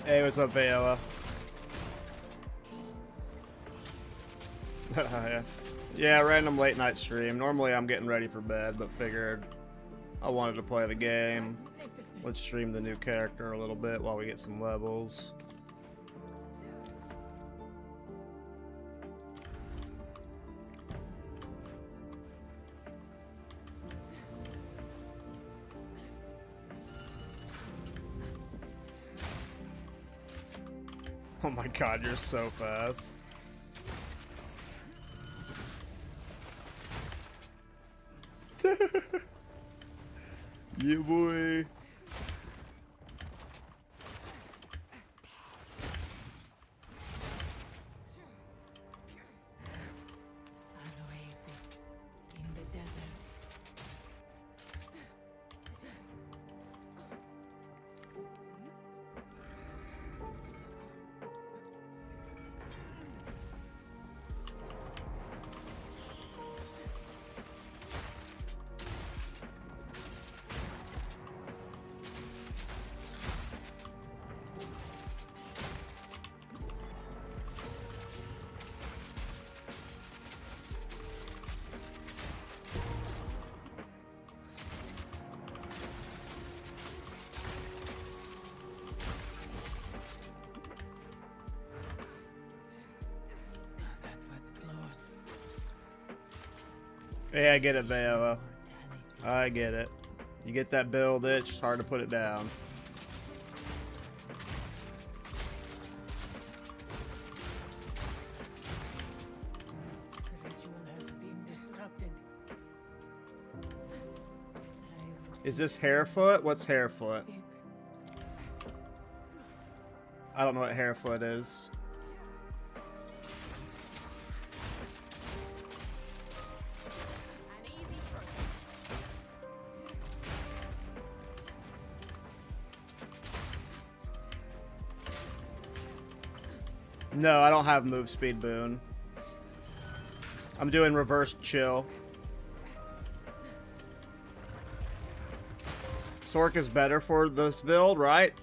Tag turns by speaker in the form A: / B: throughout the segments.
A: Hey, what's up, Viola? Yeah. Yeah, random late night stream. Normally I'm getting ready for bed, but figured I wanted to play the game. Let's stream the new character a little bit while we get some levels. Oh my god, you're so fast. Yeah, boy. Yeah, I get it, Viola. I get it. You get that build itch, it's hard to put it down. Is this Hairfoot? What's Hairfoot? I don't know what Hairfoot is. No, I don't have move speed boon. I'm doing reverse chill. Sork is better for this build, right?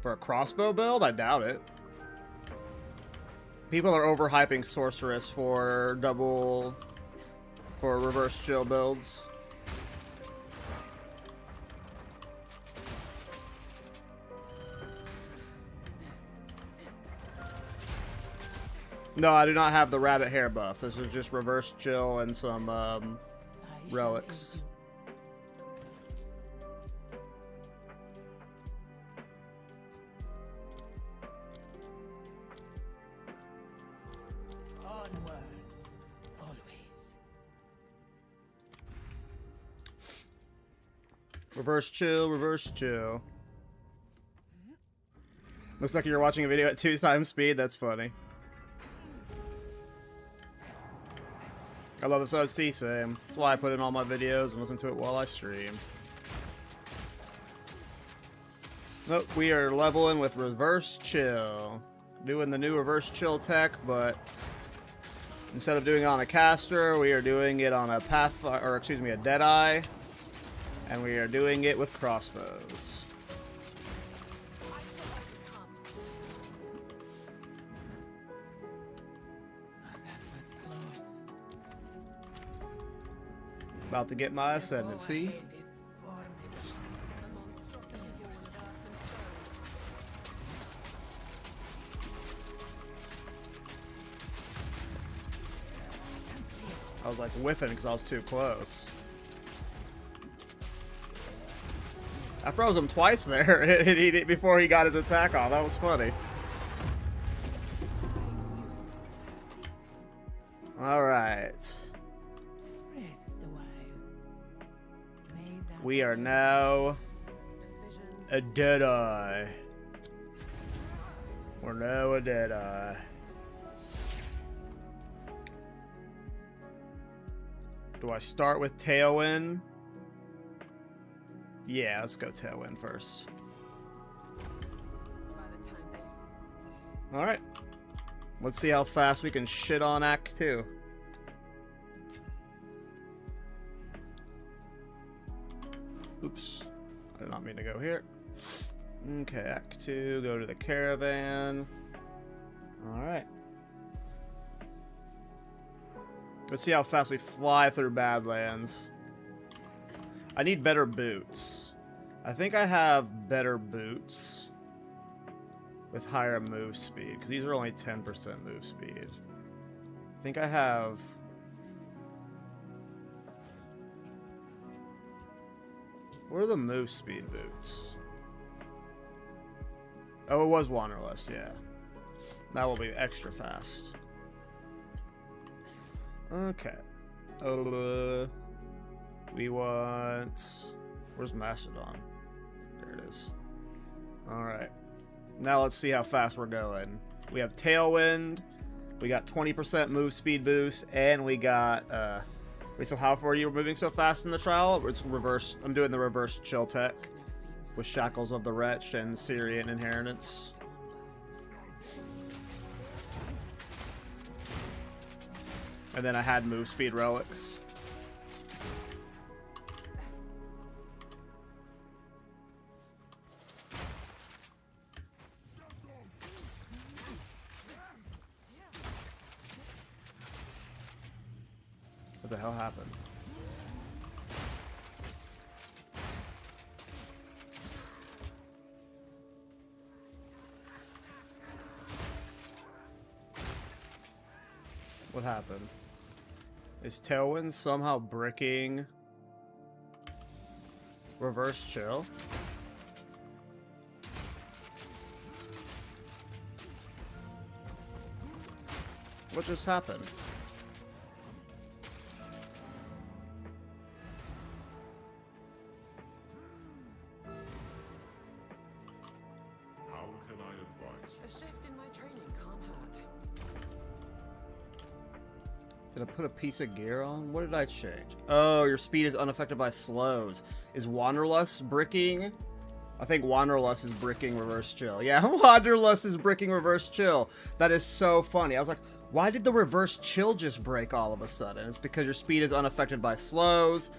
A: For a crossbow build? I doubt it. People are overhyping Sorceress for reverse chill builds. No, I do not have the rabbit hair buff. This is just reverse chill and some relics. Reverse chill, reverse chill. Looks like you're watching a video at 2x speed. That's funny. I love this OC, same. That's why I put in all my videos and listen to it while I stream. Nope, we are leveling with reverse chill. Doing the new reverse chill tech, but instead of doing it on a caster, we are doing it on a a Deadeye. And we are doing it with crossbows. About to get my ascendancy. I was like whiffing because I was too close. I froze him twice there before he got his attack off. That was funny. Alright. We are now a Deadeye. We're now a Deadeye. Do I start with Tailwind? Yeah, let's go Tailwind first. Alright. Let's see how fast we can shit on Act 2. Oops. want me to go here. Okay, Act 2, go to the caravan. Alright. Let's see how fast we fly through Badlands. I need better boots. I think I have better boots with higher move speed, because these are only 10% move speed. I think I have... Where are the move speed boots? Oh, it was Wanderlust, yeah. That will be extra fast. Okay. We want... Where's Mastodon? There it is. Alright. Now let's see how fast we're going. We have Tailwind. We got 20% move speed boost. And we got... Wait, so how far are you moving so fast in the trial? It's reverse. I'm doing the reverse chill tech. With Shackles of the Wretch and Syrian Inheritance. And then I had move speed relics. What the hell happened? What happened? Is Tailwind somehow bricking reverse chill? What just happened?
B: How can I advise?
C: A shift in my training can't hurt.
A: Did I put a piece of gear on? What did I change? Oh, your speed is unaffected by slows. Is Wanderlust bricking? I think Wanderlust is bricking reverse chill. Yeah, Wanderlust is bricking reverse chill. That is so funny. I was like, why did the reverse chill just break all of a sudden? It's because your speed is unaffected by slows.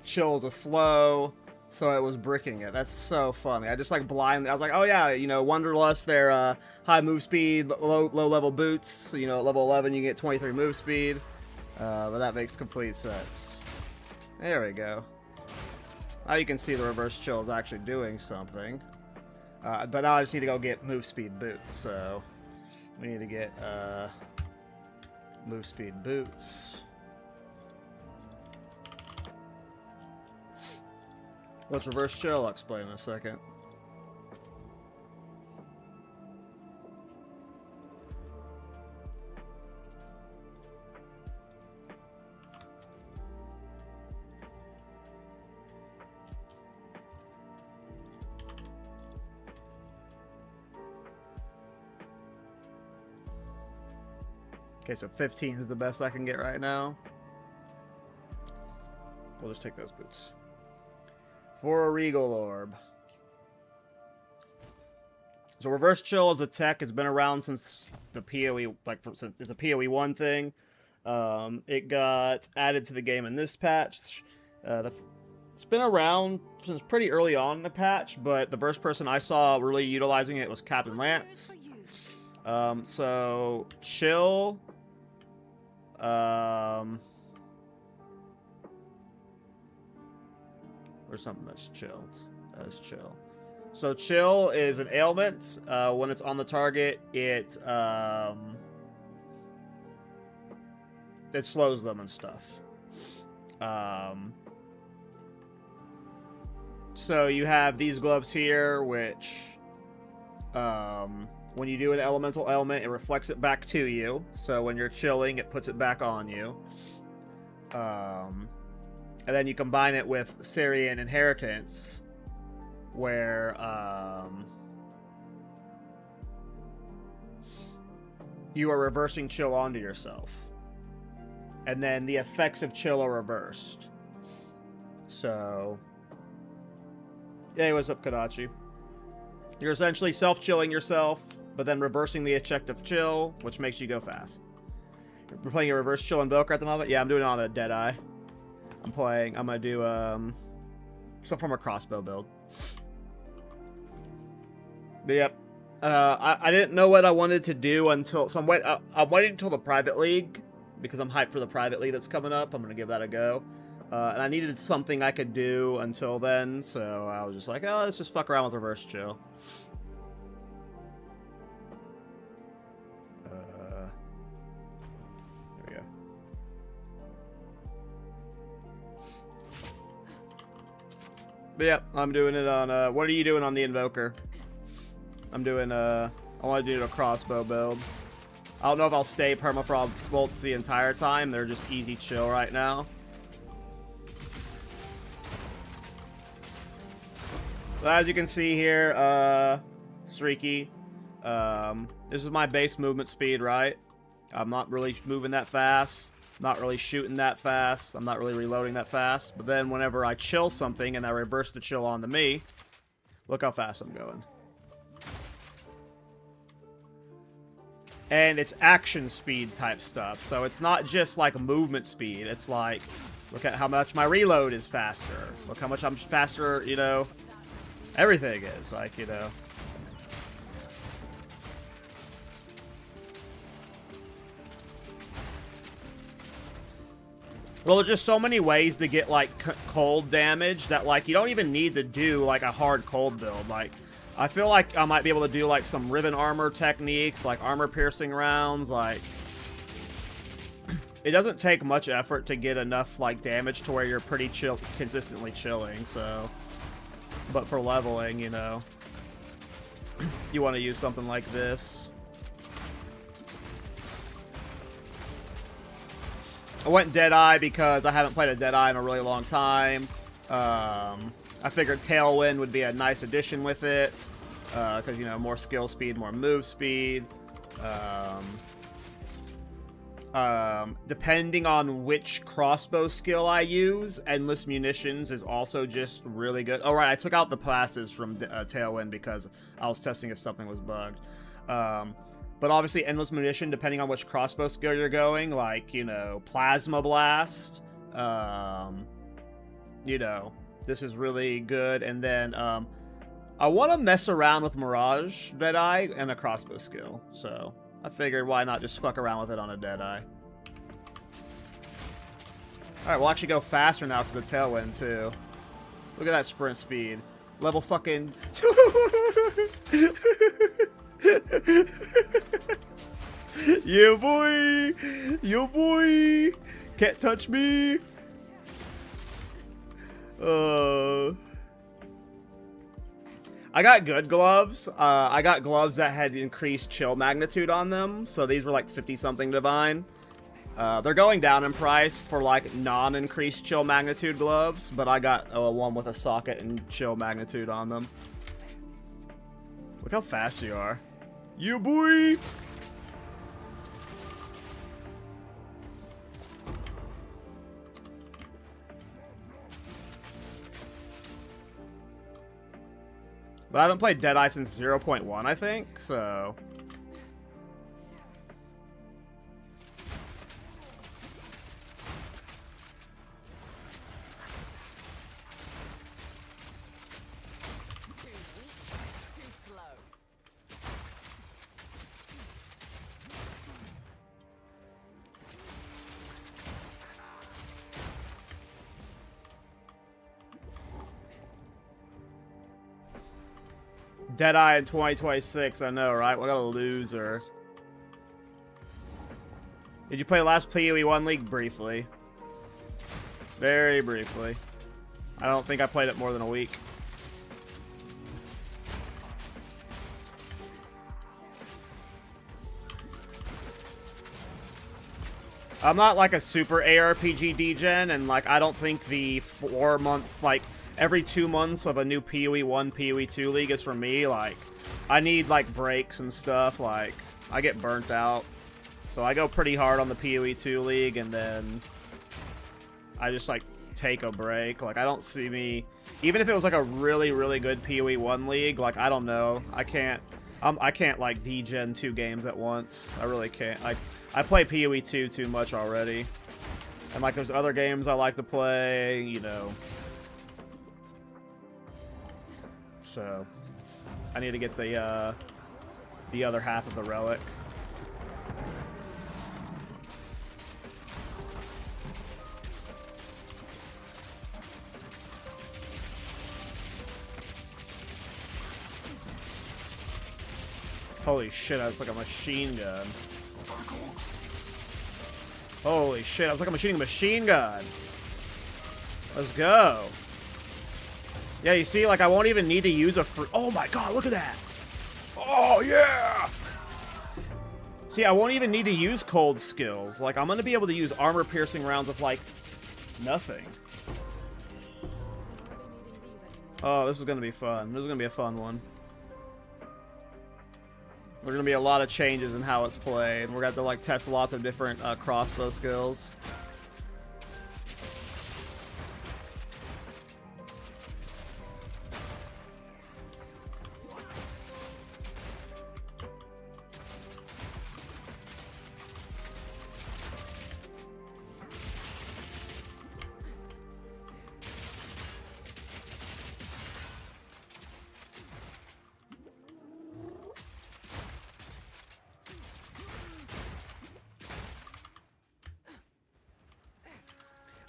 A: Chill is a slow. So it was bricking it. That's so funny. I just like blindly, I was like, oh yeah, you know, Wanderlust, they're high move speed, low level boots. So, you know, at level 11 you get 23 move speed. But that makes complete sense. There we go. Now you can see the reverse chill is actually doing something. But now I just need to go get move speed boots. So we need to get move speed boots. What's reverse chill? I'll explain in a second. Okay, so 15 is the best I can get right now. We'll just take those boots. For a Regal Orb. So reverse chill is a tech. It's been around since the PoE, since it's a PoE 1 thing. It got added to the game in this patch. It's been around since pretty early on in the patch, but the first person I saw really utilizing it was Captain Lance. So chill. Or something that's chilled. That's chill. So chill is an ailment. When it's on the target, it slows them and stuff. So you have these gloves here, which when you do an elemental ailment, it reflects it back to you. So when you're chilling, it puts it back on you. And then you combine it with Syrian Inheritance, where you are reversing chill onto yourself. And then the effects of chill are reversed. So, hey, what's up, Kadachi? You're essentially self-chilling yourself, but then reversing the effect of chill, which makes you go fast. You're playing a reverse chill in Belker at the moment? Yeah, I'm doing it on a Deadeye. I'm gonna do some form of crossbow build. But yep. I didn't know what I wanted to do until... So I'm waiting until the private league, because I'm hyped for the private league that's coming up. I'm going to give that a go. And I needed something I could do until then, so I was just like, oh, let's just fuck around with reverse chill. Here we go. But yeah, I'm doing it on, what are you doing on the Invoker? I'm doing, I want to do a crossbow build. I don't know if I'll stay permafrost bolts the entire time. They're just easy chill right now. So as you can see here, streaky. This is my base movement speed, right? I'm not really moving that fast. Not really shooting that fast. I'm not really reloading that fast. But then whenever I chill something and I reverse the chill onto me, look how fast I'm going. And it's action speed type stuff. So it's not just like movement speed. It's like, look at how much my reload is faster. Look how much I'm faster, you know. Everything is, like, you know. Well, there's just so many ways to get, like, cold damage that, like, you don't even need to do, like, a hard cold build. Like, I feel like I might be able to do, like, some ribbon armor techniques, like armor-piercing rounds, like... It doesn't take much effort to get enough, like, damage to where you're pretty consistently chilling, so... But for leveling, you know, you want to use something like this. I went Deadeye because I haven't played a Deadeye in a really long time. I figured Tailwind would be a nice addition with it. Because, you know, more skill speed, more move speed. Depending on which crossbow skill I use, Endless Munitions is also just really good. Oh, right, I took out the passes from Tailwind because I was testing if something was bugged. But obviously, Endless Munition, depending on which crossbow skill you're going, like, you know, Plasma Blast, you know, this is really good. And then, I want to mess around with Mirage Deadeye and a crossbow skill, so... I figured why not just fuck around with it on a Deadeye. Alright, we'll actually go faster now because of Tailwind, too. Look at that sprint speed. Level fucking... Yeah, boy! Yo, boy! Can't touch me! I got good gloves. I got gloves that had increased chill magnitude on them. So these were like 50-something divine. They're going down in price for like non-increased chill magnitude gloves. But I got one with a socket and chill magnitude on them. Look how fast you are. You boy! But I haven't played Deadeye since 0.1, I think, so... Deadeye in 2026, I know, right? What a loser. Did you play last PoE 1 League? Briefly. Very briefly. I don't think I played it more than a week. I'm not like a super ARPG degen, and like I don't think the 4-month, like every 2 months of a new PoE 1, PoE 2 league is for me. Like, I need like breaks and stuff. Like, I get burnt out. So I go pretty hard on the PoE 2 league, and then I just like take a break. Like, I don't see me, even if it was like a really, really good PoE 1 league, like, I don't know. I can't like degen 2 games at once. I really can't. Like, I play PoE 2 too much already. And like, there's other games I like to play, you know. So I need to get the other half of the relic. Holy shit, that's like a machine gun. Holy shit, I was like I'm shooting a machine gun. Let's go. Yeah, you see, like I won't even need to use a oh my god, look at that. Oh yeah. See, I won't even need to use cold skills. Like I'm gonna be able to use armor piercing rounds with like nothing. Oh, this is gonna be fun. This is gonna be a fun one. There's gonna be a lot of changes in how it's played. We're gonna have to like test lots of different crossbow skills.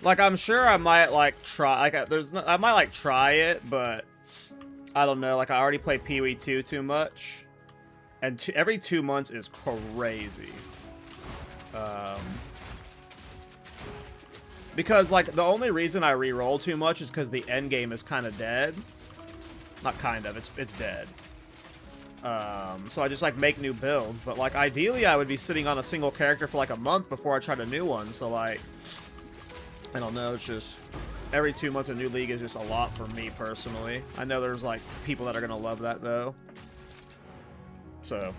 A: Like, I'm sure I might, like, try, like, I might, like, try it, but I don't know. Like, I already play Pee-wee 2 too much, and every 2 months is crazy. Because, like, the only reason I re-roll too much is because the endgame is kind of dead. Not kind of, it's dead. So I just, like, make new builds, but, like, ideally I would be sitting on a single character for, like, a month before I tried a new one, so, like, I don't know, it's just every 2 months a new league is just a lot for me personally. I know there's like people that are gonna love that though. So,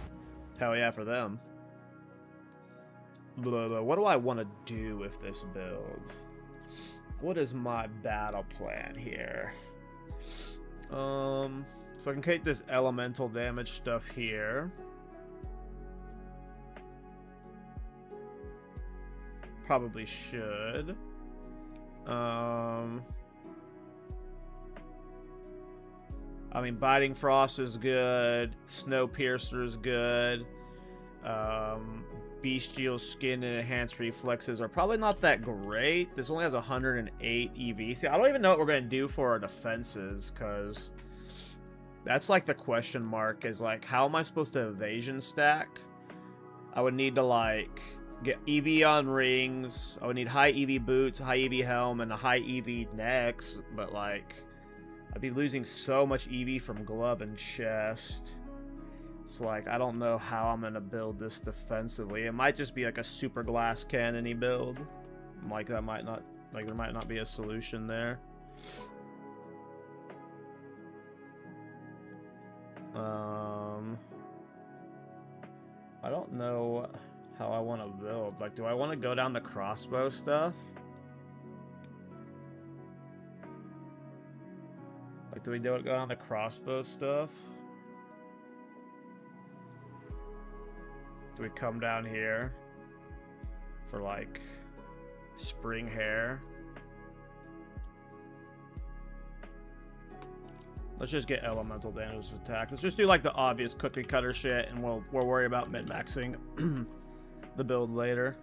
A: hell yeah for them. What do I want to do with this build? What is my battle plan here? So I can take this elemental damage stuff here. Probably should. I mean, Biting Frost is good. Snowpiercer is good. Bestial Skin and Enhanced Reflexes are probably not that great. This only has 108 EV. See, I don't even know what we're going to do for our defenses, because that's like the question mark, is like, how am I supposed to evasion stack? I would need to like get EV on rings. I would need high EV boots, high EV helm, and a high EV necks. But like, I'd be losing so much EV from glove and chest. It's like, I don't know how I'm gonna build this defensively. It might just be like a super glass cannon-y build. Like that might not, like there might not be a solution there. I don't know how I want to build. Like, do I want to go down the crossbow stuff? Like, do we go down the crossbow stuff? Do we come down here for, like, spring hair? Let's just get elemental damage attack. Let's just do, like, the obvious cookie cutter shit, and we'll worry about min-maxing the build later.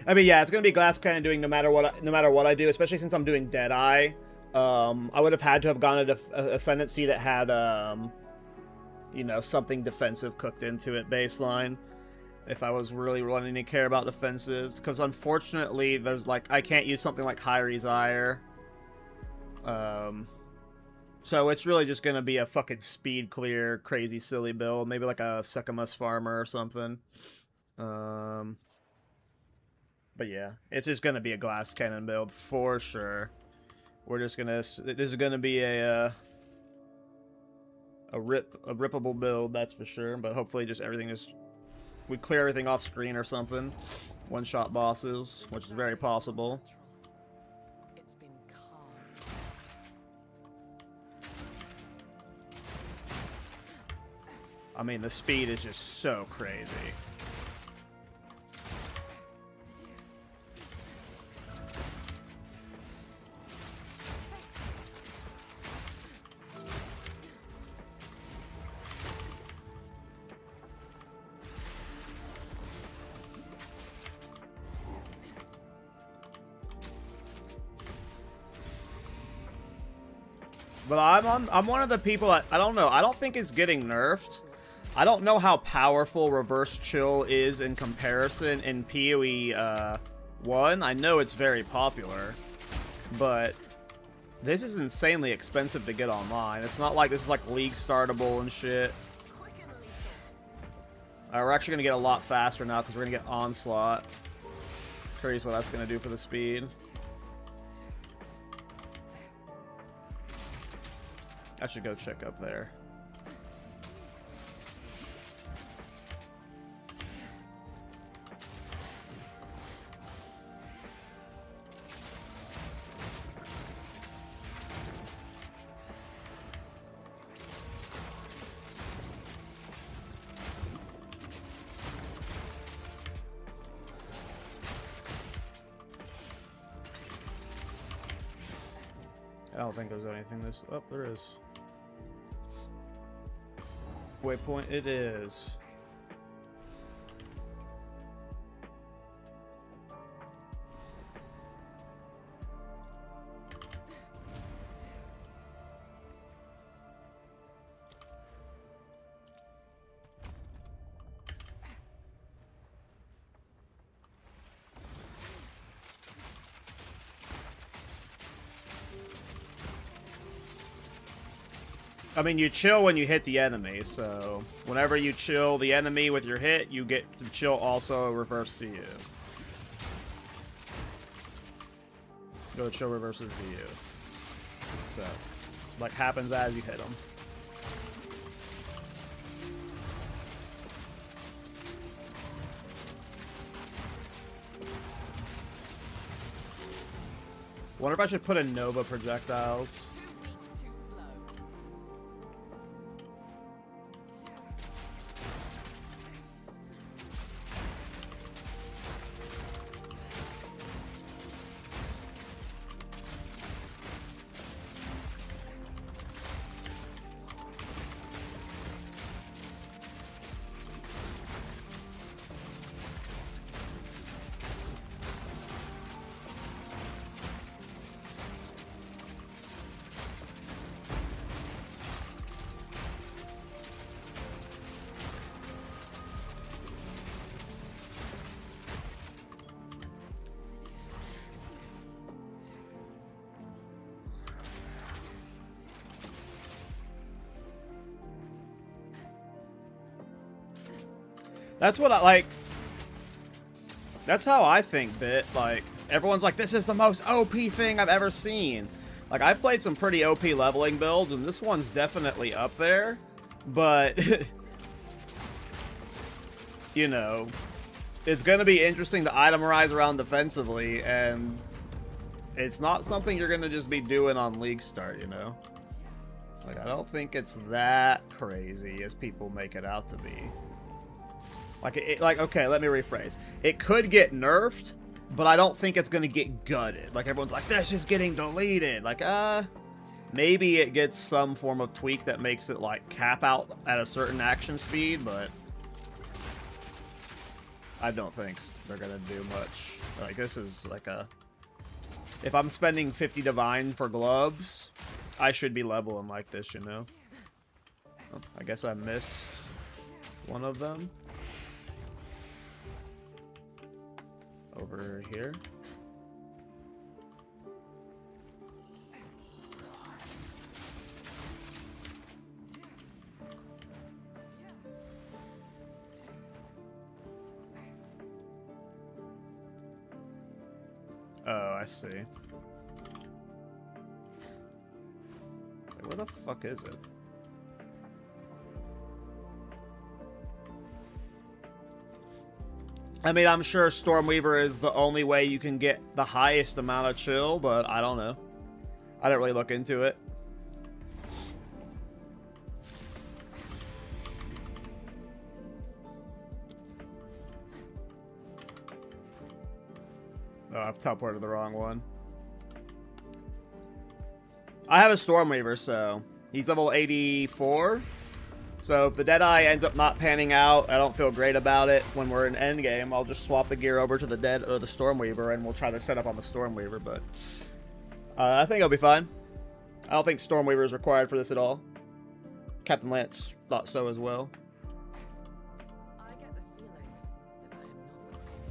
A: I mean, yeah, it's gonna be glass cannon doing no matter what I do, especially since I'm doing Deadeye. I would have had to have gone to ascendancy that had you know, something defensive cooked into it baseline, if I was really wanting to care about defensives, because unfortunately there's like, I can't use something like Hyrie's Ire. So it's really just gonna be a fucking speed clear, crazy silly build, maybe like a sekhemas farmer or something. But yeah, it's just gonna be a glass cannon build for sure. We're just gonna, this is gonna be a rippable build, that's for sure. But hopefully just everything is, we clear everything off screen or something. One-shot bosses, which is very possible.
C: It's been carved.
A: I mean, the speed is just so crazy. But I'm one of the people that, I don't know, I don't think it's getting nerfed. I don't know how powerful reverse chill is in comparison in PoE 1. I know it's very popular, but this is insanely expensive to get online. It's not like this is like league startable and shit. We're actually going to get a lot faster now because we're going to get Onslaught. Curious what that's going to do for the speed. I should go check up there. I don't think there's anything this... Oh, there is. Waypoint it is. I mean, you chill when you hit the enemy, so whenever you chill the enemy with your hit, you get to chill also reverse to you. The chill reverses to you. So, like, happens as you hit them. Wonder if I should put in Nova projectiles. That's what I like. That's how I think, Bit. Like, everyone's like, this is the most OP thing I've ever seen. Like, I've played some pretty OP leveling builds, and this one's definitely up there. But, you know, it's going to be interesting to itemize around defensively, and it's not something you're going to just be doing on League Start, you know? Like, I don't think it's that crazy as people make it out to be. Like, okay, let me rephrase. It could get nerfed, but I don't think it's going to get gutted. Like, everyone's like, this is getting deleted. Like, maybe it gets some form of tweak that makes it, like, cap out at a certain action speed, but I don't think they're going to do much. Like, this is, like, a... If I'm spending 50 Divine for gloves, I should be leveling like this, you know? Oh, I guess I missed one of them. Over here. Oh, I see. Wait, where the fuck is it? I mean, I'm sure Stormweaver is the only way you can get the highest amount of chill, but I don't know. I didn't really look into it. Oh, I've teleported the wrong one. I have a Stormweaver, so he's level 84. So if the Deadeye ends up not panning out, I don't feel great about it. When we're in Endgame, I'll just swap the gear over to the the Stormweaver, and we'll try to set up on the Stormweaver. But I think it'll be fine. I don't think Stormweaver is required for this at all. Captain Lance thought so as well.
C: I get the feeling that I am not listening.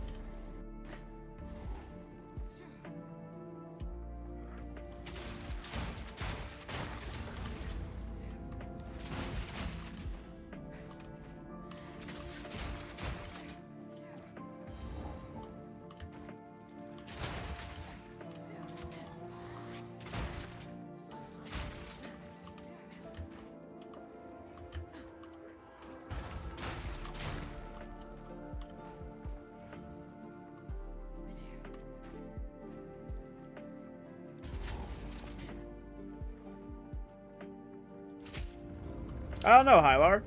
A: I don't know, Hylar.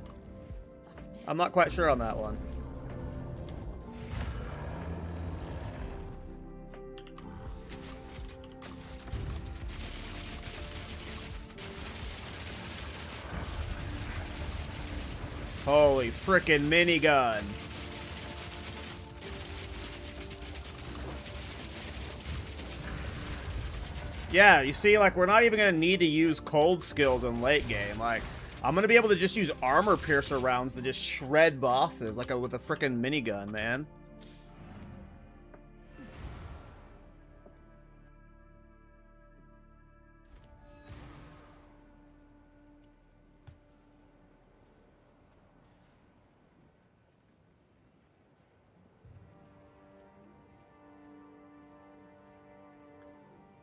A: I'm not quite sure on that one. Holy frickin' minigun. Yeah, you see, like, we're not even gonna need to use cold skills in late game. Like, I'm gonna be able to just use armor piercer rounds to just shred bosses, like with a frickin' minigun, man.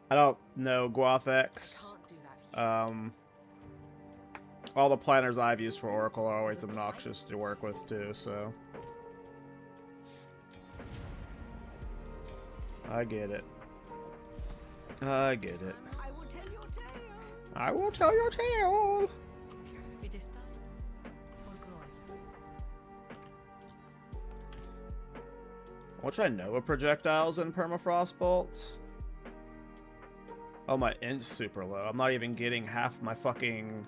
A: I don't know, Guathex.
C: Can't do that here.
A: All the planners I've used for Oracle are always obnoxious to work with, too, so. I get it. I get it.
C: I will tell your tale.
A: I will tell your tale!
C: It is time for glory.
A: What should I know of projectiles and permafrost bolts? Oh, my int's super low. I'm not even getting half my fucking...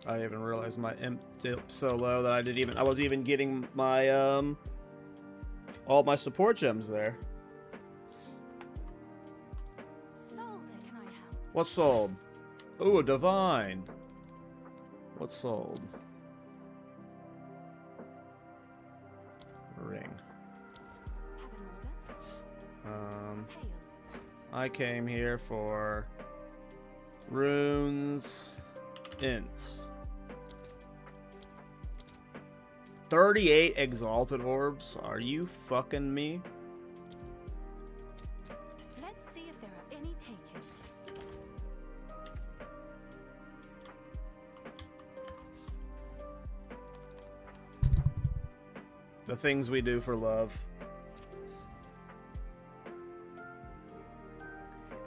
A: I didn't even realize my imp dipped so low that I wasn't even getting my, all my support gems there.
C: Sold it. Can I help?
A: What's sold? Ooh, a divine. What's sold? Ring.
C: Have an order? Hail.
A: I came here for runes, int. 38 exalted orbs. Are you fucking me?
C: Let's see if there are any takers.
A: The things we do for love.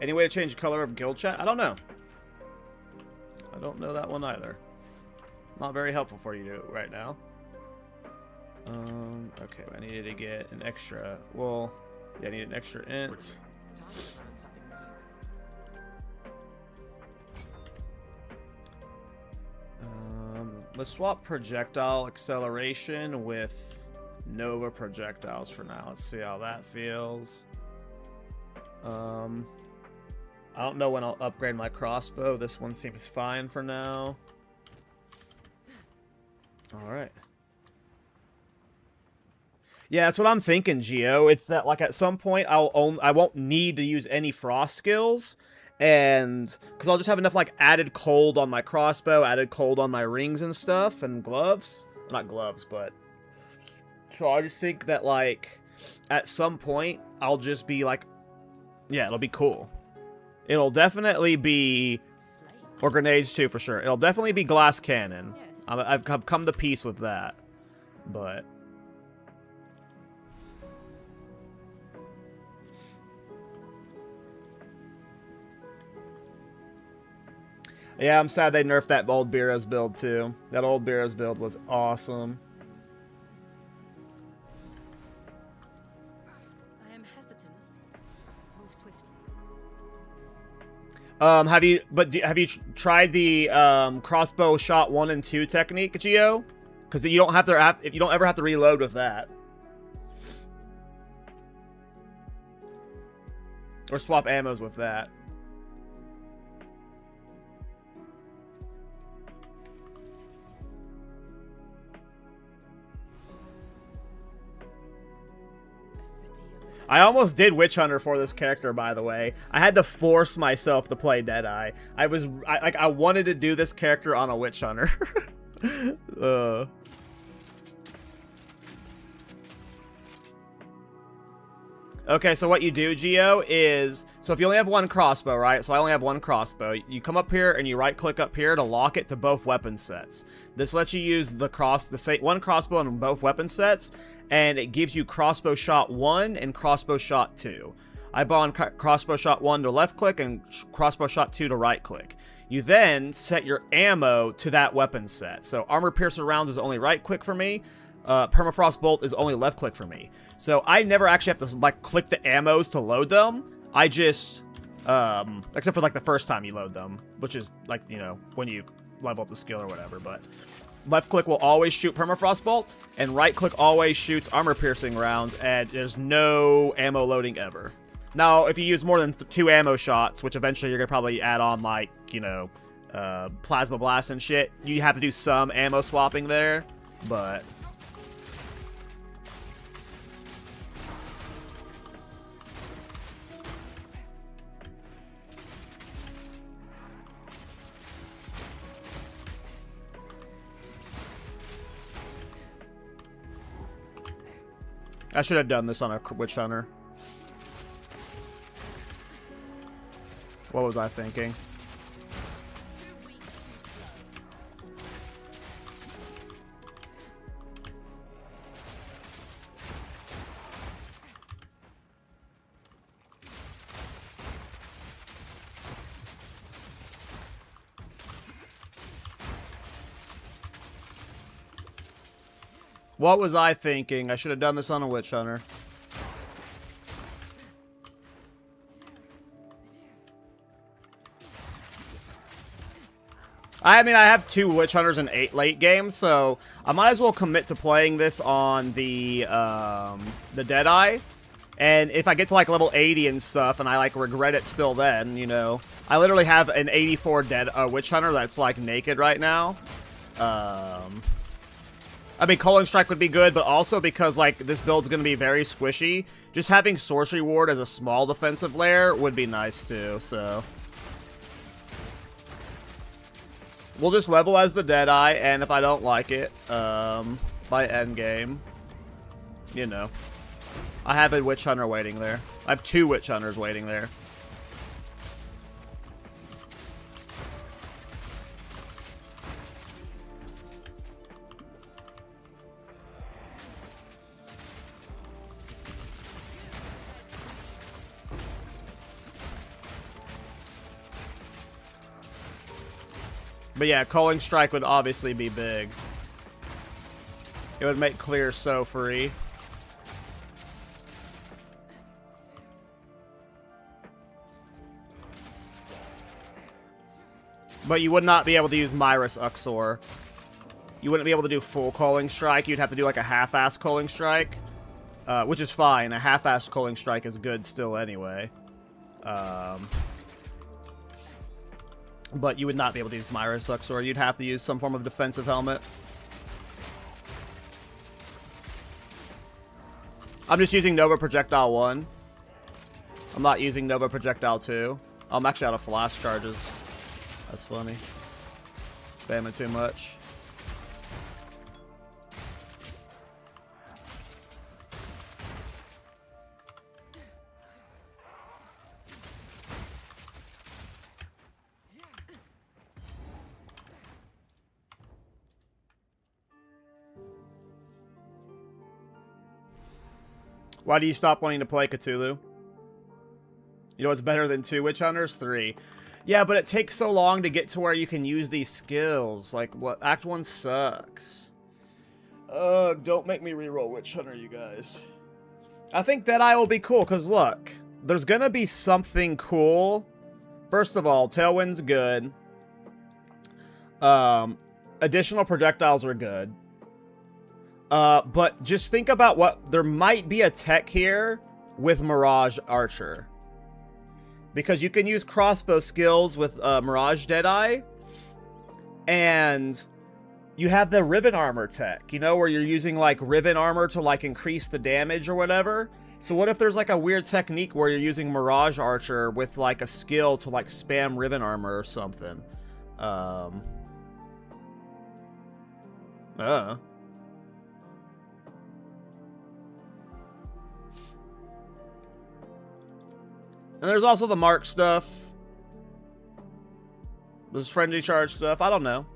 A: Any way to change the color of guild chat? I don't know. I don't know that one either. Not very helpful for you right now. Okay, I needed to get an extra. Well, yeah, I need an extra int.
C: Time to learn something new.
A: Let's swap projectile acceleration with Nova projectiles for now. Let's see how that feels. I don't know when I'll upgrade my crossbow. This one seems fine for now. Alright. Yeah, that's what I'm thinking, Geo. It's that, like, at some point I won't need to use any frost skills, and because I'll just have enough, like, added cold on my crossbow, added cold on my rings and stuff, and gloves. Not gloves, but so I just think that, like, at some point I'll just be like, yeah, it'll be cool. It'll definitely be, or grenades too, for sure. It'll definitely be glass cannon.
C: Yes.
A: I've come to peace with that, but. Yeah, I'm sad they nerfed that old Beerus build, too. That old Beerus build was awesome.
C: I am hesitant. Move swiftly.
A: Have you tried the crossbow shot 1 and 2 technique, Geo? Because you don't ever have to reload with that. Or swap ammos with that. I almost did Witch Hunter for this character, by the way. I had to force myself to play Deadeye. I wanted to do this character on a Witch Hunter. Okay, so what you do, Geo, is... So if you only have one crossbow, right? So I only have one crossbow. You come up here and you right-click up here to lock it to both weapon sets. This lets you use one crossbow in both weapon sets, and it gives you crossbow shot 1 and crossbow shot 2. I bought crossbow shot 1 to left-click and crossbow shot 2 to right-click. You then set your ammo to that weapon set. So armor piercer rounds is only right-click for me. Permafrost bolt is only left click for me. So I never actually have to like click the ammos to load them. I just except for like the first time you load them, which is like, you know, when you level up the skill or whatever, but left click will always shoot permafrost bolt and right click always shoots armor piercing rounds, and there's no ammo loading ever. Now, if you use more than 2 ammo shots, which eventually you're gonna probably add on, like, you know, plasma blast and shit, you have to do some ammo swapping there, but I should have done this on a Witch Hunter. What was I thinking? What was I thinking? I should have done this on a Witch Hunter. I mean, I have 2 Witch Hunters in 8 late games, so I might as well commit to playing this on the Deadeye. And if I get to like level 80 and stuff, and I like regret it still then, you know, I literally have an 84 Witch Hunter that's like naked right now. I mean, Culling Strike would be good, but also because, like, this build's going to be very squishy, just having Sorcery Ward as a small defensive layer would be nice, too, so. We'll just level as the Deadeye, and if I don't like it, by Endgame, you know. I have a Witch Hunter waiting there. I have 2 Witch Hunters waiting there. But yeah, Culling Strike would obviously be big. It would make clear so free. But you would not be able to use Myris Uxor. You wouldn't be able to do full Culling Strike. You'd have to do like a half-ass Culling Strike. Which is fine. A half-ass Culling Strike is good still anyway. But you would not be able to use Myris Uxor. You'd have to use some form of defensive helmet. I'm just using Nova Projectile 1. I'm not using Nova Projectile 2. I'm actually out of flash charges. That's funny. Spamming too much. Why do you stop wanting to play Cthulhu? You know what's better than 2 Witch Hunters? 3. Yeah, but it takes so long to get to where you can use these skills. Like, what? Act 1 sucks. Don't make me reroll Witch Hunter, you guys. I think Deadeye will be cool, because look, there's gonna be something cool First of all, Tailwind's good. Additional projectiles are good. But just think about what... There might be a tech here with Mirage Archer. Because you can use crossbow skills with Mirage Deadeye. And you have the Riven Armor tech, you know, where you're using, like, Riven Armor to, like, increase the damage or whatever. So what if there's, like, a weird technique where you're using Mirage Archer with, like, a skill to, like, spam Riven Armor or something? And there's also the Mark stuff. This Frenzy Charge stuff. I don't know.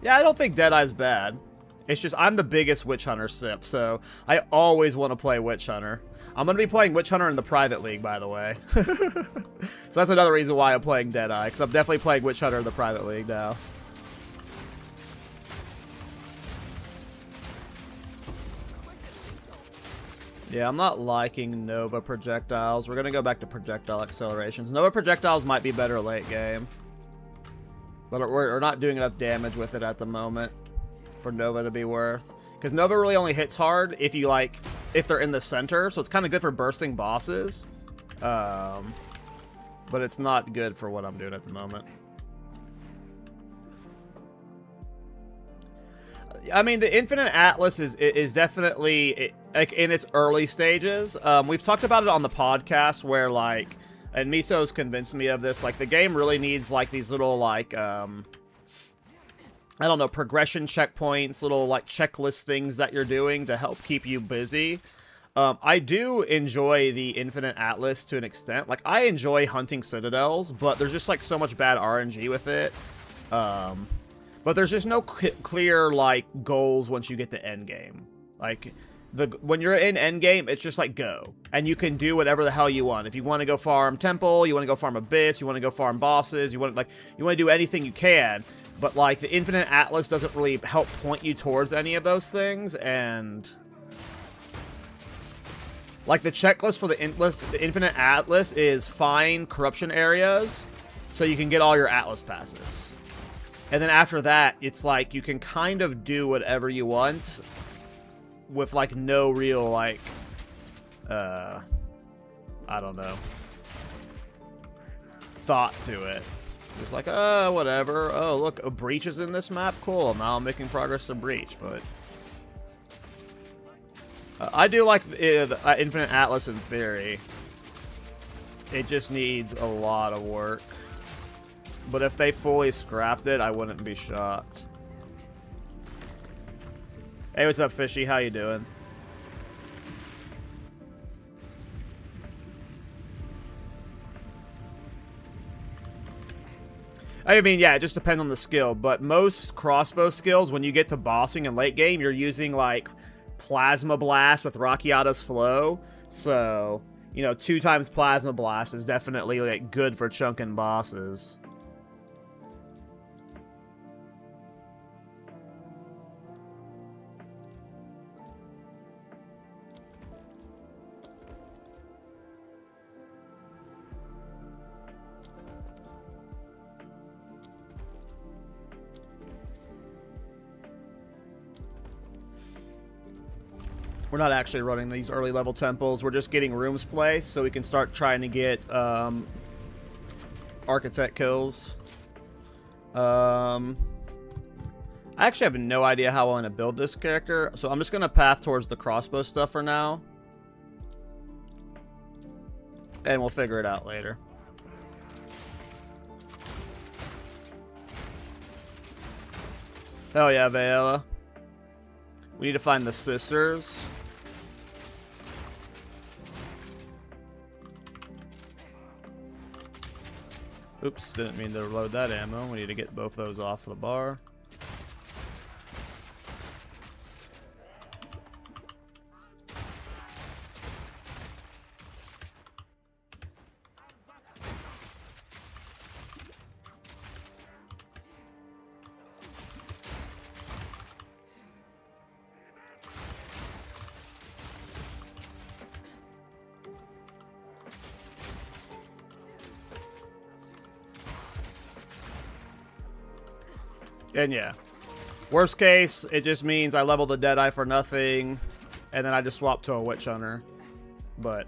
A: Yeah, I don't think Deadeye's bad. It's just I'm the biggest Witch Hunter sip, so I always want to play Witch Hunter. I'm going to be playing Witch Hunter in the private league, by the way. So that's another reason why I'm playing Deadeye, because I'm definitely playing Witch Hunter in the private league now. Yeah, I'm not liking Nova projectiles. We're going to go back to projectile accelerations. Nova projectiles might be better late game. But we're not doing enough damage with it at the moment for Nova to be worth. Because Nova really only hits hard if you, like, if they're in the center. So it's kind of good for bursting bosses. But it's not good for what I'm doing at the moment. I mean, the Infinite Atlas is definitely, like, in its early stages. We've talked about it on the podcast where, like, and Miso's convinced me of this, like, the game really needs, like, these little, like, I don't know, progression checkpoints, little, like, checklist things that you're doing to help keep you busy. I do enjoy the Infinite Atlas to an extent. Like, I enjoy hunting citadels, but there's just, like, so much bad RNG with it. But there's just no clear, like, goals once you get to Endgame. Like, when you're in Endgame, it's just, like, go. And you can do whatever the hell you want. If you want to go farm Temple, you want to go farm Abyss, you want to go farm bosses, you want to do anything you can. But, like, the Infinite Atlas doesn't really help point you towards any of those things, and... Like, the checklist for the Infinite Atlas is find corruption areas so you can get all your Atlas passives. And then after that, it's like you can kind of do whatever you want with, like, no real, like, I don't know, thought to it. Just like, whatever. Oh, look, a breach is in this map? Cool, now I'm making progress to breach, but... I do like the Infinite Atlas in theory. It just needs a lot of work. But if they fully scrapped it, I wouldn't be shocked. Hey, what's up, Fishy? How you doing? I mean, yeah, it just depends on the skill. But most crossbow skills, when you get to bossing in late game, you're using, like, Plasma Blast with Rocchiato's Flow. So, you know, 2 times Plasma Blast is definitely, like, good for chunking bosses. We're not actually running these early level temples. We're just getting rooms placed so we can start trying to get architect kills. I actually have no idea how I want to build this character, so I'm just going to path towards the crossbow stuff for now. And we'll figure it out later. Hell yeah, Vayela. We need to find the sisters. Oops, didn't mean to load that ammo. We need to get both those off the bar. And yeah. Worst case, it just means I level the Deadeye for nothing, and then I just swap to a Witch Hunter. But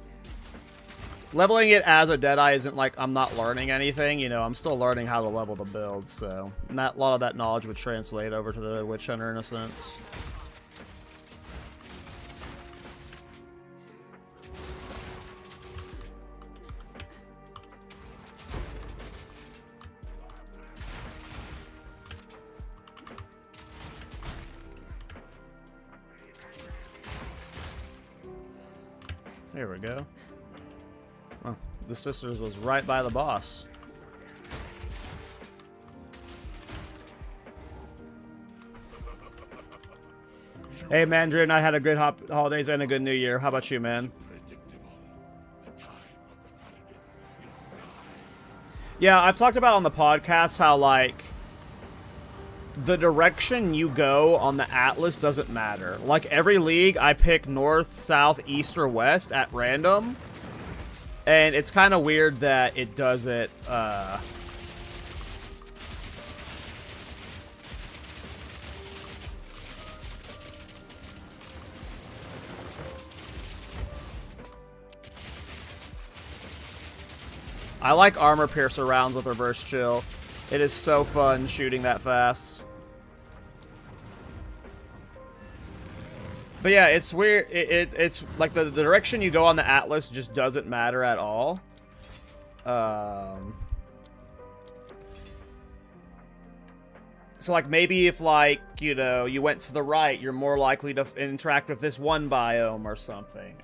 A: leveling it as a Deadeye isn't like I'm not learning anything, you know, I'm still learning how to level the build, so a lot of that knowledge would translate over to the Witch Hunter in a sense. There we go. Oh, the sisters was right by the boss. Hey, Mandarin, I had a good holidays and a good New Year. How about you, man? Yeah, I've talked about on the podcast how, like, the direction you go on the atlas doesn't matter. Like, every league, I pick north, south, east, or west at random. And it's kind of weird that it does it, I like armor piercer rounds with reverse chill. It is so fun shooting that fast. But yeah, it's weird. It's like the direction you go on the atlas just doesn't matter at all. So like maybe if like, you know, you went to the right, you're more likely to interact with this one biome or something.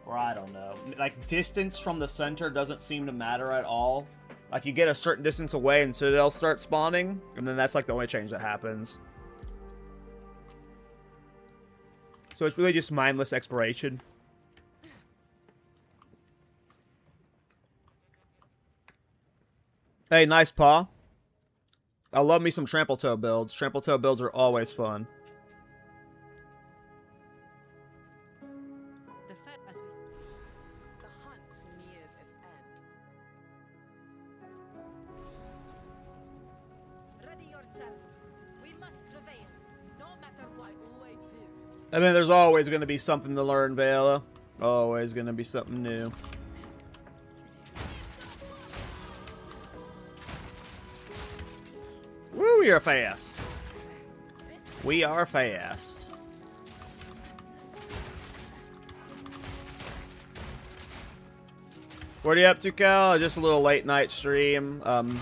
A: Or I don't know. Like distance from the center doesn't seem to matter at all. Like you get a certain distance away and citadels start spawning, and then that's like the only change that happens. So it's really just mindless exploration. Hey, nice paw. I love me some trample toe builds. Trample toe builds are always fun.
C: The hunt nears its end.
D: Ready yourself. We must prevail, no matter what.
C: Always do.
A: I mean, there's always going to be something to learn, Vela. Always going to be something new. Woo, we are fast. We are fast. What are you up to, Cal? Just a little late night stream. I'm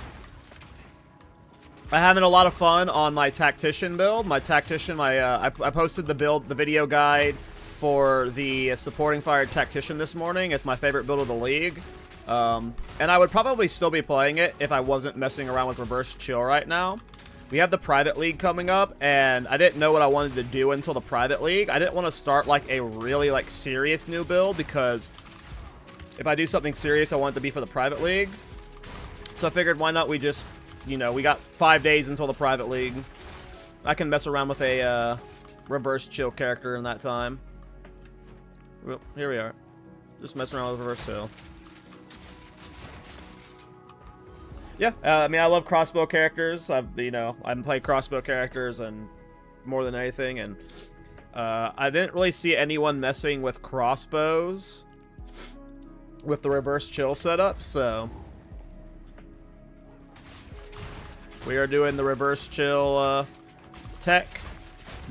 A: having a lot of fun on my tactician build. My tactician, I posted the video guide for the supporting fire tactician this morning. It's my favorite build of the league. And I would probably still be playing it if I wasn't messing around with reverse chill right now. We have the private league coming up, and I didn't know what I wanted to do until the private league. I didn't want to start like a really like serious new build, because if I do something serious, I want it to be for the private league. So I figured, why not we just, you know, we got 5 days until the private league. I can mess around with a reverse chill character in that time. Well, here we are. Just messing around with reverse chill. Yeah, I mean, I love crossbow characters. I play crossbow characters and more than anything, and I didn't really see anyone messing with crossbows with the reverse chill setup, so we are doing the reverse chill tech,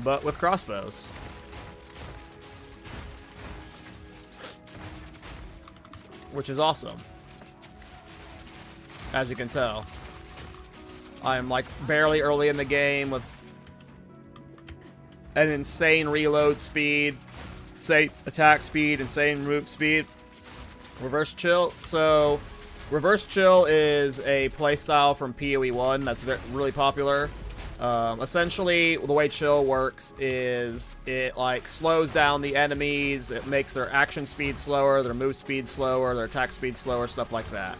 A: but with crossbows. Which is awesome. As you can tell, I'm like barely early in the game with an insane reload speed, insane attack speed, insane move speed. Reverse chill. So, reverse chill is a playstyle from PoE 1 that's really popular. Essentially, the way chill works is it like slows down the enemies. It makes their action speed slower, their move speed slower, their attack speed slower, stuff like that.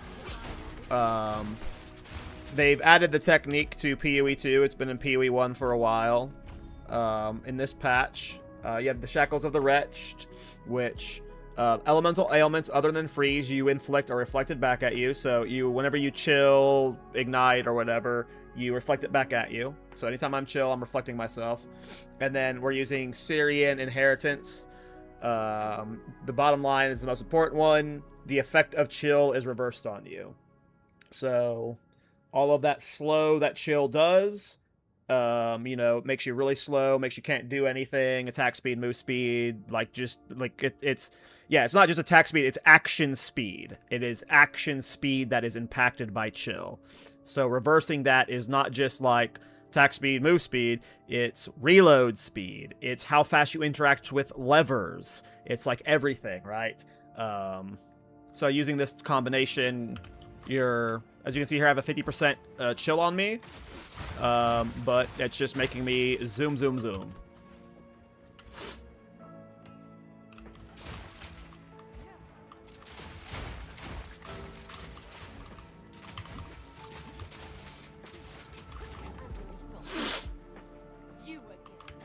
A: They've added the technique to PoE 2. It's been in PoE 1 for a while. In this patch, you have the Shackles of the Wretched, which elemental ailments other than freeze you inflict are reflected back at you. So whenever you chill, ignite, or whatever, you reflect it back at you. So anytime I'm chill, I'm reflecting myself. And then we're using Syrian Inheritance. The bottom line is the most important one. The effect of chill is reversed on you. So all of that slow that chill does, you know, makes you really slow, makes you can't do anything, attack speed, move speed, like just like it's yeah, it's not just attack speed, it's action speed. It is action speed that is impacted by chill. So reversing that is not just like attack speed, move speed, it's reload speed. It's how fast you interact with levers. It's like everything, right? So using this combination, as you can see here, I have a 50% chill on me, but it's just making me zoom, zoom, zoom.
D: You again.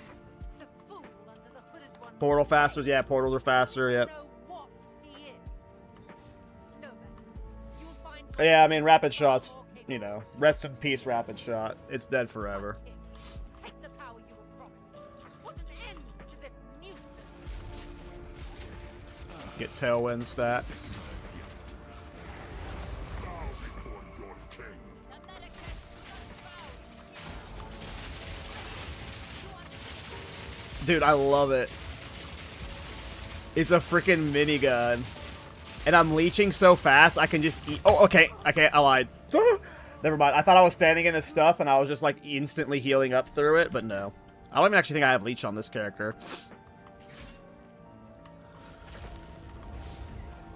D: The fool under the hooded one.
A: Portal faster, yeah, portals are faster, yep.
D: Know what he is. No matter. You'll find
A: Yeah, I mean, rapid shots, you know, rest in peace, rapid shot. It's dead forever.
D: Take the power you were promised. Put an end to this nuisance.
A: Get tailwind stacks.
B: Bow before your king.
D: The Americans
A: Dude, I love it. It's a freaking minigun. And I'm leeching so fast, I can just eat. Oh, okay. Okay, I lied. Never mind. I thought I was standing in his stuff, and I was just, like, instantly healing up through it, but no. I don't even actually think I have leech on this character.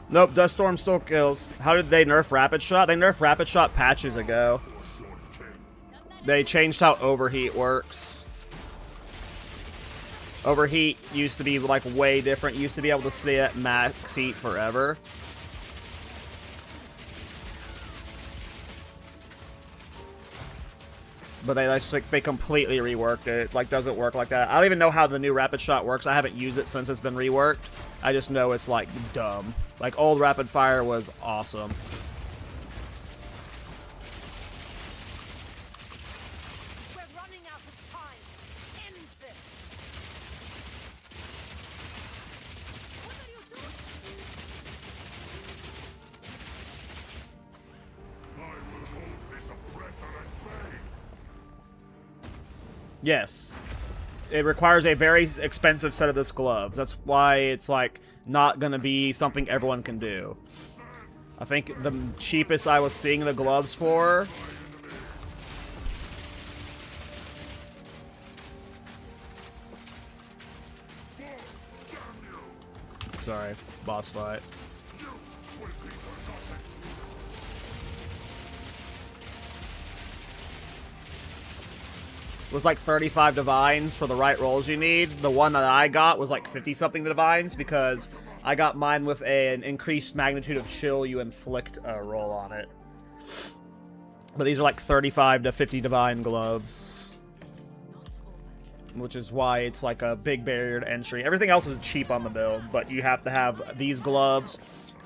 A: Nope, Dust Storm still kills. How did they nerf Rapid Shot? They nerfed Rapid Shot patches ago. They changed how Overheat works. Overheat used to be, like, way different. You used to be able to stay at max heat forever. But they completely reworked it. It, like, doesn't work like that. I don't even know how the new Rapid Shot works. I haven't used it since it's been reworked. I just know it's, like, dumb. Like, old Rapid Fire was awesome.
D: We're running out of time. End this. What are you doing?
B: I will hold this oppressor at bay.
A: Yes. It requires a very expensive set of this gloves. That's why it's, like, not gonna be something everyone can do. I think the cheapest I was seeing the gloves for... Sorry, boss fight. Was like 35 divines for the right rolls you need. The one that I got was like 50-something divines because I got mine with an increased magnitude of chill you inflict roll on it. But these are like 35 to 50 divine gloves. Which is why it's like a big barrier to entry. Everything else is cheap on the build, but you have to have these gloves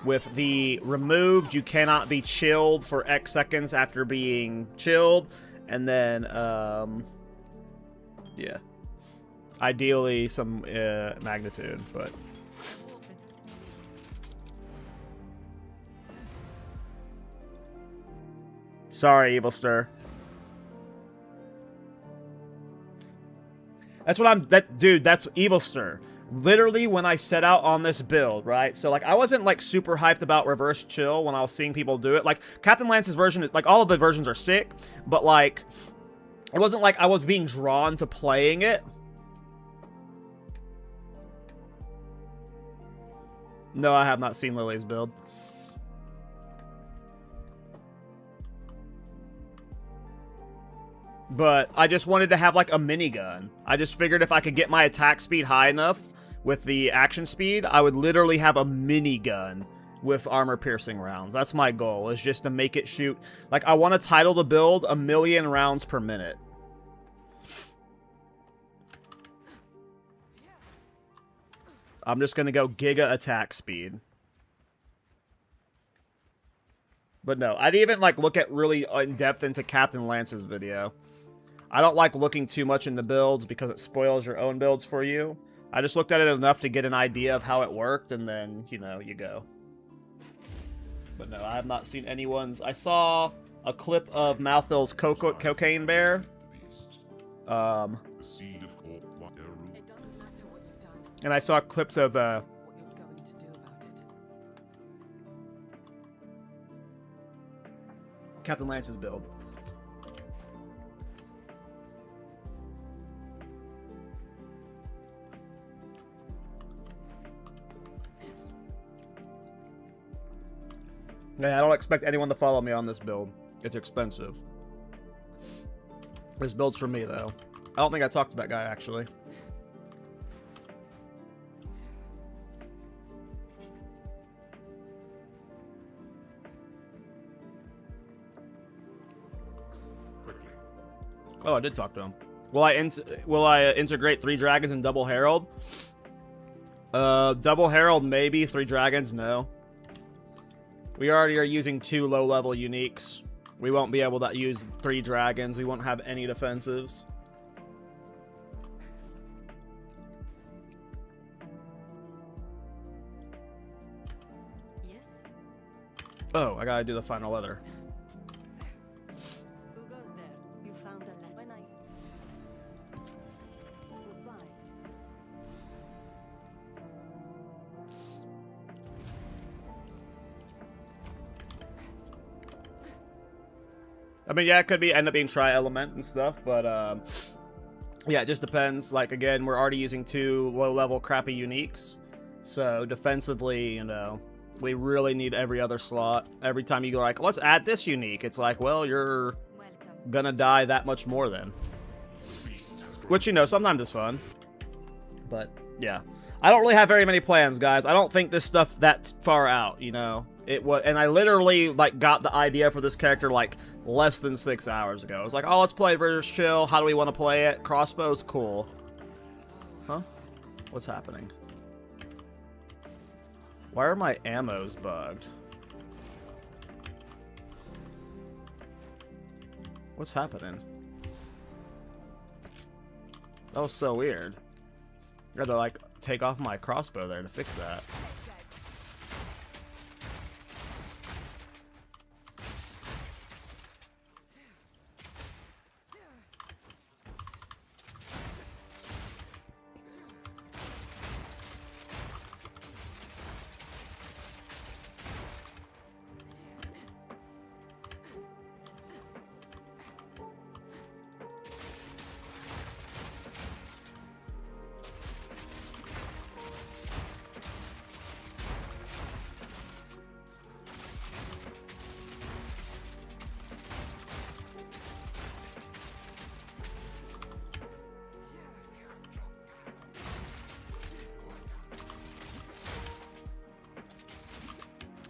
A: with the removed. You cannot be chilled for X seconds after being chilled. And then, yeah. Ideally, some magnitude, but... Sorry, Evil Stir. That's what dude, that's Evil Stir. Literally, when I set out on this build, right? So, like, I wasn't, like, super hyped about Reverse Chill when I was seeing people do it. Like, Captain Lance's version, like, all of the versions are sick, but, like, it wasn't like I was being drawn to playing it. No, I have not seen Lily's build. But I just wanted to have, like, a minigun. I just figured if I could get my attack speed high enough with the action speed, I would literally have a minigun with armor-piercing rounds. That's my goal, is just to make it shoot. Like, I want to title the build 1,000,000 rounds per minute. I'm just going to go Giga attack speed. But no, I'd even like look at really in depth into Captain Lance's video. I don't like looking too much into builds because it spoils your own builds for you. I just looked at it enough to get an idea of how it worked, and then, you know, you go. But no, I have not seen anyone's. I saw a clip of Mouthful's Cocaine Bear.
B: The seed of
C: It doesn't matter what you've done,
A: And I saw clips of
C: what you're going to do about it.
A: Captain Lance's build. Yeah, I don't expect anyone to follow me on this build. It's expensive. This build's for me, though. I don't think I talked to that guy, actually.
B: quickly.
A: Oh, I did talk to him. Will I integrate 3 dragons and double herald? Double herald maybe, 3 dragons no. We already are using 2 low-level uniques. We won't be able to use 3 dragons. We won't have any defensives.
C: Yes?
A: Oh, I gotta do the final letter.
C: Who goes there? You found a letter. When I... Goodbye.
A: I mean, yeah, it could end up being tri-element and stuff, but yeah, it just depends. Like, again, we're already using 2 low-level crappy uniques, so defensively, you know, we really need every other slot. Every time you go like, let's add this unique, it's like, well, you're
C: Welcome.
A: gonna die that much more then. Which, you know, sometimes is fun. But, yeah. I don't really have very many plans, guys. I don't think this stuff that far out, you know. And I literally, like, got the idea for this character, like, less than 6 hours ago. I was like, oh, let's play versus chill. How do we want to play it? Crossbow's cool. Huh? What's happening? Why are my ammos bugged? What's happening? That was so weird. I had to, like, take off my crossbow there to fix that.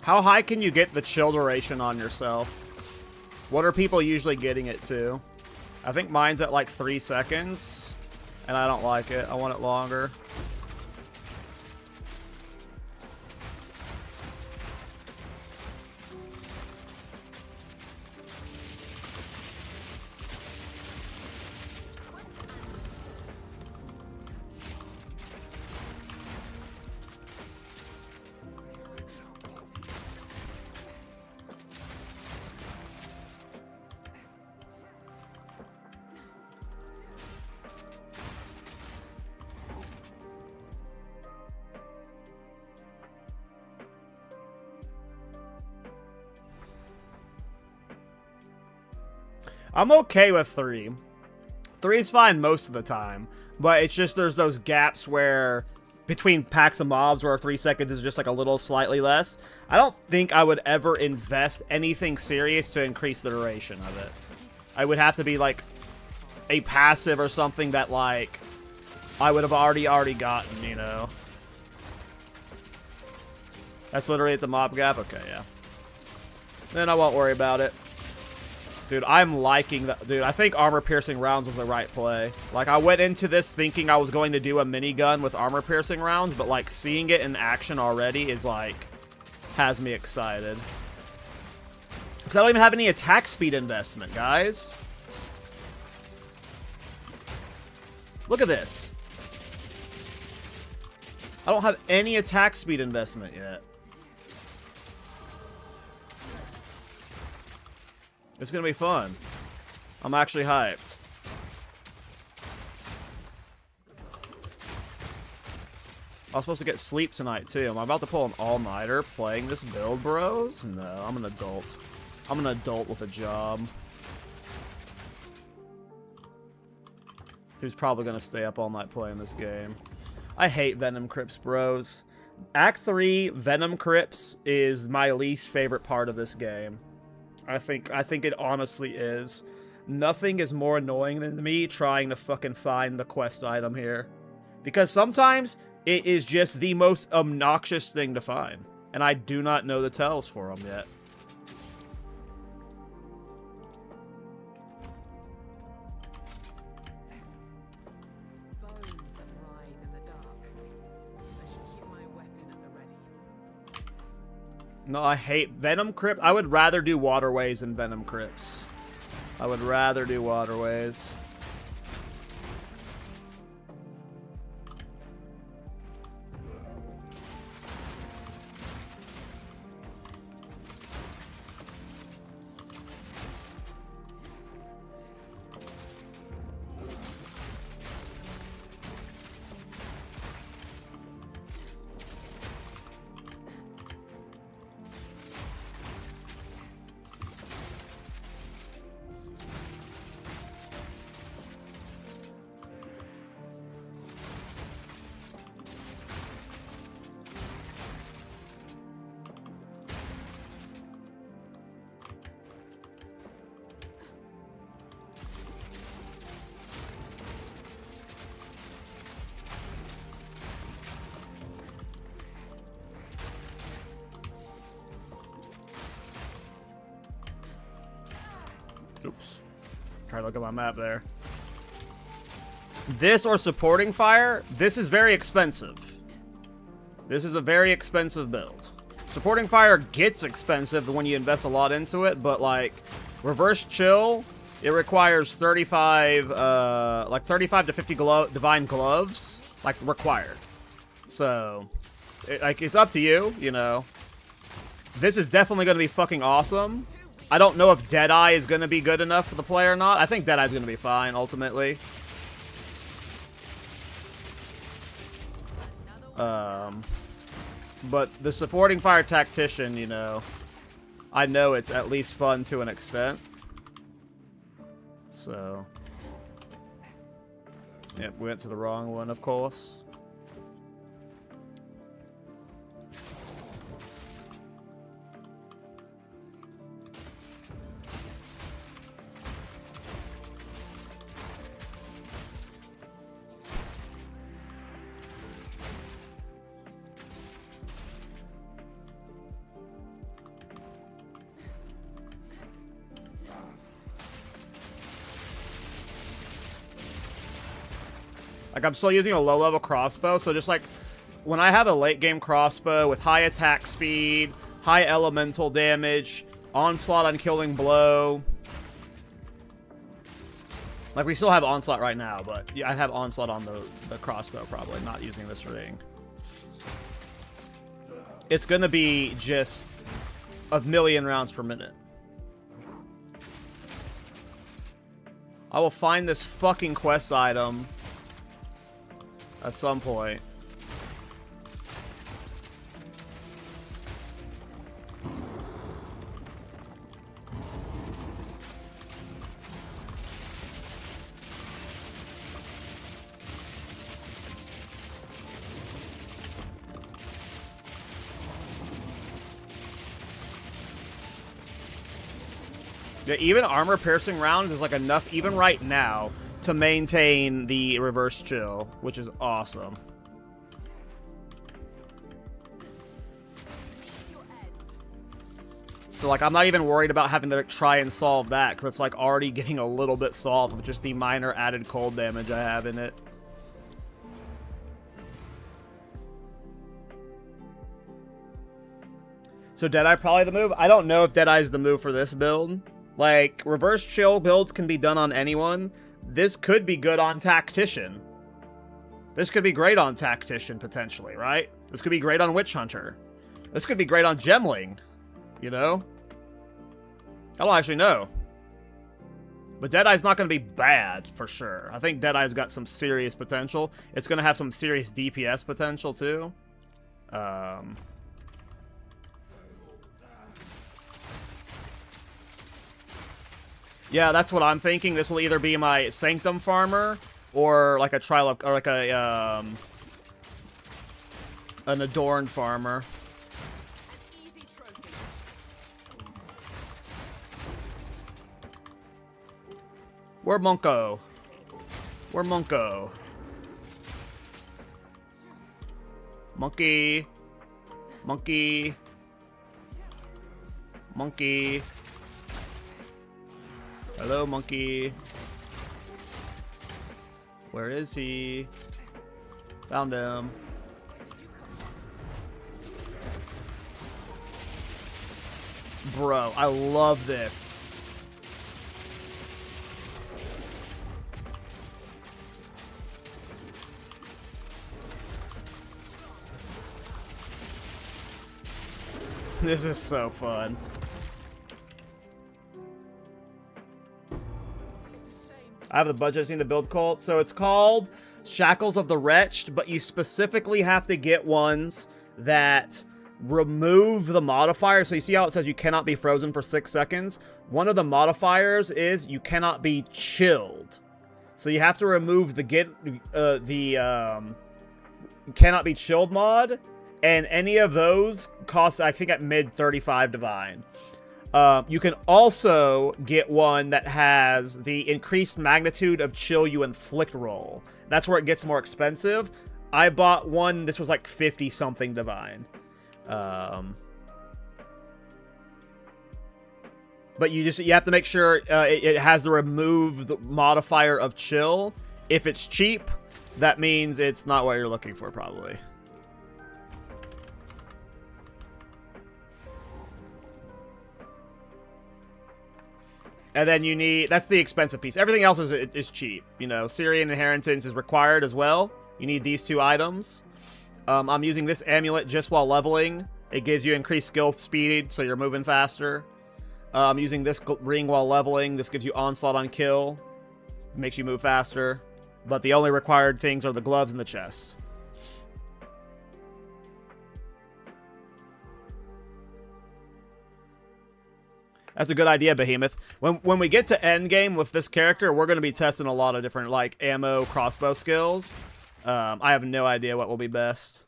A: How high can you get the chill duration on yourself? What are people usually getting it to? I think mine's at like 3 seconds, and I don't like it. I want it longer. I'm okay with 3. 3's fine most of the time, but it's just there's those gaps where between packs of mobs where 3 seconds is just like a little slightly less. I don't think I would ever invest anything serious to increase the duration of it. I would have to be like a passive or something that like I would have already gotten, you know. That's literally at the mob gap? Okay, yeah. Then I won't worry about it. Dude, I'm liking that. Dude, I think armor-piercing rounds was the right play. Like, I went into this thinking I was going to do a minigun with armor-piercing rounds, but, like, seeing it in action already is, like, has me excited. Because I don't even have any attack speed investment, guys. Look at this. I don't have any attack speed investment yet. It's gonna be fun. I'm actually hyped. I was supposed to get sleep tonight, too. Am I about to pull an all-nighter playing this build, bros? No, I'm an adult. I'm an adult with a job. Who's probably gonna stay up all night playing this game. I hate Venom Crypts, bros. Act 3, Venom Crypts, is my least favorite part of this game. I think it honestly is. Nothing is more annoying than me trying to fucking find the quest item here. Because sometimes it is just the most obnoxious thing to find. And I do not know the tells for them yet.
C: Bones that writhe in the dark. I should keep my weapon at the ready.
A: No, I hate Venom Crypt. I would rather do Waterways than Venom Crypts. I would rather do Waterways. Oops. Try to look at my map there. This or supporting fire, this is very expensive. This is a very expensive build. Supporting fire gets expensive when you invest a lot into it, but like reverse chill, it requires 35 to 50 divine gloves, like required. So, it's up to you, you know. This is definitely going to be fucking awesome. I don't know if Deadeye is going to be good enough for the play or not. I think Deadeye's going to be fine, ultimately. But the supporting fire tactician, you know, I know it's at least fun to an extent. So. Yep, we went to the wrong one, of course. Like, I'm still using a low-level crossbow, so just, like, when I have a late-game crossbow with high attack speed, high elemental damage, onslaught on killing blow... Like, we still have onslaught right now, but yeah, I have onslaught on the crossbow, probably, not using this ring. It's gonna be just a million rounds per minute. I will find this fucking quest item at some point. Yeah, even armor-piercing rounds is like enough, even right now, to maintain the reverse chill, which is awesome. So, like, I'm not even worried about having to try and solve that, because it's, like, already getting a little bit solved with just the minor added cold damage I have in it. So Deadeye probably the move? I don't know if Deadeye's the move for this build. Like, reverse chill builds can be done on anyone. This could be good on Tactician. This could be great on Tactician, potentially, right? This could be great on Witch Hunter. This could be great on Gemling. You know? I don't actually know. But Deadeye's not going to be bad, for sure. I think Deadeye's got some serious potential. It's going to have some serious DPS potential, too. Yeah, that's what I'm thinking. This will either be my Sanctum Farmer or like a trial of, or like a an Adorned Farmer.
C: Easy trophy.
A: Where Monko? Where Monko? Monkey. Monkey. Monkey. Hello, monkey. Where is he? Found him. Bro, I love this. This is so fun. I have the budget I just need to build cult. So it's called Shackles of the Wretched, but you specifically have to get ones that remove the modifier. So you see how it says you cannot be frozen for 6 seconds? One of the modifiers is you cannot be chilled. So you have to remove the cannot be chilled mod, and any of those cost, I think, at mid 35 divine. You can also get one that has the increased magnitude of chill you inflict roll. That's where it gets more expensive. I bought one, this was like 50 something divine. But you have to make sure it has the remove the modifier of chill. If it's cheap, that means it's not what you're looking for, probably. And then you need, that's the expensive piece. Everything else is cheap. You know, Syrian Inheritance is required as well. You need these 2 items. I'm using this amulet just while leveling. It gives you increased skill speed, so you're moving faster. I'm using this ring while leveling. This gives you onslaught on kill. Makes you move faster. But the only required things are the gloves and the chest. That's a good idea, Behemoth. When we get to Endgame with this character, we're going to be testing a lot of different, like, ammo, crossbow skills. I have no idea what will be best.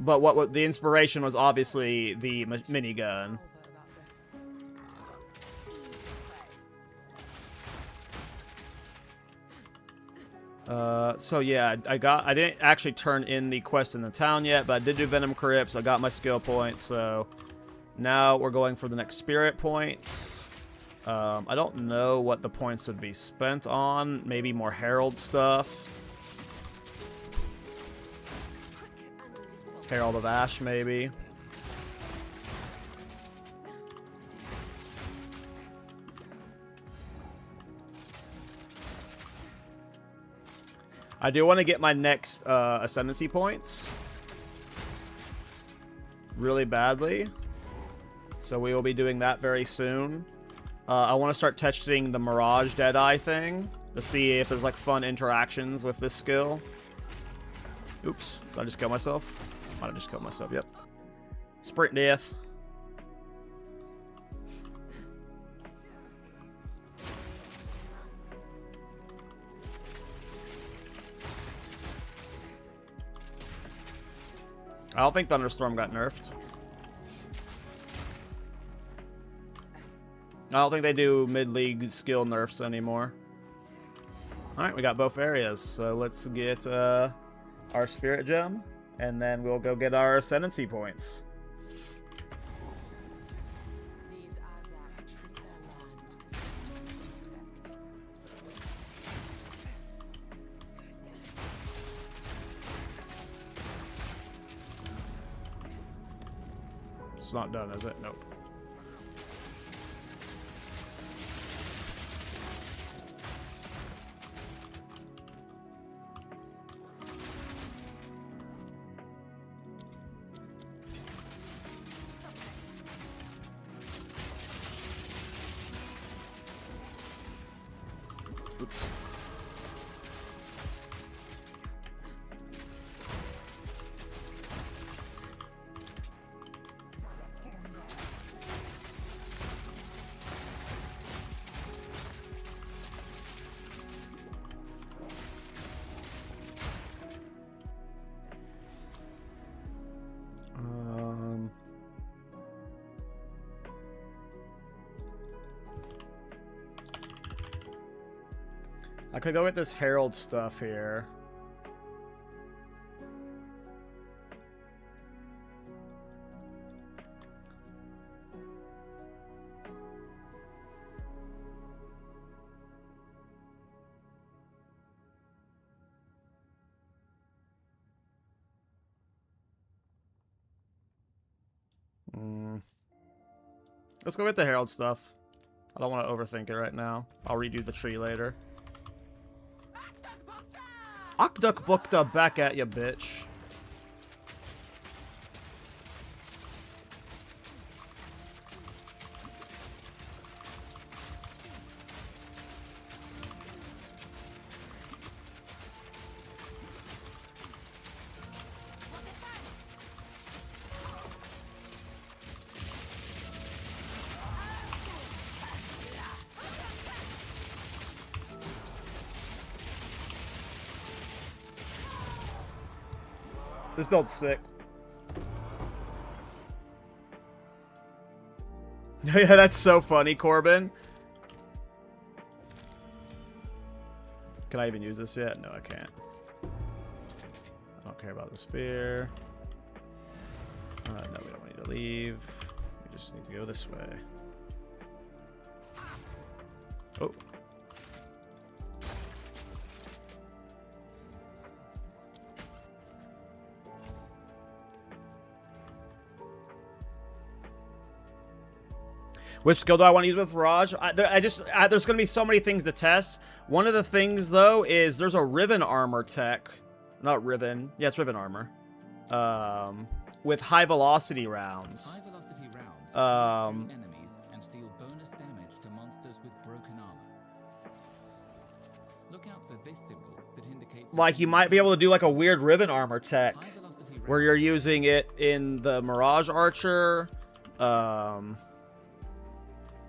A: But what the inspiration was obviously the minigun. So yeah, I didn't actually turn in the quest in the town yet, but I did do Venom Crypts. I got my skill points, so now we're going for the next spirit points. I don't know what the points would be spent on. Maybe more Herald stuff. Herald of Ash, maybe. I do want to get my next ascendancy points really badly. So we will be doing that very soon. I want to start testing the Mirage Deadeye thing to see if there's like fun interactions with this skill. Oops, did I just kill myself? Might have just killed myself, yep. Sprint death. I don't think Thunderstorm got nerfed. I don't think they do mid-league skill nerfs anymore. Alright, we got both areas, so let's get our Spirit Gem, and then we'll go get our Ascendancy points.
C: These Azak treat their land with respect.
A: It's not done, is it? Nope. Oops. I could go with this Herald stuff here. Let's go with the Herald stuff. I don't want to overthink it right now. I'll redo the tree later. Akduk Bukta, back at ya, bitch. This build's sick. Yeah, that's so funny, Corbin. Can I even use this yet? No, I can't. I don't care about the spear. No, we don't need to leave. We just need to go this way. Oh. Which skill do I want to use with Raj? There's going to be so many things to test. One of the things, though, is there's a Riven armor tech. Not Riven. Yeah, it's Riven armor. With high velocity rounds.
E: High velocity rounds enemies and deal bonus damage to monsters with broken armor. Look out for this symbol that indicates...
A: Like, you might be able to do, like, a weird Riven armor tech. Where you're using it in the Mirage Archer.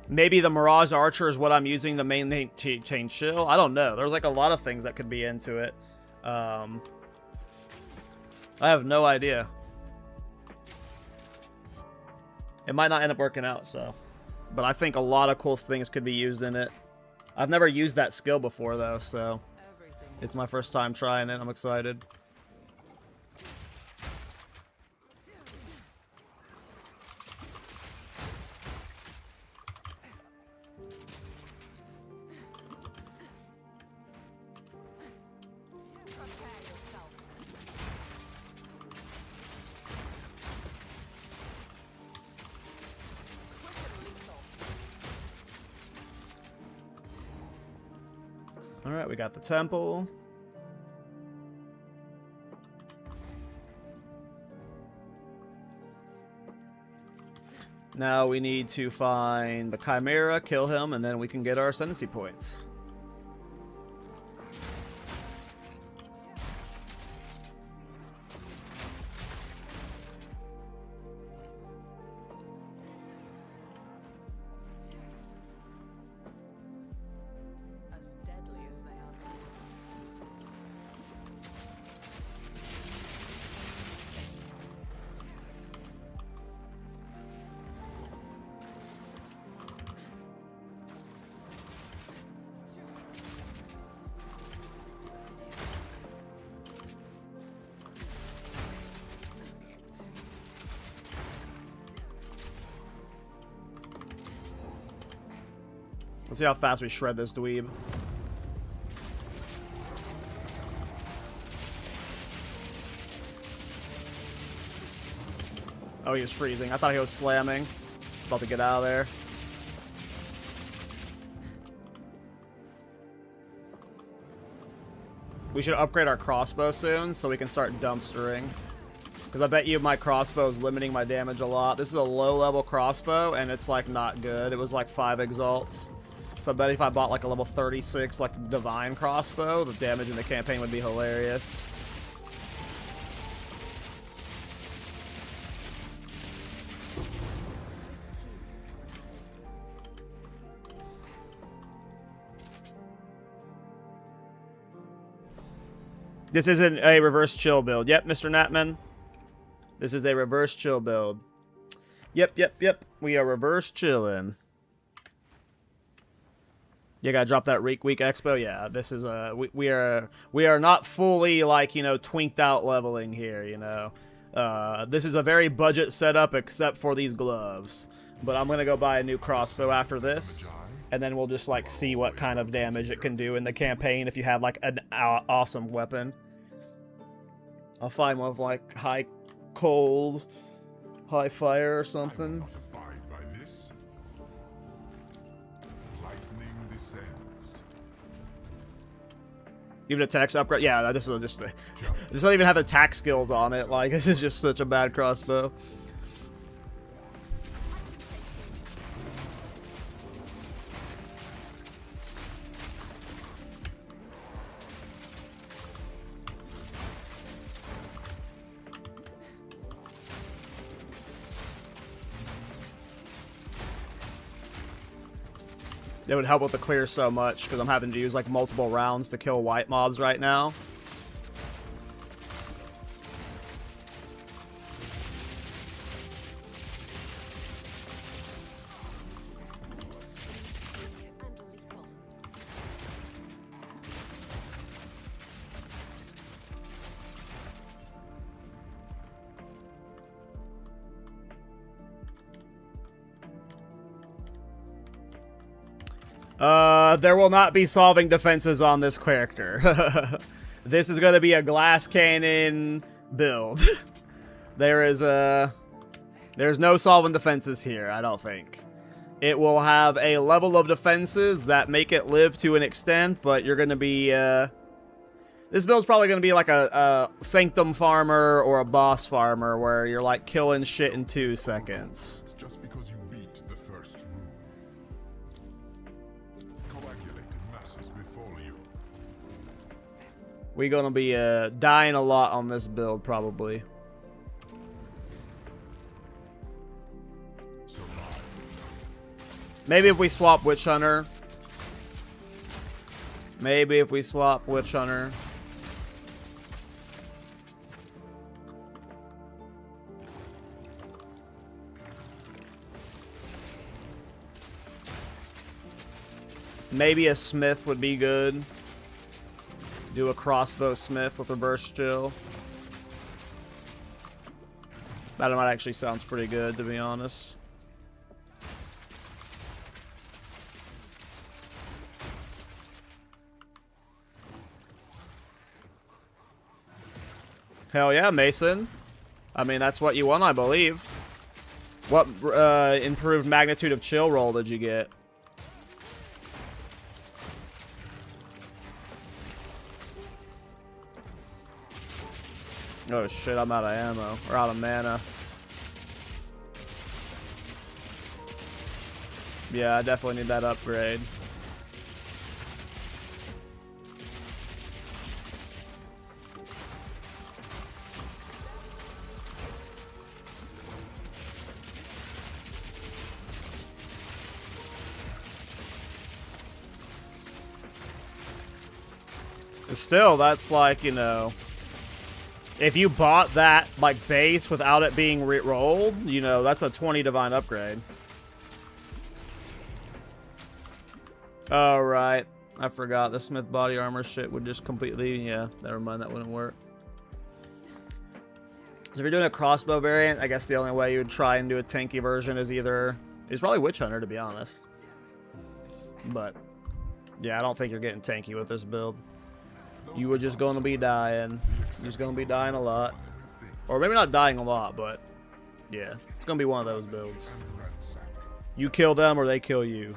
A: Maybe the Mirage Archer is what I'm using the main chain shield. I don't know. There's like a lot of things that could be into it. I have no idea. It might not end up working out, so. But I think a lot of cool things could be used in it. I've never used that skill before, though, so. It's my first time trying it. I'm excited. Alright, we got the temple. Now we need to find the Chimera, kill him, and then we can get our ascendancy points. Let's see how fast we shred this dweeb. Oh, he was freezing. I thought he was slamming. About to get out of there. We should upgrade our crossbow soon so we can start dumpstering. Because I bet you my crossbow is limiting my damage a lot. This is a low-level crossbow, and it's, like, not good. It was, like, 5 exalts. So I bet if I bought, like, a level 36, like, divine crossbow, the damage in the campaign would be hilarious. This isn't a reverse chill build. Yep, Mr. Natman. This is a reverse chill build. Yep. We are reverse chilling. You gotta drop that week expo. Yeah, this is a we are not fully, like, you know, twinked out leveling here. You know, this is a very budget setup except for these gloves. But I'm gonna go buy a new crossbow after this. And then we'll just, like, see what kind of damage it can do in the campaign if you have, like, an awesome weapon. I'll find one with, like, high cold, high fire or something.
B: Abide by this. Lightning descends.
A: Even attacks upgrade. Yeah, this is just. This doesn't even have attack skills on it. Like, this is just such a bad crossbow. It would help with the clear so much, because I'm having to use, like, multiple rounds to kill white mobs right now. There will not be solving defenses on this character. This is going to be a glass cannon build. There's no solving defenses here, I don't think. It will have a level of defenses that make it live to an extent, but you're going to be, this build's probably going to be like a Sanctum farmer or a boss farmer where you're, like, killing shit in 2 seconds.
B: Just because you beat the first rule. Coagulated masses befall you.
A: We're going to be dying a lot on this build, probably. Maybe if we swap Witch Hunter. Maybe if we swap Witch Hunter. Maybe a Smith would be good. Do a Crossbow Smith with reverse chill. That might actually sounds pretty good, to be honest. Hell yeah, Mason. I mean, that's what you want, I believe. What improved magnitude of chill roll did you get? Oh shit, I'm out of ammo. Or out of mana. Yeah, I definitely need that upgrade. Still, that's like, you know, if you bought that, like, base without it being re-rolled, you know, that's a 20 divine upgrade. Alright. I forgot. The Smith body armor shit would just completely... Yeah, never mind. That wouldn't work. So if you're doing a crossbow variant, I guess the only way you would try and do a tanky version is either... It's probably Witch Hunter, to be honest. But, yeah, I don't think you're getting tanky with this build. You were just going to be dying. You're just going to be dying a lot. Or maybe not dying a lot, but Yeah, it's gonna be one of those builds.
B: And ransack.
A: You kill them or they kill you.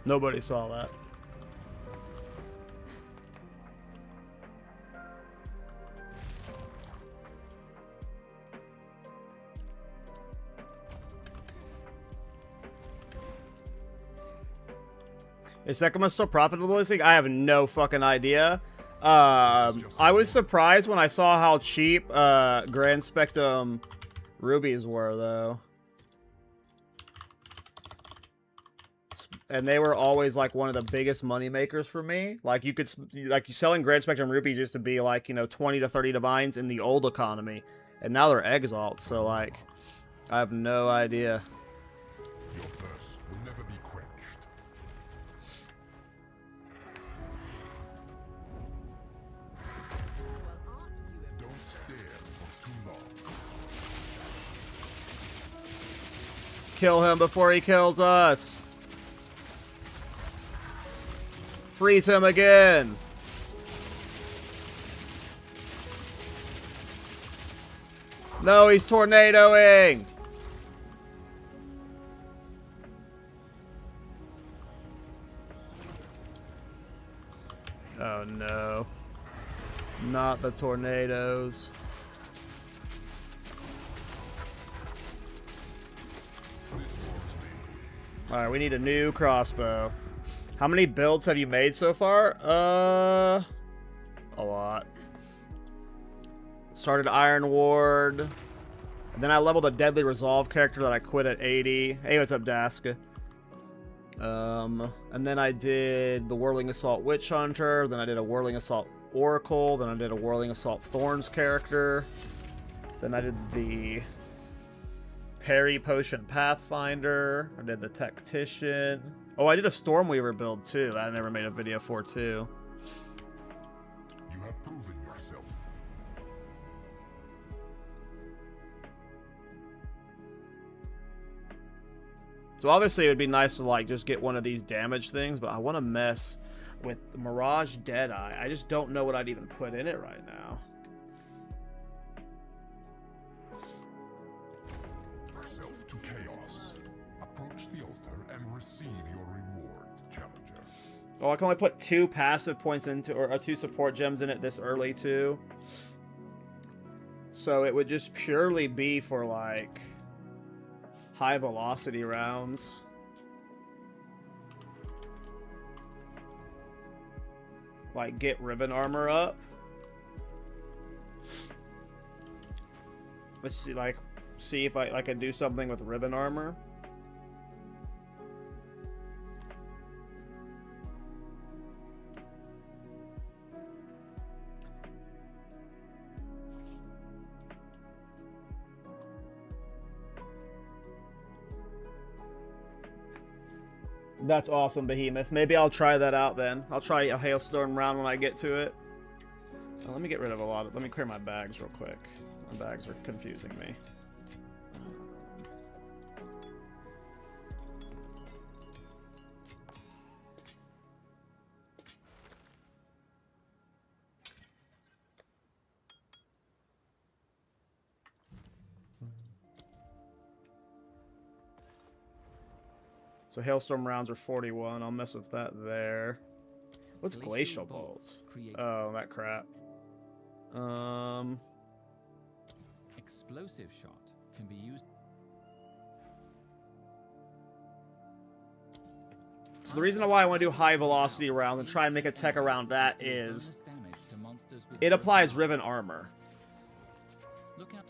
A: Nobody saw that. Is sekhemas still profitable this week? I have no fucking idea. I was surprised when I saw how cheap Grand Spectrum rubies were, though. And they were always like one of the biggest money makers for me. Like you selling Grand Spectrum rubies used to be like, you know, 20 to 30 divines in the old economy, and now they're exalts. So like, I have no idea.
B: Your thirst will never be quenched. Don't stare for too long.
A: Kill him before he kills us. Freeze him again. No, he's tornadoing. Oh no. Not the tornadoes. Alright, we need a new crossbow. How many builds have you made so far? A lot. Started Iron Ward. And then I leveled a Deadly Resolve character that I quit at 80. Hey, what's up, Dask? And then I did the Whirling Assault Witch Hunter. Then I did a Whirling Assault Oracle. Then I did a Whirling Assault Thorns character. Then I did the Parry Potion Pathfinder. I did the Tactician. Oh, I did a Stormweaver build too that I never made a video for too.
B: You have proven yourself.
A: So obviously it would be nice to like just get one of these damage things, but I want to mess with Mirage Deadeye. I just don't know what I'd even put in it right now.
B: Yourself to chaos. Approach the altar and receive your reward, challenger.
A: Oh, I can only put 2 passive points into, or 2 support gems in it this early too. So it would just purely be for like high velocity rounds. Like get ribbon armor up. Let's see if I can do something with ribbon armor. That's awesome, Behemoth. Maybe I'll try that out then. I'll try a Hailstorm round when I get to it. Oh, let me get rid of a lot of... Let me clear my bags real quick. My bags are confusing me. So Hailstorm rounds are 41. I'll mess with that there. What's Glacial Bolt? Oh, that crap.
E: Explosive shot can be used.
A: So the reason why I want to do high velocity rounds and try and make a tech around that is it applies ribbon armor.
E: Look out.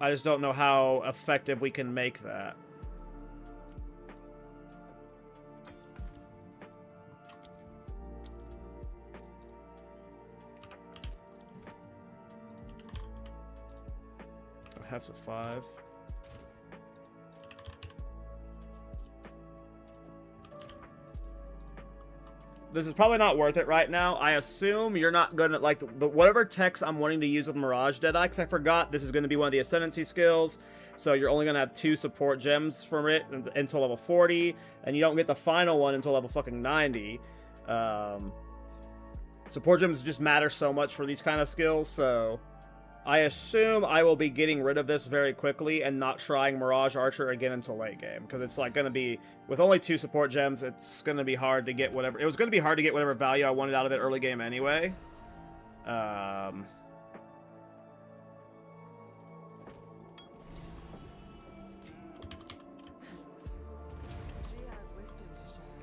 A: I just don't know how effective we can make that. Hef's a 5. This is probably not worth it right now. I assume you're not gonna like the whatever text I'm wanting to use with Mirage Deadeye, because I forgot this is going to be one of the ascendancy skills. So you're only gonna have 2 support gems from it until level 40, and you don't get the final one until level fucking 90. Support gems just matter so much for these kind of skills, so I assume I will be getting rid of this very quickly and not trying Mirage Archer again until late game, because it's like going to be, with only 2 support gems, it's going to be hard to get whatever, it was going to be hard to get whatever value I wanted out of it early game anyway.
C: She has wisdom to share.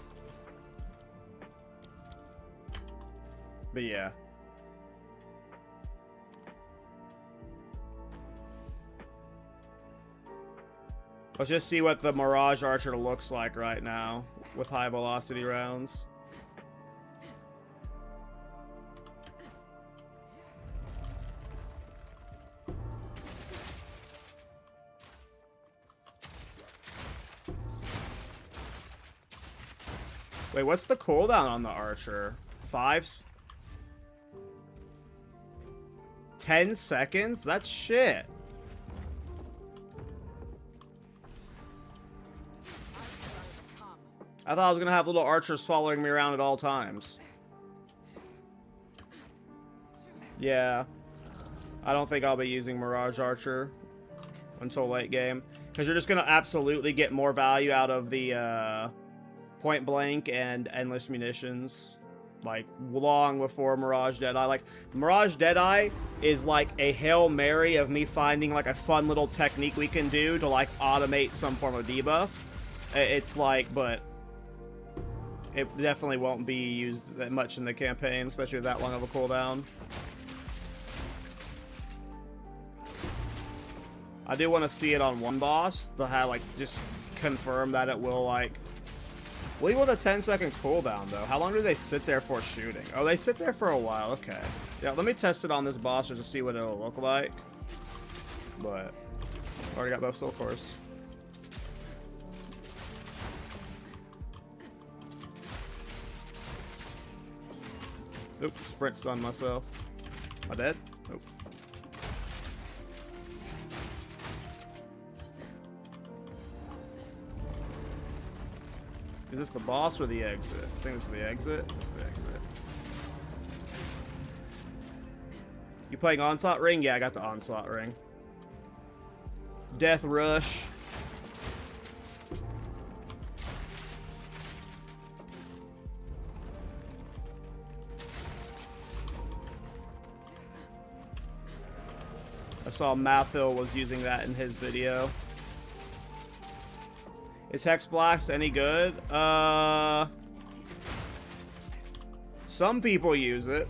A: But yeah. Let's just see what the Mirage Archer looks like right now with high velocity rounds. Wait, what's the cooldown on the Archer? 10 seconds? That's shit. I thought I was gonna have little archers following me around at all times. Yeah. I don't think I'll be using Mirage Archer until late game, because you're just gonna absolutely get more value out of the point blank and endless munitions, like long before Mirage Deadeye. Like Mirage Deadeye is like a Hail Mary of me finding like a fun little technique we can do to like automate some form of debuff. It's like, but it definitely won't be used that much in the campaign, especially with that long of a cooldown. I do want to see it on one boss to have, like, just confirm that it will, like... Well, even with a 10-second cooldown, though, how long do they sit there for shooting? Oh, they sit there for a while, okay. Yeah, let me test it on this boss just to see what it'll look like. But, already got both soul cores. Oops, sprint stunned myself. Am I dead? Nope. Is this the boss or the exit? I think this is the exit. This is the exit. You playing Onslaught Ring? Yeah, I got the Onslaught Ring. Death Rush. I saw Mathil was using that in his video. Is Hex Blast any good? Some people use it.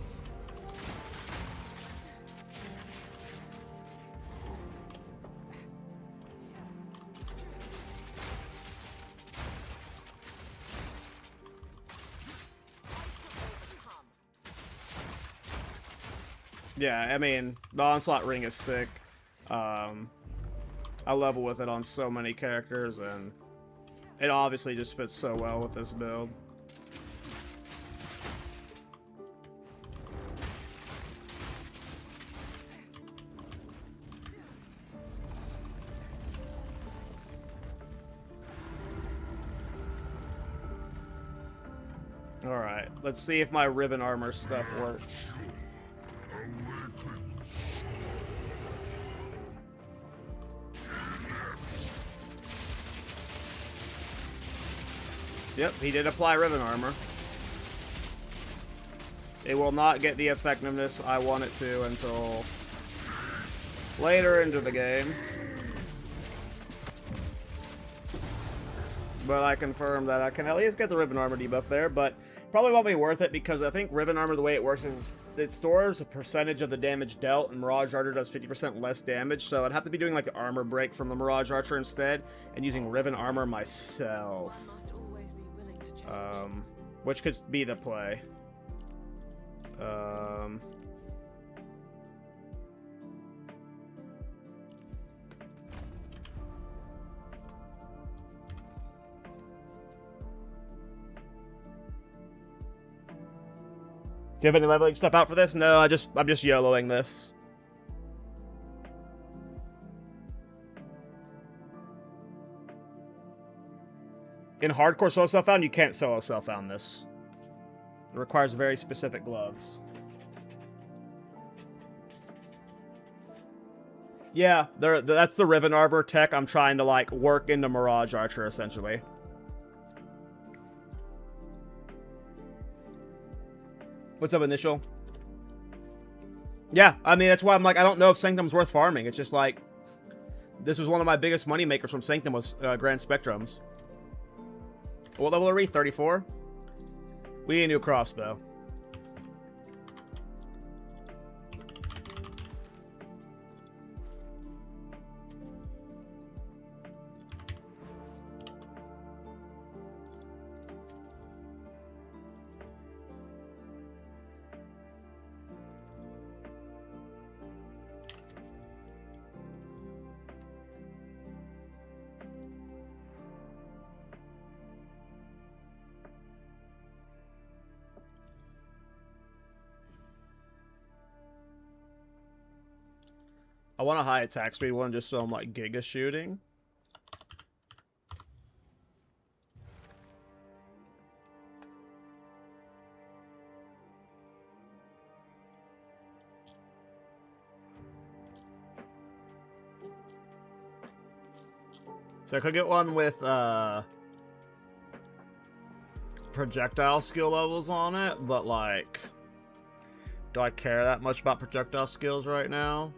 A: Yeah, I mean, the Onslaught Ring is sick. I level with it on so many characters, and it obviously just fits so well with this build. Alright, let's see if my ribbon armor stuff works. Yep, he did apply ribbon armor. It will not get the effectiveness I want it to until later into the game. But I confirmed that I can at least get the ribbon armor debuff there, but probably won't be worth it because I think ribbon armor, the way it works is it stores a percentage of the damage dealt, and Mirage Archer does 50% less damage, so I'd have to be doing like the armor break from the Mirage Archer instead, and using Riven Armor myself.
C: One must always be willing to change.
A: Which could be the play. Do you have any leveling stuff out for this? No, I'm just YOLOing this. In hardcore solo self-found, you can't solo self-found this. It requires very specific gloves. Yeah, that's the Riven Arbor tech I'm trying to like work into Mirage Archer essentially. What's up, Initial? Yeah, I mean, that's why I'm like, I don't know if Sanctum's worth farming. It's just like, this was one of my biggest money makers from Sanctum was Grand Spectrums. What level are we? 34? We need a new crossbow. I want a high attack speed one just so I'm like giga shooting. So I could get one with projectile skill levels on it, but like, do I care that much about projectile skills right now?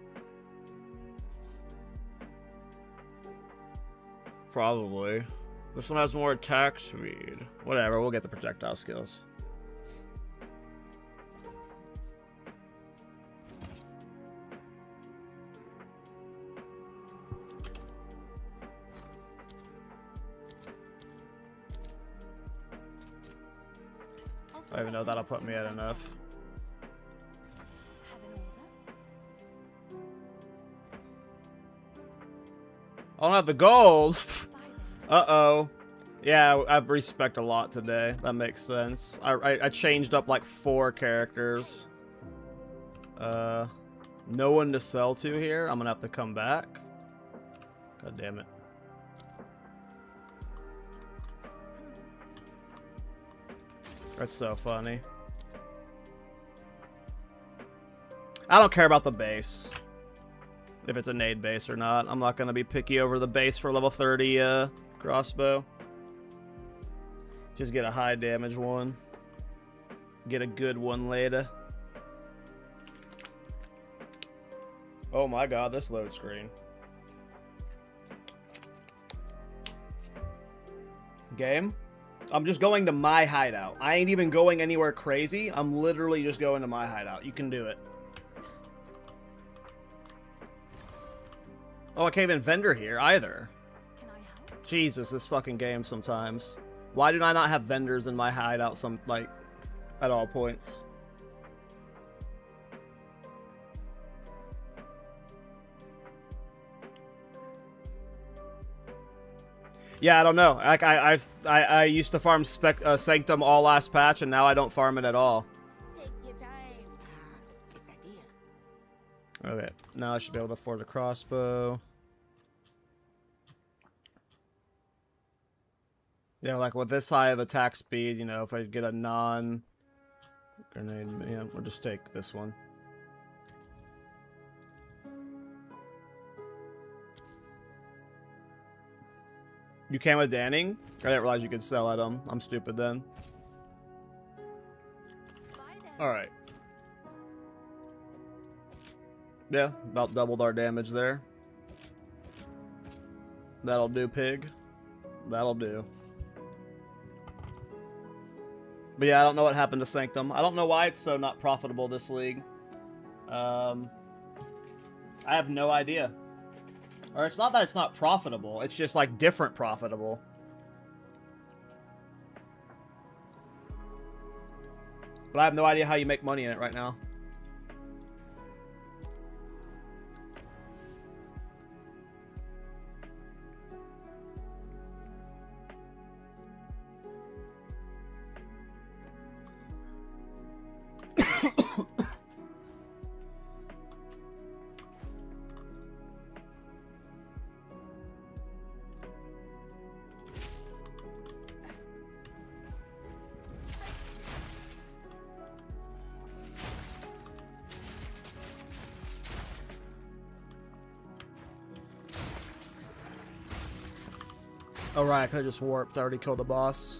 A: Probably. This one has more attack speed. Whatever, we'll get the projectile skills. I don't even know that'll put me at enough.
C: Have an order?
A: I don't have the gold. Uh-oh. Yeah, I've respect a lot today. That makes sense. I changed up like 4 characters. No one to sell to here. I'm gonna have to come back. God damn it. That's so funny. I don't care about the base. If it's a nade base or not. I'm not gonna be picky over the base for level 30 crossbow. Just get a high damage one. Get a good one later. Oh my god, this load screen. Game? I'm just going to my hideout. I ain't even going anywhere crazy. I'm literally just going to my hideout. You can do it. Oh, I can't even vendor here either.
C: Can I help?
A: Jesus, this fucking game sometimes. Why do I not have vendors in my hideout at all points? Yeah, I don't know. Like I used to farm Sanctum all last patch, and now I don't farm it at all.
D: Take your time. This idea.
A: Okay, now I should be able to afford a crossbow. Yeah, like with this high of attack speed, you know, if I get a non-grenade, yeah, we'll just take this one. You can with Danning? I didn't realize you could sell at them. I'm stupid then. Alright. Yeah, about doubled our damage there. That'll do, pig. That'll do. But yeah, I don't know what happened to Sanctum. I don't know why it's so not profitable this league. I have no idea. Or it's not that it's not profitable. It's just like different profitable. But I have no idea how you make money in it right now. Oh right, I could have just warped. I already killed the boss.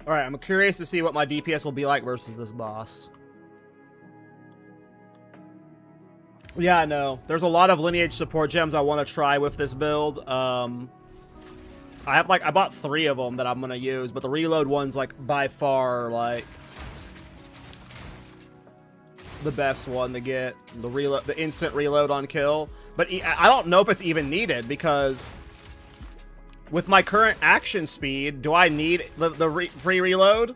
A: Alright, I'm curious to see what my DPS will be like versus this boss. Yeah, I know. There's a lot of lineage support gems I want to try with this build. I bought 3 of them that I'm gonna use, but the reload one's like by far like the best one to get. The instant reload on kill. But I don't know if it's even needed because with my current action speed, do I need the free reload?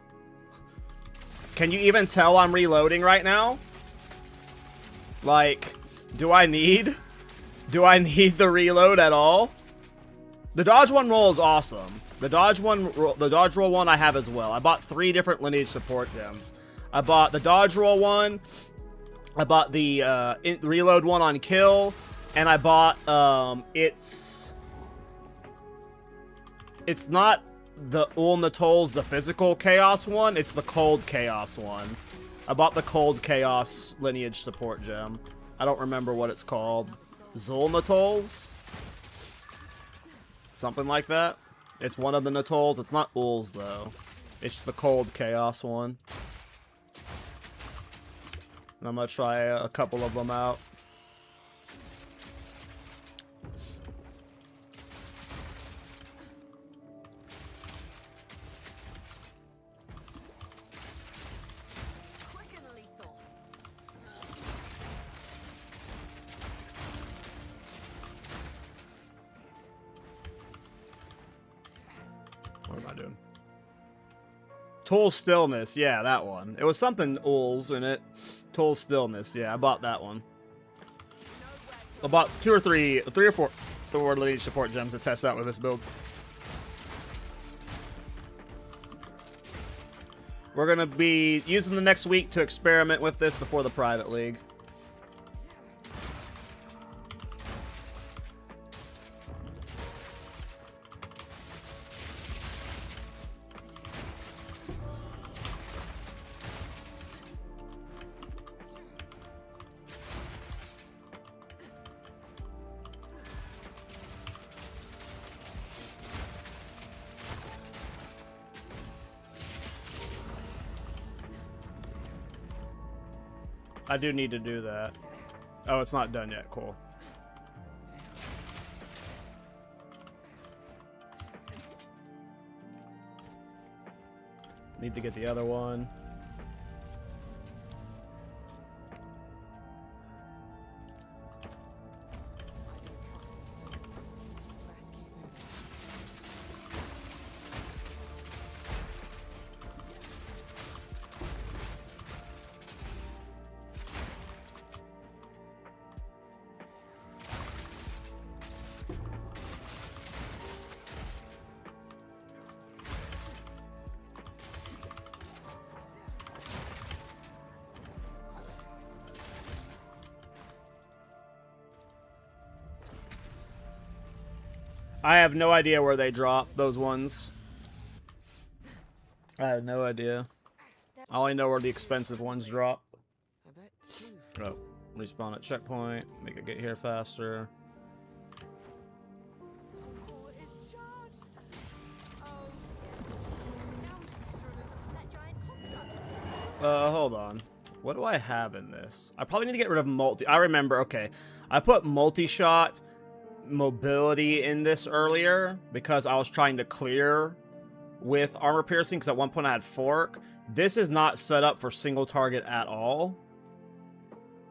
A: Can you even tell I'm reloading right now? Like, do I need the reload at all? The dodge one roll is awesome. The dodge roll one I have as well. I bought 3 different lineage support gems. I bought the dodge roll one. I bought the reload one on kill, and I bought it's not the Ulnatol's the physical chaos one. It's the cold chaos one. I bought the cold chaos lineage support gem. I don't remember what it's called. Zulnatol's? Something like that. It's one of the Natols. It's not Ul's, though. It's the cold chaos one. And I'm gonna try a couple of them out.
C: Quick and lethal.
A: What am I doing? Tool Stillness, yeah, that one. It was something Ul's in it. Tool Stillness, yeah, I bought that one. I bought 2 or 3 or 4 lineage support gems to test out with this build. We're gonna be using the next week to experiment with this before the private league. I do need to do that. Oh, it's not done yet. Cool. Need to get the other one. I have no idea where they drop those ones. I have no idea. I only know where the expensive ones drop.
C: I bet 2.
A: Oh, respawn at checkpoint. Make it get here faster.
D: Soul core is charged.
A: Hold on. What do I have in this? I probably need to get rid of multi. I remember, okay. I put multi-shot mobility in this earlier because I was trying to clear with armor piercing because at one point I had fork. This is not set up for single target at all.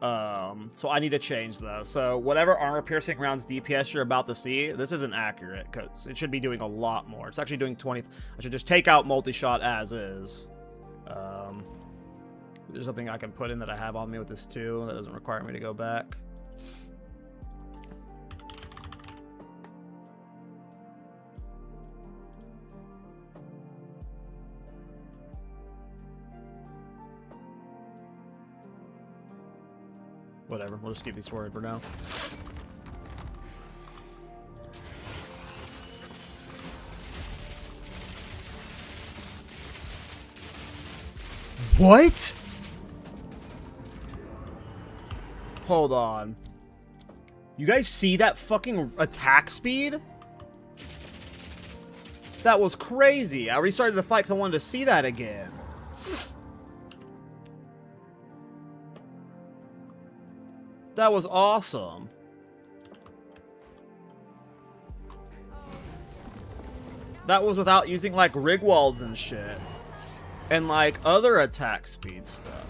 A: So I need to change those. So whatever armor piercing rounds DPS you're about to see, this isn't accurate because it should be doing a lot more. It's actually doing 20. I should just take out multi-shot as is. There's something I can put in that I have on me with this too that doesn't require me to go back. Whatever, we'll just keep these forward for now. What? Hold on. You guys see that fucking attack speed? That was crazy. I restarted the fight because I wanted to see that again. That was awesome. That was without using like Rigwalds and shit. And like other attack speed stuff.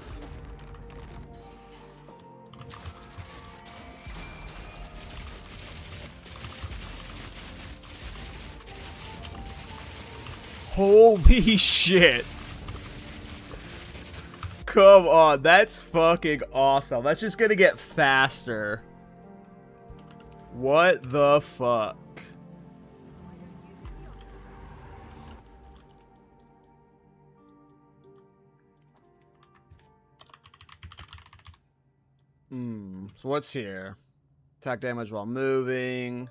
A: Holy shit. Come on, that's fucking awesome. That's just gonna get faster. What the fuck? So what's here? Attack damage while moving.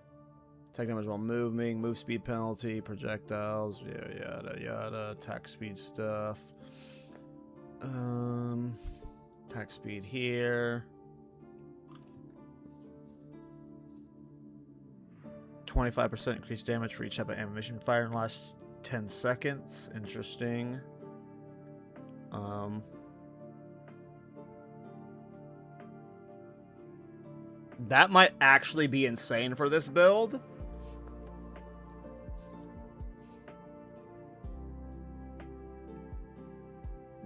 A: Attack damage while moving. Move speed penalty. Projectiles. Yeah, yada yada. Attack speed stuff. Attack speed here. 25% increased damage for each type of ammunition fire in the last 10 seconds. Interesting. That might actually be insane for this build.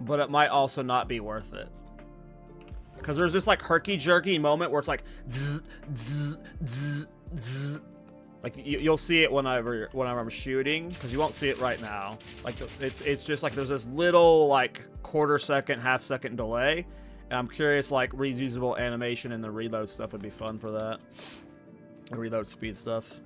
A: But it might also not be worth it. Because there's this like herky-jerky moment where it's like zzz, zzz, zzz, zzz. Like you'll see it whenever I'm shooting, because you won't see it right now. Like it's just like there's this little like quarter second, half second delay. And I'm curious, like, reusable animation and the reload stuff would be fun for that. The reload speed stuff.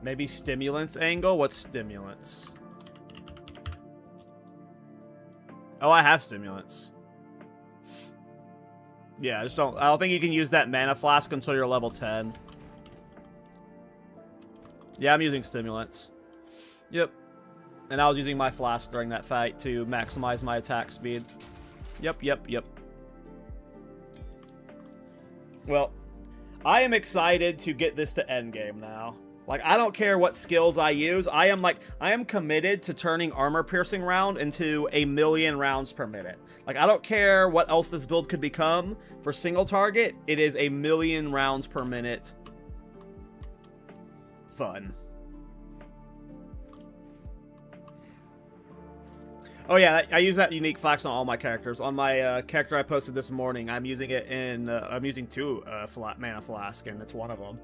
A: Maybe stimulants angle? What's stimulants? Oh, I have stimulants. Yeah, I don't think you can use that mana flask until you're level 10. Yeah, I'm using stimulants. Yep. And I was using my flask during that fight to maximize my attack speed. Yep. Well, I am excited to get this to endgame now. Like, I don't care what skills I use. I am committed to turning armor piercing round into 1,000,000 rounds per minute. Like, I don't care what else this build could become. For single target, it is 1,000,000 rounds per minute. Fun. Oh yeah, I use that unique flask on all my characters. On my character I posted this morning, I'm using it in, I'm using 2 mana flask, and it's one of them.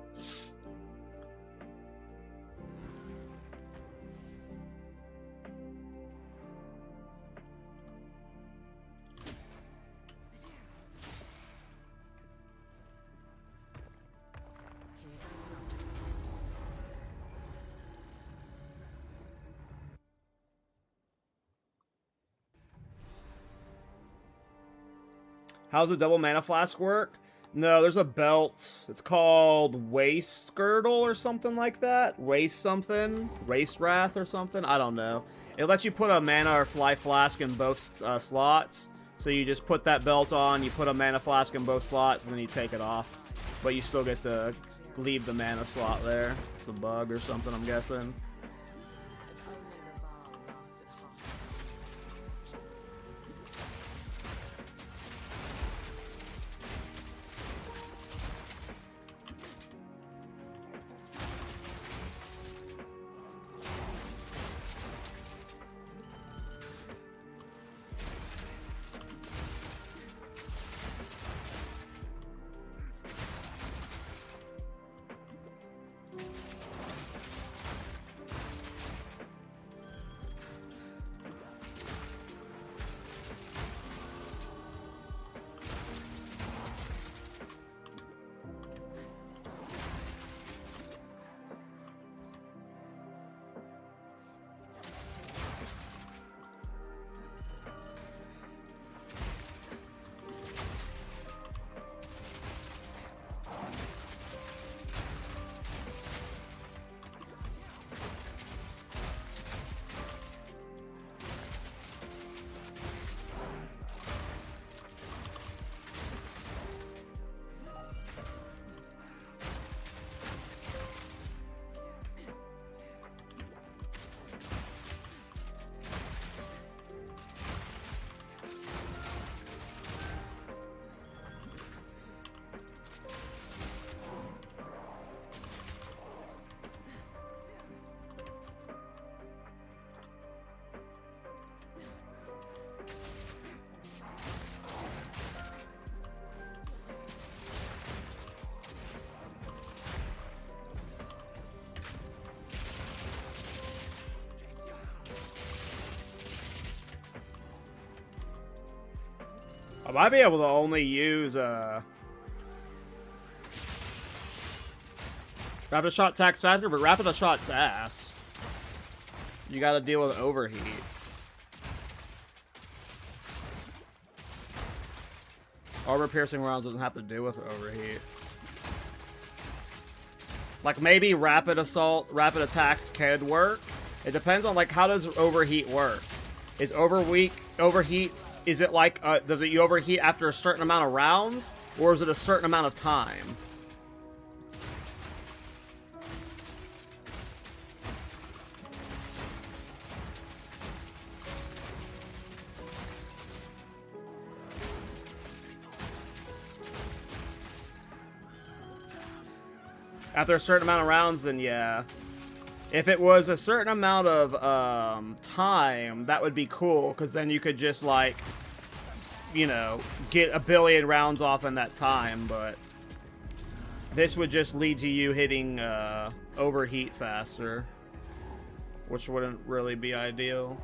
A: How's a double mana flask work? No, there's a belt. It's called Waste Girdle or something like that. Waste something. Waste Wrath or something. I don't know. It lets you put a mana or fly flask in both slots. So you just put that belt on, you put a mana flask in both slots, and then you take it off. But you still get to leave the mana slot there. It's a bug or something, I'm guessing. I might be able to only use rapid shot tax faster, but rapid shot's ass. You gotta deal with overheat. Armor piercing rounds doesn't have to do with overheat. Like maybe rapid assault, rapid attacks could work. It depends on like how does overheat work. Is overheat is it like does it you overheat after a certain amount of rounds, or is it a certain amount of time? After a certain amount of rounds, then yeah. If it was a certain amount of time, that would be cool, because then you could just, like, you know, get a billion rounds off in that time, but this would just lead to you hitting overheat faster, which wouldn't really be ideal.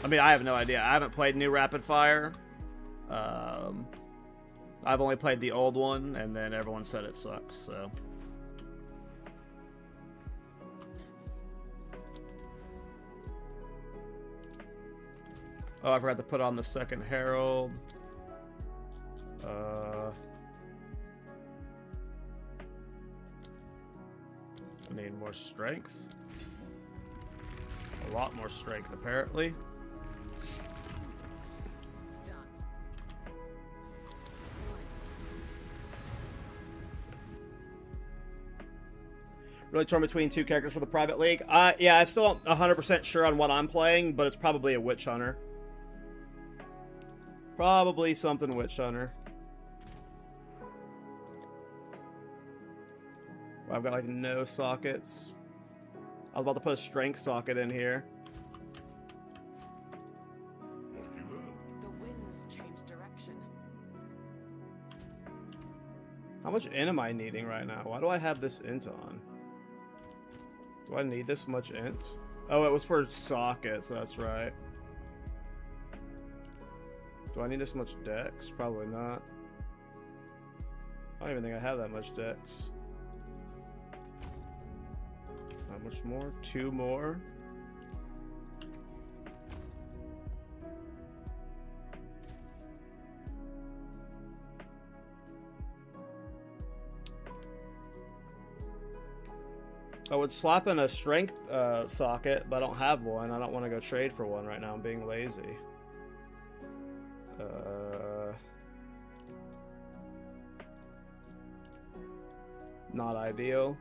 A: I mean, I have no idea. I haven't played New Rapid Fire. I've only played the old one, and then everyone said it sucks, so... Oh, I forgot to put on the second Herald. I need more strength. A lot more strength, apparently. Really torn between two characters for the private league. Yeah, I'm still 100% sure on what I'm playing, but it's probably a Witch Hunter. Probably something Witch Hunter. Well, I've got like no sockets. I was about to put a strength socket in here.
C: The winds changed direction.
A: How much int am I needing right now? Why do I have this int on? Do I need this much int? Oh, it was for sockets, that's right. Do I need this much dex? Probably not. I don't even think I have that much dex. How much more? 2 more? I would slap in a strength socket, but I don't have one. I don't want to go trade for one right now. I'm being lazy. Not ideal,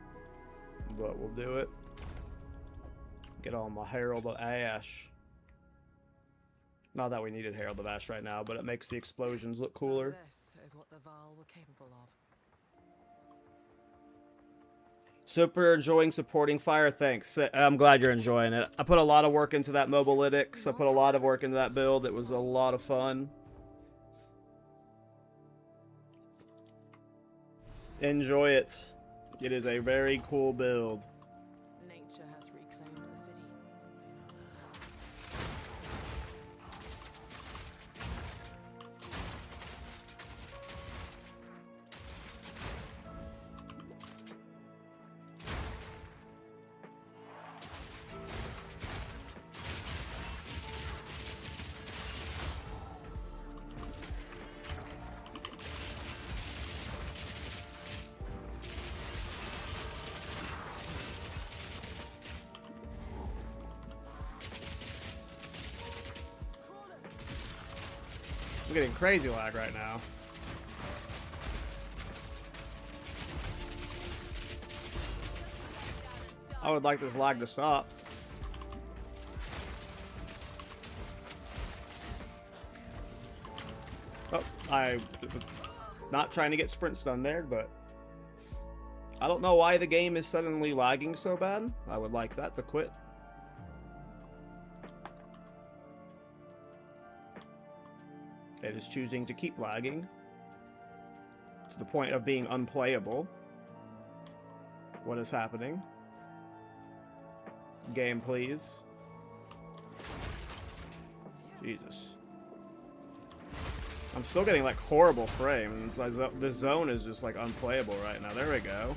A: but we'll do it. Get on my Herald of Ash. Not that we needed Herald of Ash right now, but it makes the explosions look cooler.
C: So this is what the Val were capable of.
A: Super enjoying supporting fire. Thanks. I'm glad you're enjoying it. I put a lot of work into that mobilytics. I put a lot of work into that build. It was a lot of fun. Enjoy it. It is a very cool build.
C: Nature has reclaimed the city.
A: I'm getting crazy lag right now. I would like this lag to stop. Oh, I'm not trying to get sprint stun there, but I don't know why the game is suddenly lagging so bad. I would like that to quit. It is choosing to keep lagging to the point of being unplayable. What is happening? Game, please. Jesus. I'm still getting like horrible frames. This zone is just like unplayable right now. There we go.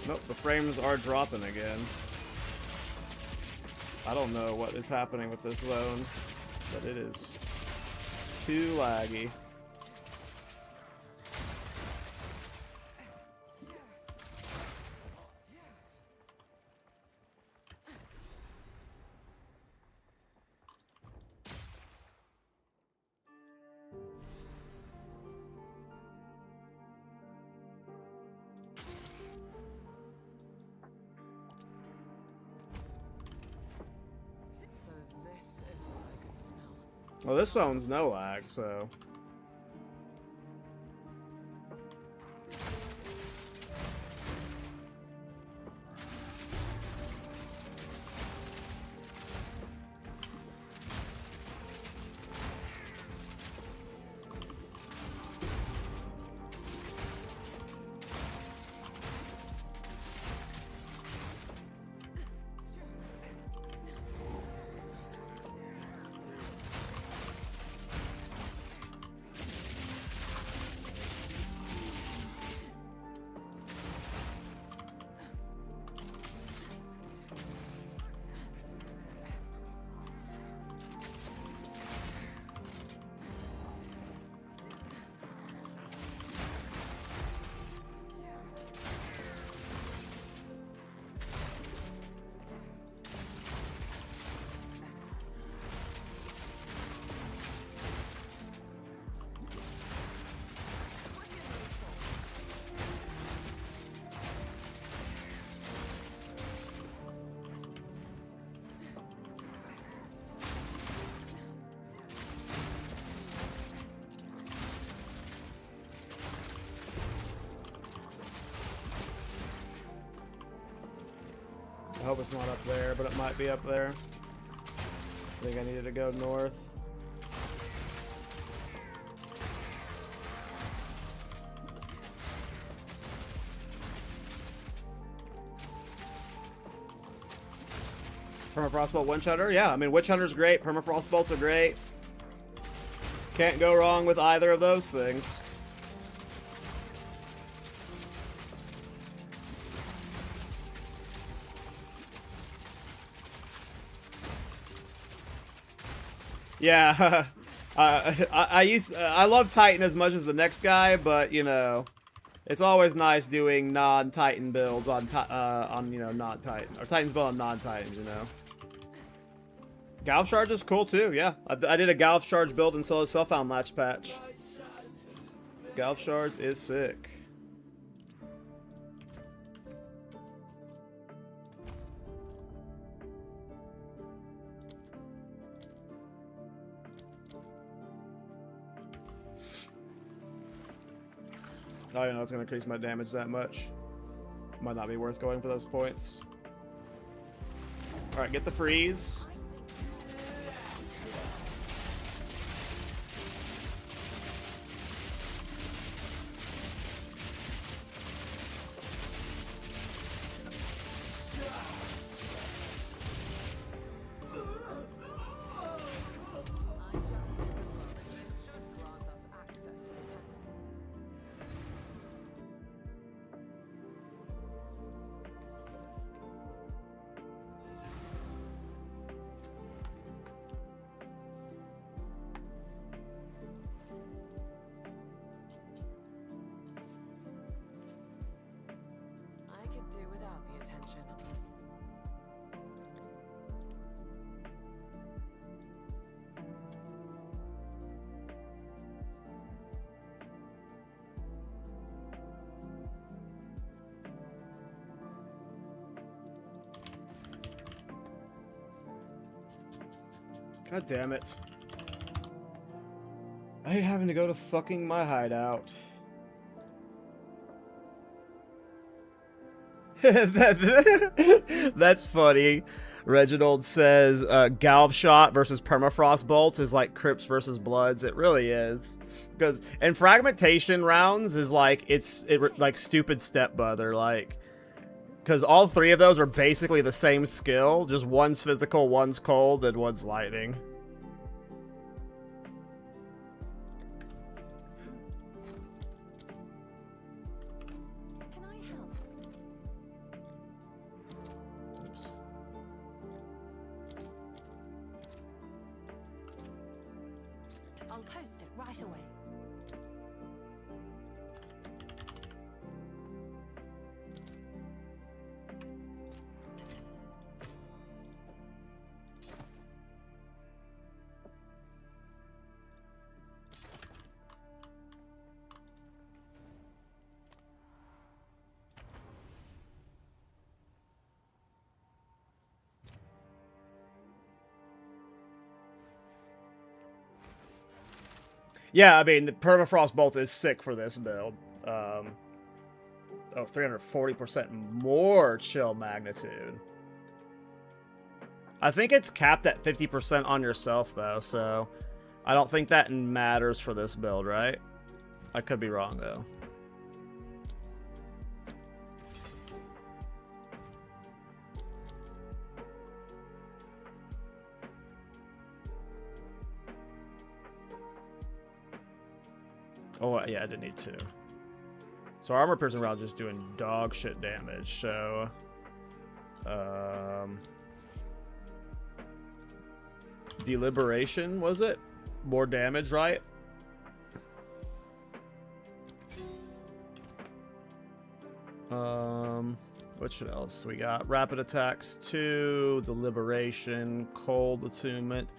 A: Nope, the frames are dropping again. I don't know what is happening with this zone, but it is too laggy.
C: So this is what I could smell.
A: Well, this zone's no lag, so... I hope it's not up there, but it might be up there. I think I needed to go north. Permafrost bolt Witch Hunter? Yeah, I mean, Witch Hunter's great. Permafrost bolts are great. Can't go wrong with either of those things. Yeah, I love Titan as much as the next guy, but you know, it's always nice doing non-Titan builds on you know, non-Titan, or Titans build on non-Titans, you know. Galv Charge is cool too, yeah. I did a Galv Charge build in Solo Self-Found Latch patch. Galv Charge is sick. I don't even know it's going to increase my damage that much. Might not be worth going for those points. Alright, get the freeze.
C: I just did the work. This should grant us access to the temple. I could do without the attention.
A: God damn it. I hate having to go to fucking my hideout. That's funny. Reginald says Galv Shot versus Permafrost Bolts is like Crips versus Bloods. It really is. Because and Fragmentation rounds is like like stupid stepbrother, like because all three of those are basically the same skill, just one's physical, one's cold, and one's lightning.
C: Can I help?
A: Oops.
D: I'll post it right away.
A: Yeah, I mean, the Permafrost Bolt is sick for this build. Oh, 340% more chill magnitude. I think it's capped at 50% on yourself, though, so I don't think that matters for this build, right? I could be wrong, though. Oh, yeah, I didn't need to. So armor piercing round just doing dog shit damage, so... Deliberation, was it? More damage, right? What shit else we got? Rapid attacks 2, Deliberation, Cold Attunement,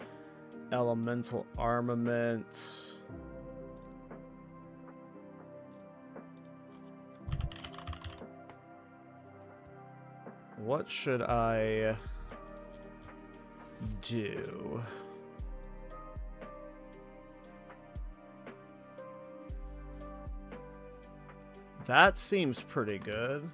A: Elemental Armament... What should I do? That seems pretty good.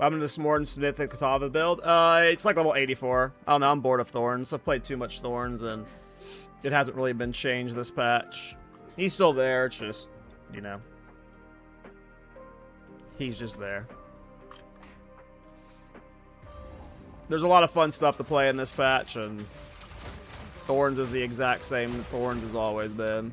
A: I'm into this more Smith and Katava build. It's like level 84. I don't know, I'm bored of Thorns. I've played too much Thorns and it hasn't really been changed this patch. He's still there, it's just, you know. He's just there. There's a lot of fun stuff to play in this patch, and Thorns is the exact same as Thorns has always been.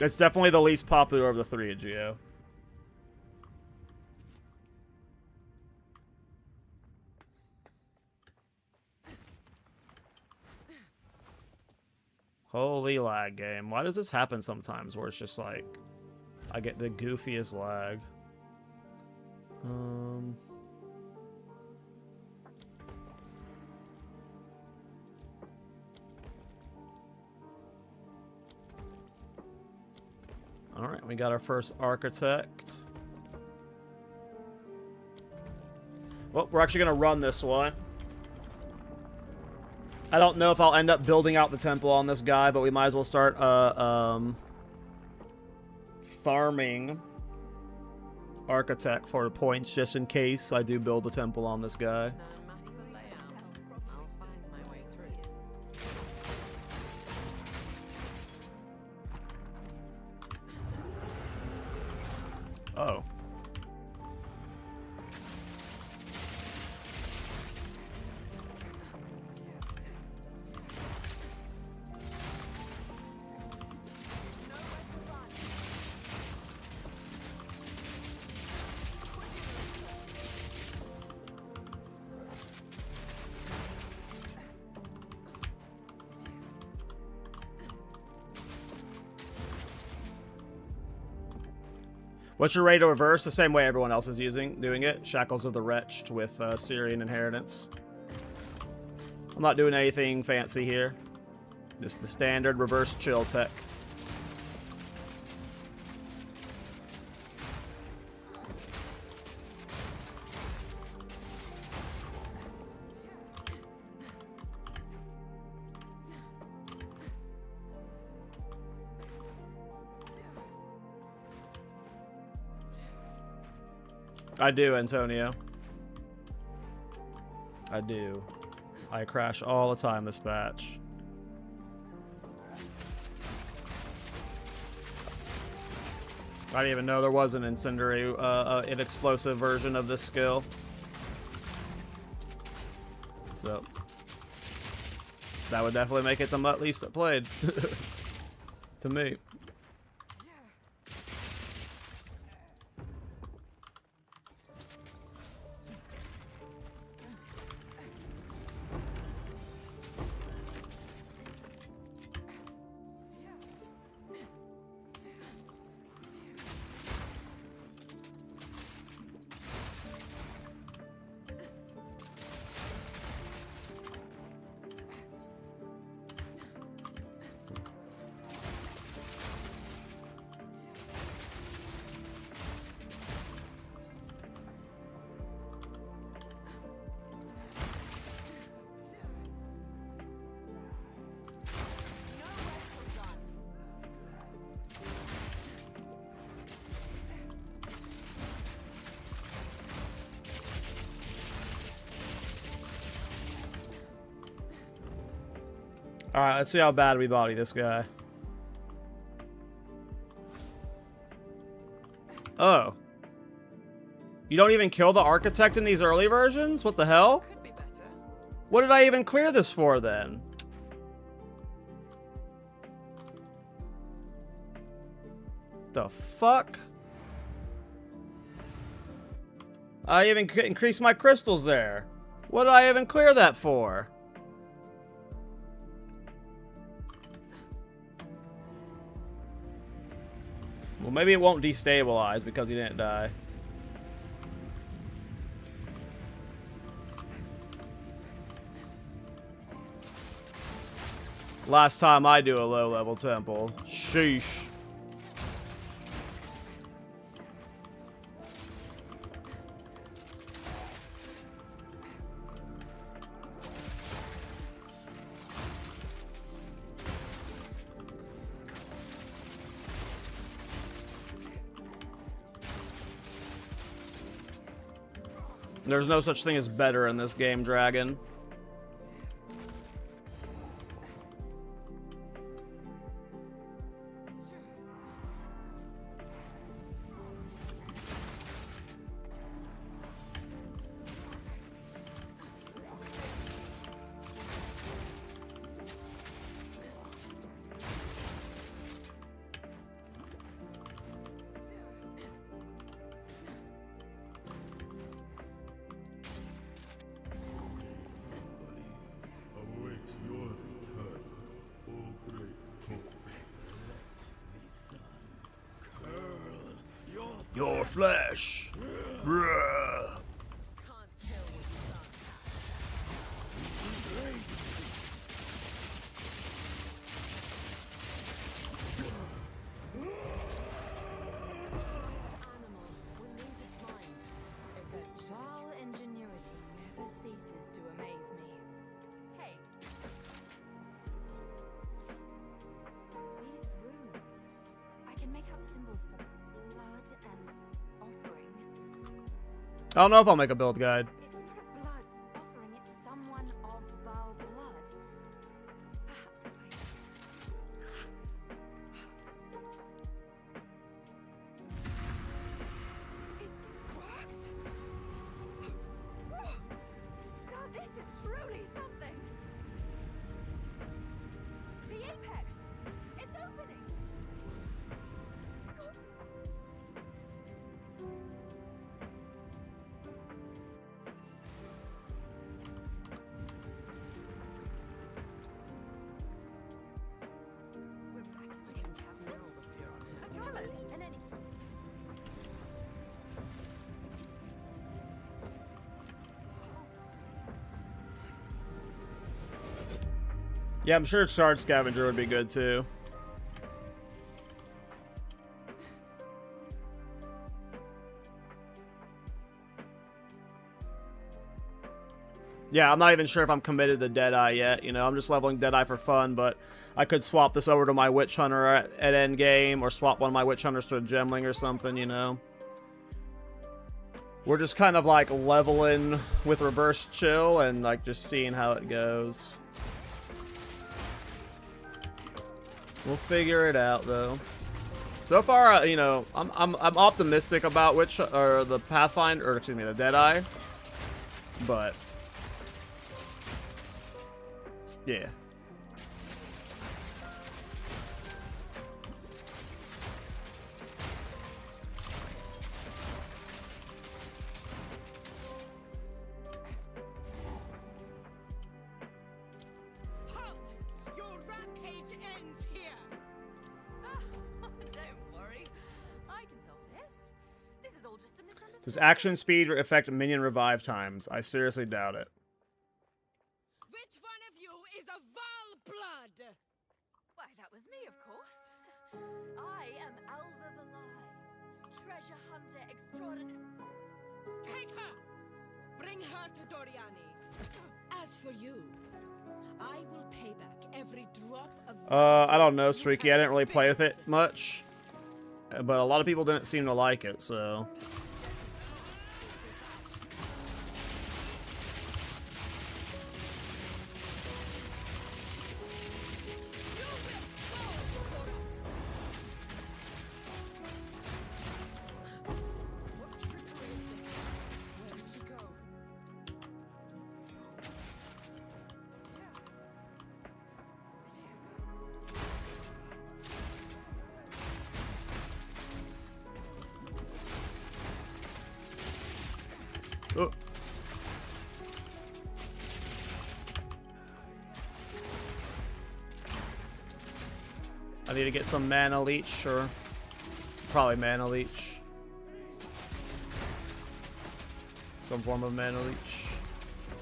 A: It's definitely the least popular of the three, Geo. Holy lag game. Why does this happen sometimes where it's just like I get the goofiest lag? Alright, we got our first architect. Well, we're actually going to run this one. I don't know if I'll end up building out the temple on this guy, but we might as well start farming architect for the points just in case I do build a temple on this guy.
C: No matter the layout, I'll find my way through.
A: Oh. What's your rate to reverse? The same way everyone else is doing it. Shackles of the Wretched with Syrian Inheritance. I'm not doing anything fancy here. Just the standard reverse chill tech. I do, Antonio. I do. I crash all the time this patch. I didn't even know there was an incendiary, an explosive version of this skill. So that would definitely make it the least played to me. Alright, let's see how bad we body this guy. Oh. You don't even kill the architect in these early versions? What the hell?
C: Could be better.
A: What did I even clear this for then? The fuck? I even increased my crystals there. What did I even clear that for? Well, maybe it won't destabilize because he didn't die. Last time I do a low-level temple. Sheesh. There's no such thing as better in this game, Dragon. Your flesh. Bruh.
C: Can't kill what you love. Animal will lose its mind. Vile ingenuity never ceases to amaze me. Hey. These runes. I can make out symbols for blood and offering.
A: I don't know if I'll make a build guide.
C: It's not a blood offering, it's someone of vile blood. Perhaps if It worked! Now this is truly something! The apex! It's opening! God. We're back in the smell the fear on him. Carlo, and any.
A: Yeah, I'm sure Shard Scavenger would be good too. Yeah, I'm not even sure if I'm committed to Deadeye yet. You know, I'm just leveling Deadeye for fun, but I could swap this over to my Witch Hunter at Endgame, or swap one of my Witch Hunters to a Gemling or something, you know. We're just kind of like leveling with reverse chill and like just seeing how it goes. We'll figure it out though. So far, you know, I'm optimistic about the Pathfinder, or excuse me, the Deadeye, but yeah.
D: Halt! Your rampage ends here!
C: Don't worry. I can solve this. This is all just a misunderstanding.
A: Does action speed affect minion revive times? I seriously doubt it.
D: Which one of you is a Val blood?
C: Why, that was me, of course. I am Alva Valai, treasure hunter extraordinary.
D: Take her! Bring her to Doriani. As for you, I will pay back every drop of...
A: I don't know, Streaky. I didn't really play with it much, but a lot of people didn't seem to like it, so.
C: What trickery is this? Where did she go?
A: Oh. I need to get some mana leech, or probably mana leech. Some form of mana leech.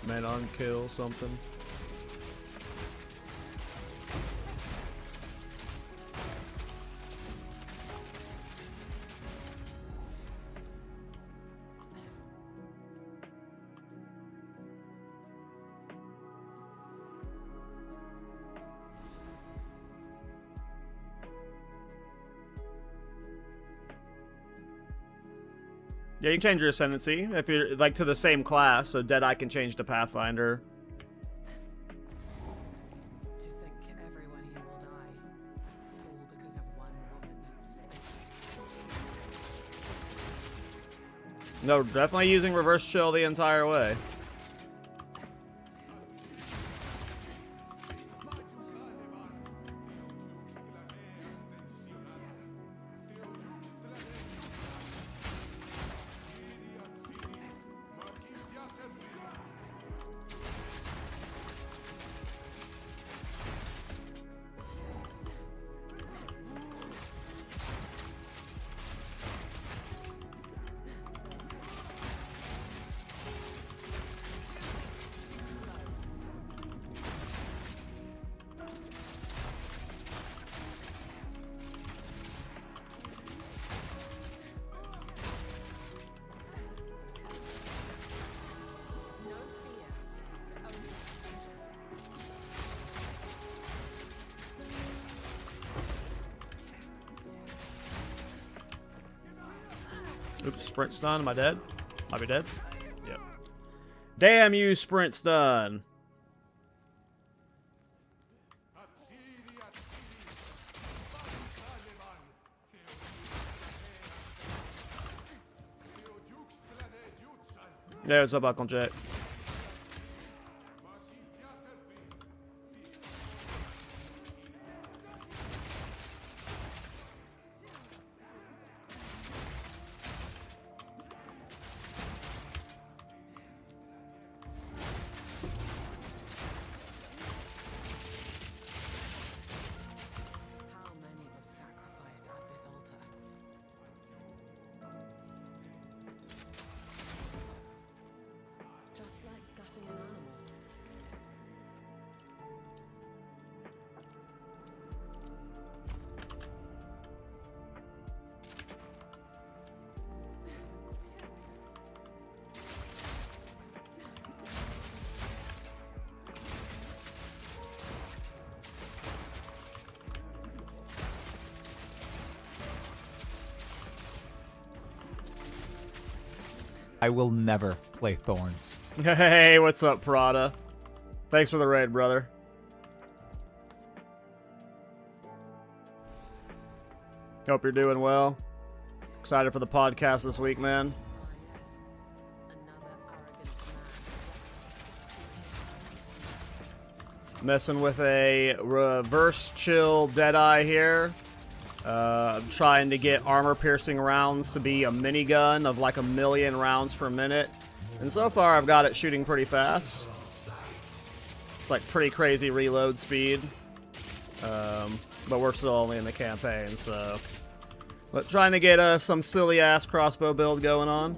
A: Mana on kill, something. Yeah, you can change your ascendancy if you're like to the same class, so Deadeye can change to Pathfinder.
C: To think everyone here will die, all because of one woman.
A: No, definitely using reverse chill the entire way. Oops, sprint stun. Am I dead? Might be dead. Yep. Damn you, sprint stun. Yeah, what's up, Uncle Jack?
C: How many were sacrificed at this altar? Just like gutting an animal.
F: I will never play Thorns.
A: Hey, what's up, Prada? Thanks for the raid, brother. Hope you're doing well. Excited for the podcast this week, man.
C: Ah, yes. Another arrogant man.
A: Messing with a reverse chill Deadeye here. I'm trying to get armor-piercing rounds to be a minigun of like 1,000,000 rounds per minute. And so far, I've got it shooting pretty fast. It's like pretty crazy reload speed. But we're still only in the campaign, so... But trying to get some silly-ass crossbow build going on.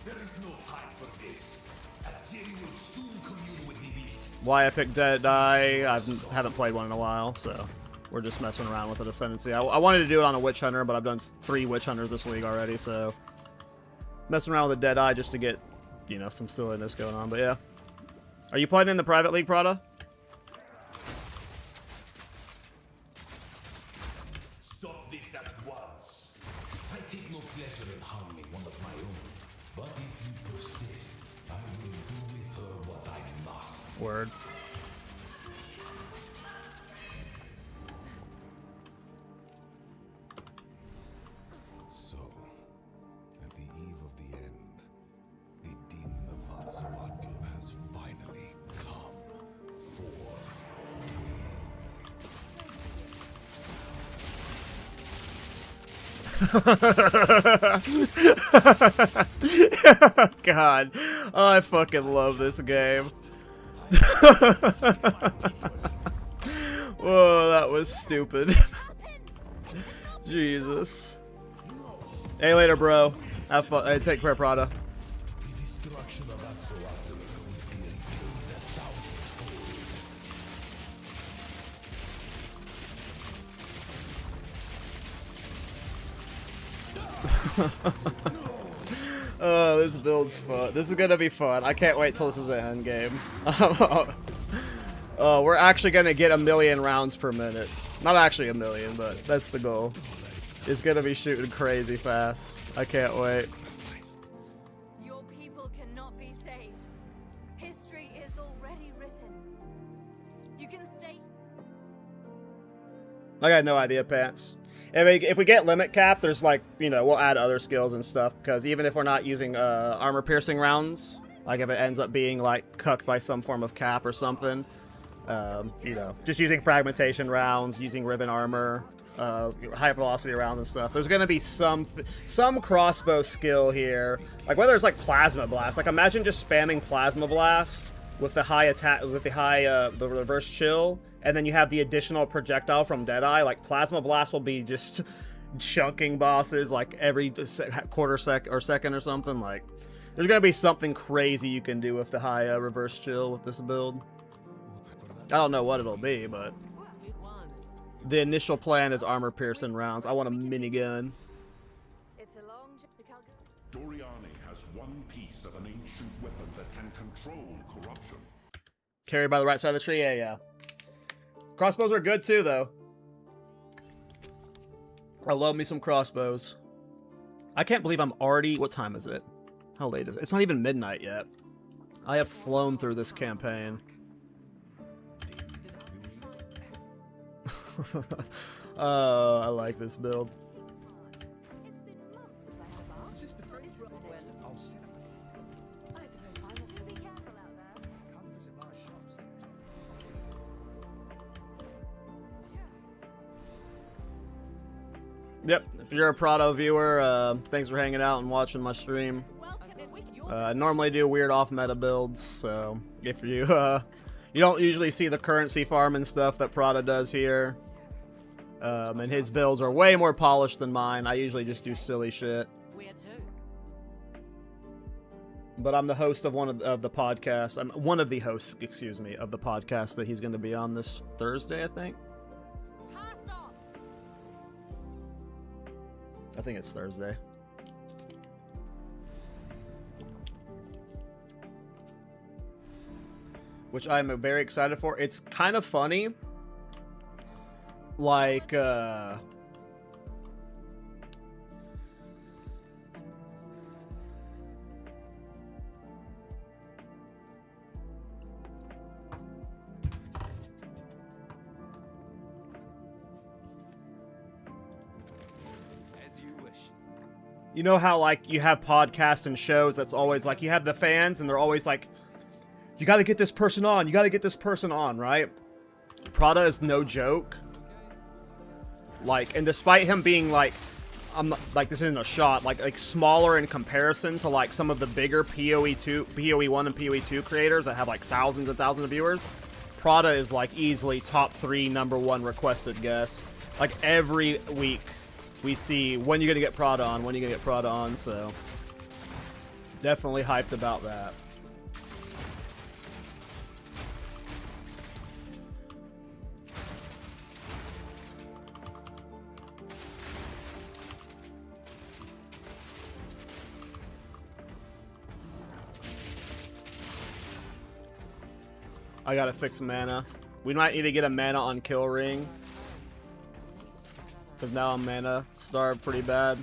G: There is no time for this. Azeri will soon commune with the beast.
A: Why I picked Deadeye, I haven't played one in a while, so... We're just messing around with an ascendancy. I wanted to do it on a witch hunter, but I've done 3 witch hunters this league already, so messing around with a Deadeye just to get, you know, some silliness going on. But yeah, are you playing in the private league, Prada?
G: Stop this at once. I take no pleasure in harming one of my own, but if you persist, I will do with her what I must.
A: Word.
B: So, at the eve of the end, the demon of Atzoatl has finally come for.
A: God, I fucking love this game. Whoa, that was stupid. Jesus. Hey, later, bro. Have fun. Hey, take care, Prada.
G: The destruction of Atzoatl will be repaid 1,000-fold.
A: Oh, this build's fun. This is gonna be fun. I can't wait till this is an endgame. Oh, we're actually gonna get 1,000,000 rounds per minute. Not actually 1,000,000, but that's the goal. It's gonna be shooting crazy fast. I can't wait.
C: Your people cannot be saved. History is already written. You can stay.
A: I got no idea, Pants. If we get limit cap, there's like, you know, we'll add other skills and stuff, because even if we're not using armor-piercing rounds, like if it ends up being like cucked by some form of cap or something, you know, just using fragmentation rounds, using ribbon armor, high velocity rounds and stuff. There's gonna be some crossbow skill here, like whether it's like plasma blast. Like imagine just spamming plasma blast with the high attack, with the reverse chill, and then you have the additional projectile from Deadeye. Like plasma blast will be just chunking bosses like every quarter second or something. Like there's gonna be something crazy you can do with the high reverse chill with this build. I don't know what it'll be, but the initial plan is armor-piercing rounds. I want a minigun.
C: It's a long
B: Doriani has one piece of an ancient weapon that can control corruption.
A: Carried by the right side of the tree? Yeah. Crossbows are good too, though. I love me some crossbows. I can't believe I'm already... What time is it? How late is it? It's not even midnight yet. I have flown through this campaign. I like this build.
C: It's been months since I had that. Just the phrase. Well, I'll sit. I suppose I will. Do be careful out there. Come visit my shops.
A: Yep, if you're a Prado viewer, thanks for hanging out and watching my stream. I normally do weird off-meta builds, so if you, you don't usually see the currency farm and stuff that Prada does here. And his builds are way more polished than mine. I usually just do silly shit. But I'm the host of one of the podcasts. I'm one of the hosts, excuse me, of the podcast that he's going to be on this Thursday, I think. I think it's Thursday. Which I'm very excited for. It's kind of funny. Like, you know how, like, you have podcasts and shows that's always, like, you have the fans, and they're always like, you gotta get this person on, you gotta get this person on, right? Prada is no joke. Like, and despite him being, like, I'm not, like, this isn't a shot, like smaller in comparison to, like, some of the bigger PoE1 and PoE2 creators that have, like, thousands and thousands of viewers, Prada is, like, easily top 3 #1 requested guest. Like, every week we see, when you gonna get Prada on, when you gonna get Prada on, so definitely hyped about that. I gotta fix mana. We might need to get a mana on Kill Ring. Because now I'm mana starved pretty bad.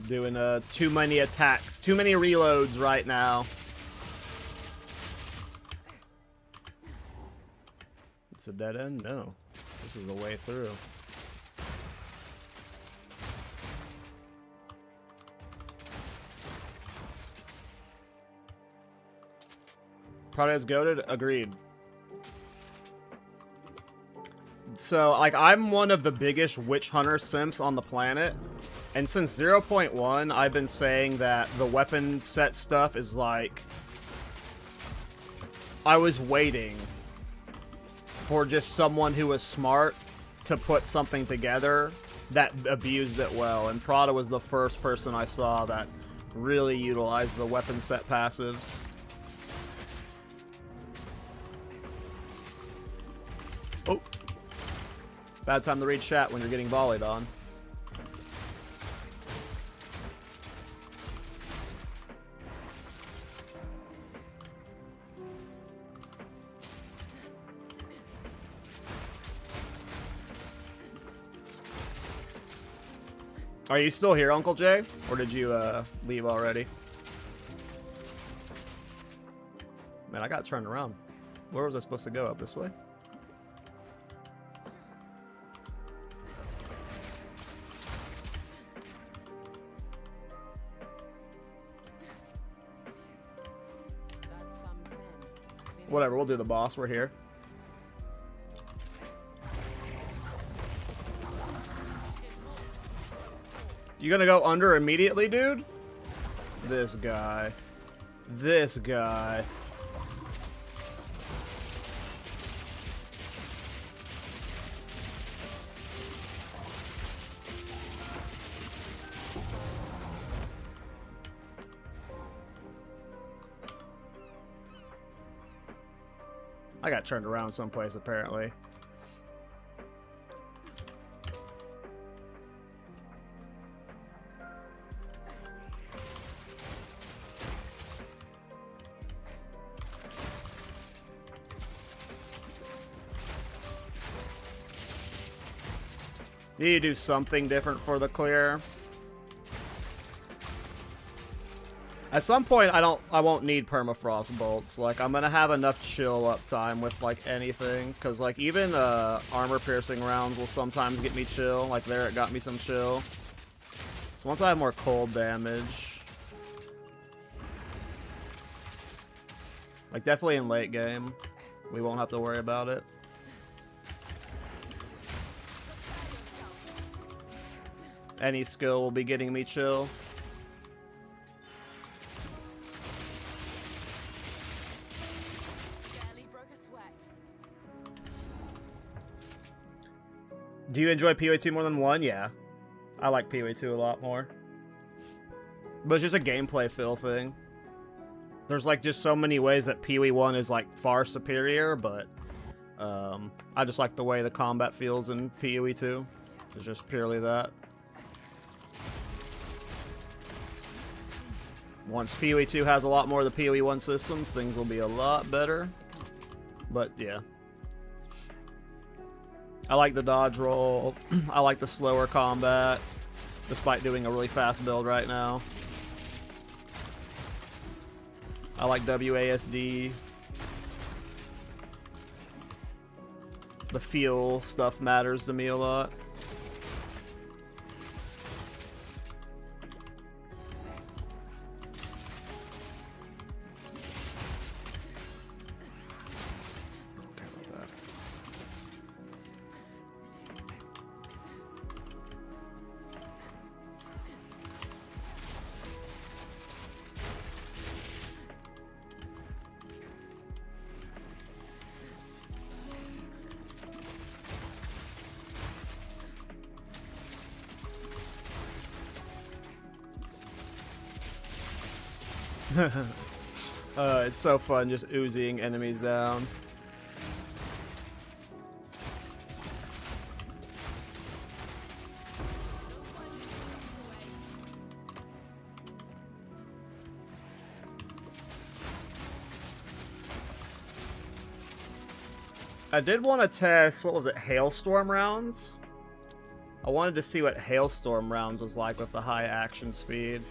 A: Doing too many attacks. Too many reloads right now. It's a dead end? No. This was a way through. Prada is goated? Agreed. So, like, I'm one of the biggest witch hunter simps on the planet. And since 0.1, I've been saying that the weapon set stuff is like... I was waiting for just someone who was smart to put something together that abused it well. And Prada was the first person I saw that really utilized the weapon set passives. Oh. Bad time to read chat when you're getting volleyed on. Are you still here, Uncle Jay? Or did you leave already? Man, I got turned around. Where was I supposed to go? Up this way? Whatever, we'll do the boss. We're here. You gonna go under immediately, dude? This guy. This guy. I got turned around someplace, apparently. Need to do something different for the clear. At some point, I won't need permafrost bolts. Like, I'm gonna have enough chill uptime with, like, anything. Because, like, even armor-piercing rounds will sometimes get me chill. Like, there, it got me some chill. So once I have more cold damage... Like, definitely in late game, we won't have to worry about it. Any skill will be getting me chill.
C: Barely broke a sweat.
A: Do you enjoy PoE 2 more than 1? Yeah. I like PoE 2 a lot more. But it's just a gameplay feel thing. There's like just so many ways that PoE 1 is like far superior, but I just like the way the combat feels in PoE 2. It's just purely that. Once PoE 2 has a lot more of the PoE 1 systems, things will be a lot better. But yeah. I like the dodge roll. I like the slower combat, despite doing a really fast build right now. I like WASD. The feel stuff matters to me a lot. It's so fun just oozing enemies down. I did want to test, what was it, Hailstorm rounds? I wanted to see what Hailstorm rounds was like with the high action speed.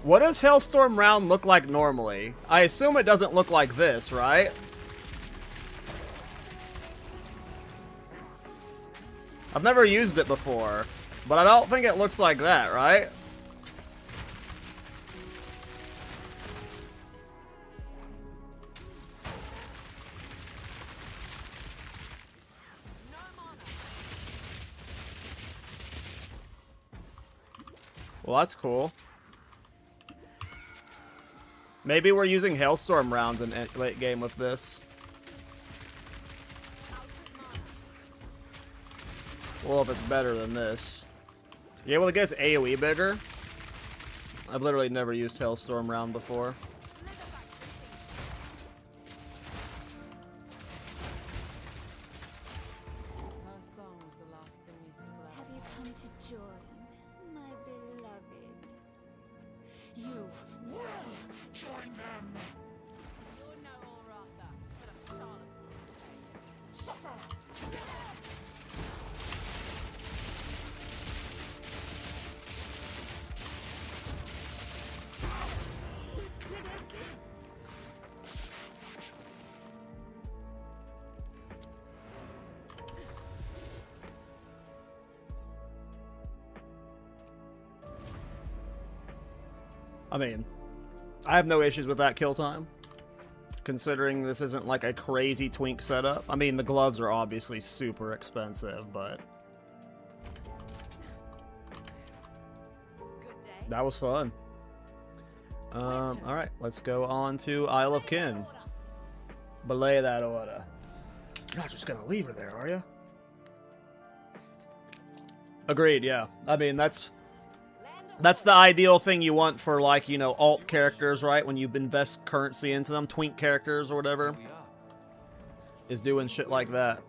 A: What does Hailstorm round look like normally? I assume it doesn't look like this, right? I've never used it before, but I don't think it looks like that, right? Well, that's cool. Maybe we're using Hailstorm rounds in late game with this. Well, if it's better than this. Yeah, well, it gets AoE bigger. I've literally never used Hailstorm round before.
C: Her song was the last thing these people ever
H: Have you come to join, my beloved?
C: You will join them. You're no Allratha, but a charlatan. Suffer together.
A: I mean, I have no issues with that kill time, considering this isn't like a crazy twink setup. I mean, the gloves are obviously super expensive, but that was fun. Alright, let's go on to Isle of Kin. Belay that order. You're not just gonna leave her there, are you? Agreed, yeah. I mean, that's the ideal thing you want for, like, you know, alt characters, right? When you invest currency into them, twink characters or whatever, is doing shit like that.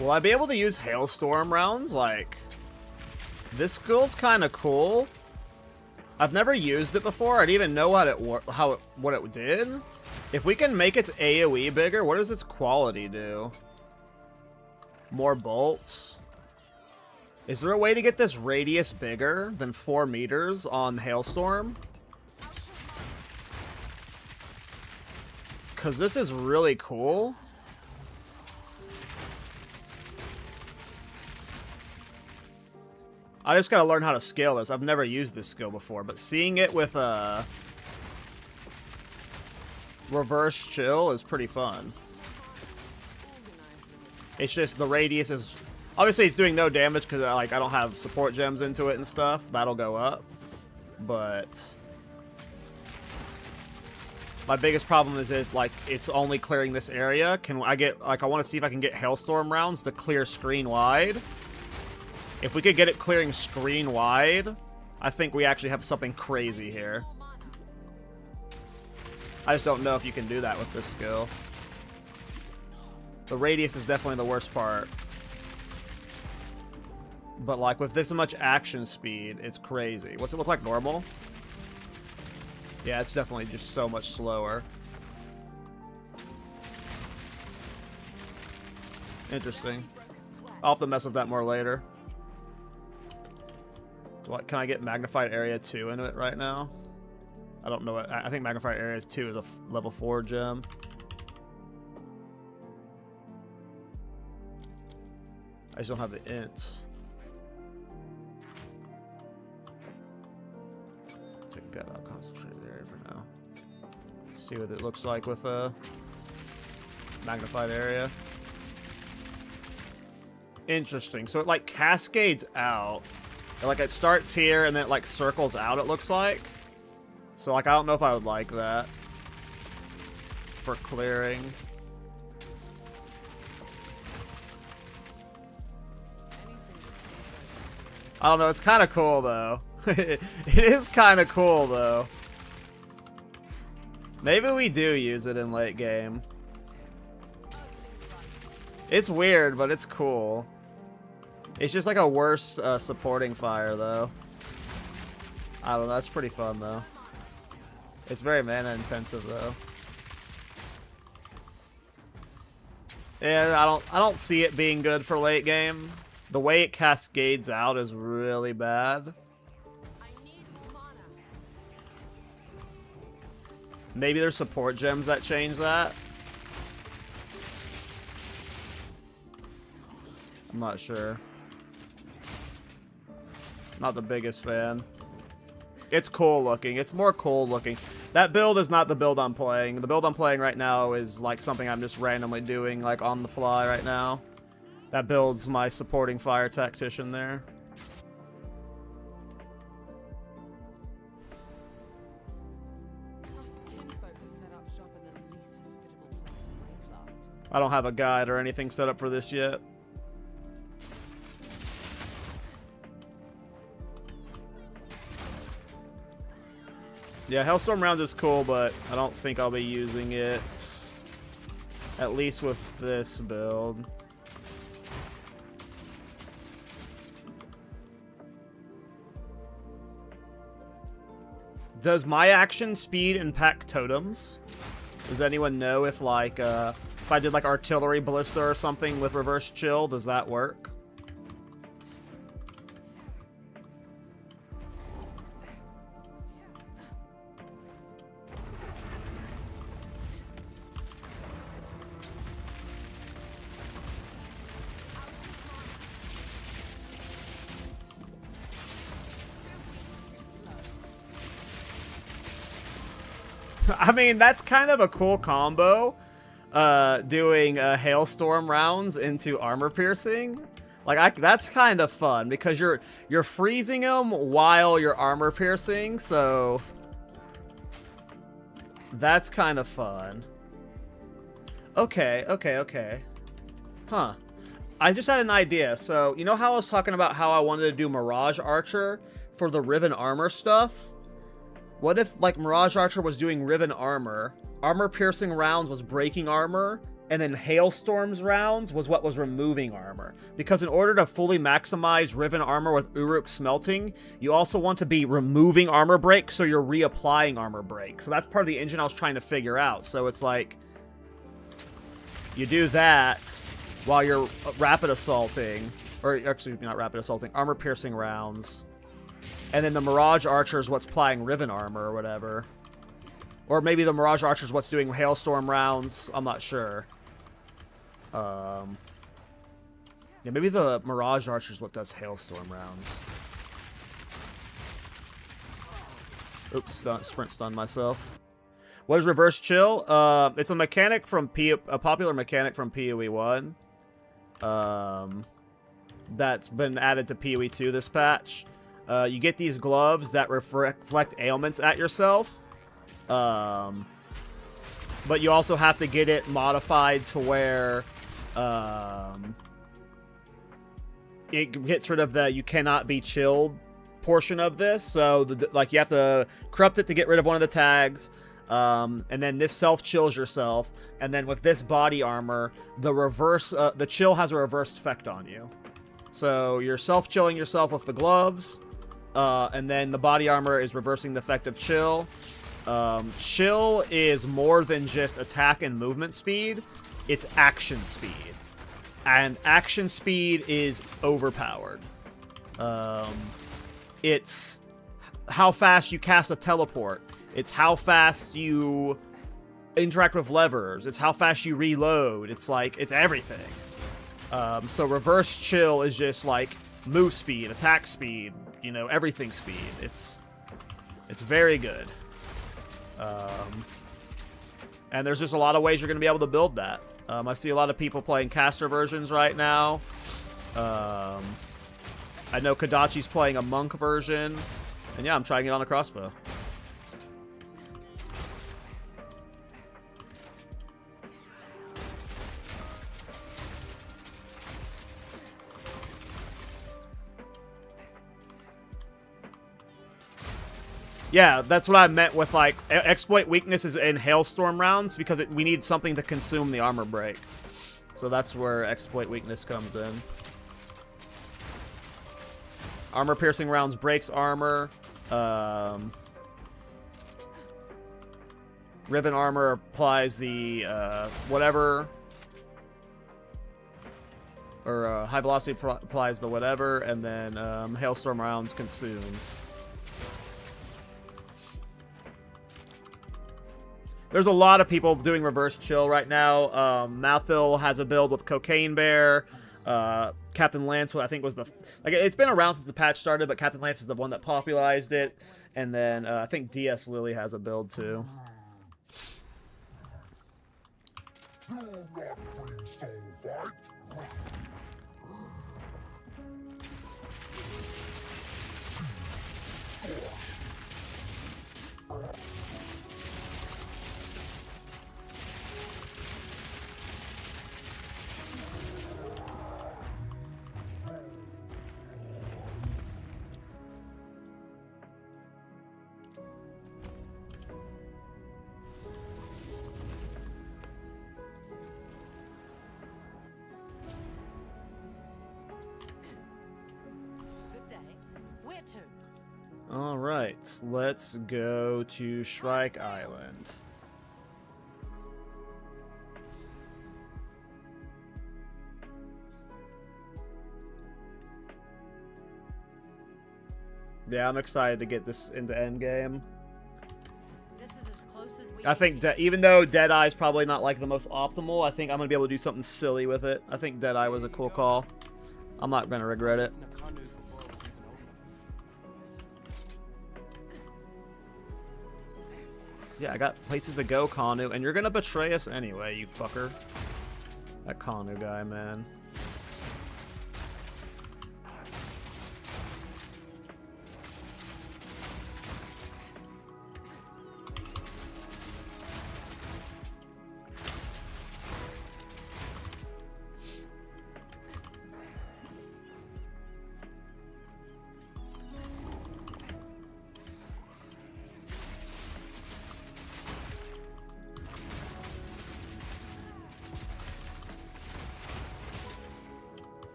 A: Will I be able to use hailstorm rounds? Like, this skill's kind of cool. I've never used it before. I didn't even know what it did. If we can make its AoE bigger, what does its quality do? More bolts. Is there a way to get this radius bigger than 4 meters on hailstorm? Because this is really cool. I just gotta learn how to scale this. I've never used this skill before, but seeing it with a reverse chill is pretty fun. It's just the radius is obviously it's doing no damage because I don't have support gems into it and stuff. That'll go up, but my biggest problem is if like it's only clearing this area. Can I get I want to see if I can get hailstorm rounds to clear screen wide. If we could get it clearing screen wide, I think we actually have something crazy here. I just don't know if you can do that with this skill. The radius is definitely the worst part. But like with this much action speed, it's crazy. What's it look like normal? Yeah, it's definitely just so much slower. Interesting. I'll have to mess with that more later. What, can I get magnified area 2 into it right now? I don't know. I think magnified area 2 is a level 4 gem. I just don't have the ints. Take that out, concentrated area for now. See what it looks like with a magnified area. Interesting. So it like cascades out. Like it starts here and then it like circles out, it looks like. So like I don't know if I would like that for clearing. I don't know, it's kind of cool though. It is kind of cool though. Maybe we do use it in late game. It's weird, but it's cool. It's just like a worse supporting fire, though. I don't know. That's pretty fun, though. It's very mana intensive, though. Yeah, I don't see it being good for late game. The way it cascades out is really bad. Maybe there's support gems that change that. I'm not sure. Not the biggest fan. It's cool looking. It's more cool looking. That build is not the build I'm playing. The build I'm playing right now is like something I'm just randomly doing like on the fly right now. That builds my supporting fire tactician there. I don't have a guide or anything set up for this yet. Yeah, Hailstorm Rounds is cool, but I don't think I'll be using it. At least with this build. Does my action speed impact totems? Does anyone know if like, if I did like artillery ballista or something with reverse chill, does that work? I mean, that's kind of a cool combo, doing hailstorm rounds into armor piercing. Like, that's kind of fun because you're freezing them while you're armor piercing, so that's kind of fun. Okay. Huh. I just had an idea. So, you know how I was talking about how I wanted to do Mirage Archer for the Riven Armor stuff? What if, like, Mirage Archer was doing Riven Armor, armor-piercing rounds was breaking armor, and then Hailstorms rounds was what was removing armor. Because in order to fully maximize Riven armor with Uruk smelting, you also want to be removing armor break, so you're reapplying armor break. So that's part of the engine I was trying to figure out. So it's like, you do that while you're rapid assaulting, or actually not rapid assaulting, armor piercing rounds. And then the Mirage Archer is what's applying Riven armor or whatever. Or maybe the Mirage Archer is what's doing Hailstorm rounds. I'm not sure. Yeah, maybe the Mirage Archer is what does Hailstorm rounds. Oops, sprint stunned myself. What is Reverse Chill? It's a mechanic from a popular mechanic from PoE 1. That's been added to PoE 2 this patch. You get these gloves that reflect ailments at yourself. But you also have to get it modified to where it gets rid of the you cannot be chilled portion of this. So like you have to corrupt it to get rid of one of the tags. And then this self chills yourself. And then with this body armor, the chill has a reversed effect on you. So you're self chilling yourself with the gloves. And then the body armor is reversing the effect of chill. Chill is more than just attack and movement speed. It's action speed. And action speed is overpowered. It's how fast you cast a teleport. It's how fast you interact with levers. It's how fast you reload. It's like, it's everything. So reverse chill is just like move speed, attack speed, you know, everything speed. It's very good. And there's just a lot of ways you're going to be able to build that. I see a lot of people playing caster versions right now. I know Kadachi's playing a monk version. And yeah, I'm trying it on a crossbow. Yeah, that's what I meant with, like, exploit weaknesses in Hailstorm rounds, because we need something to consume the armor break. So that's where exploit weakness comes in. Armor piercing rounds breaks armor. Riven armor applies the, whatever. Or, high velocity applies the whatever, and then, Hailstorm rounds consumes. There's a lot of people doing reverse chill right now. Malthil has a build with Cocaine Bear. Captain Lance, I think was the... Like, it's been around since the patch started, but Captain Lance is the one that popularized it. And then I think DS Lily has a build too.
B: Do not bring soul fight.
A: Alright, let's go to Shrike Island. Yeah, I'm excited to get this into Endgame.
D: This is as close as we
A: I think even though Deadeye is probably not like the most optimal, I think I'm going to be able to do something silly with it. I think Deadeye was a cool call. I'm not going to regret it. Yeah, I got places to go, Kanu, and you're gonna betray us anyway, you fucker. That Kanu guy, man.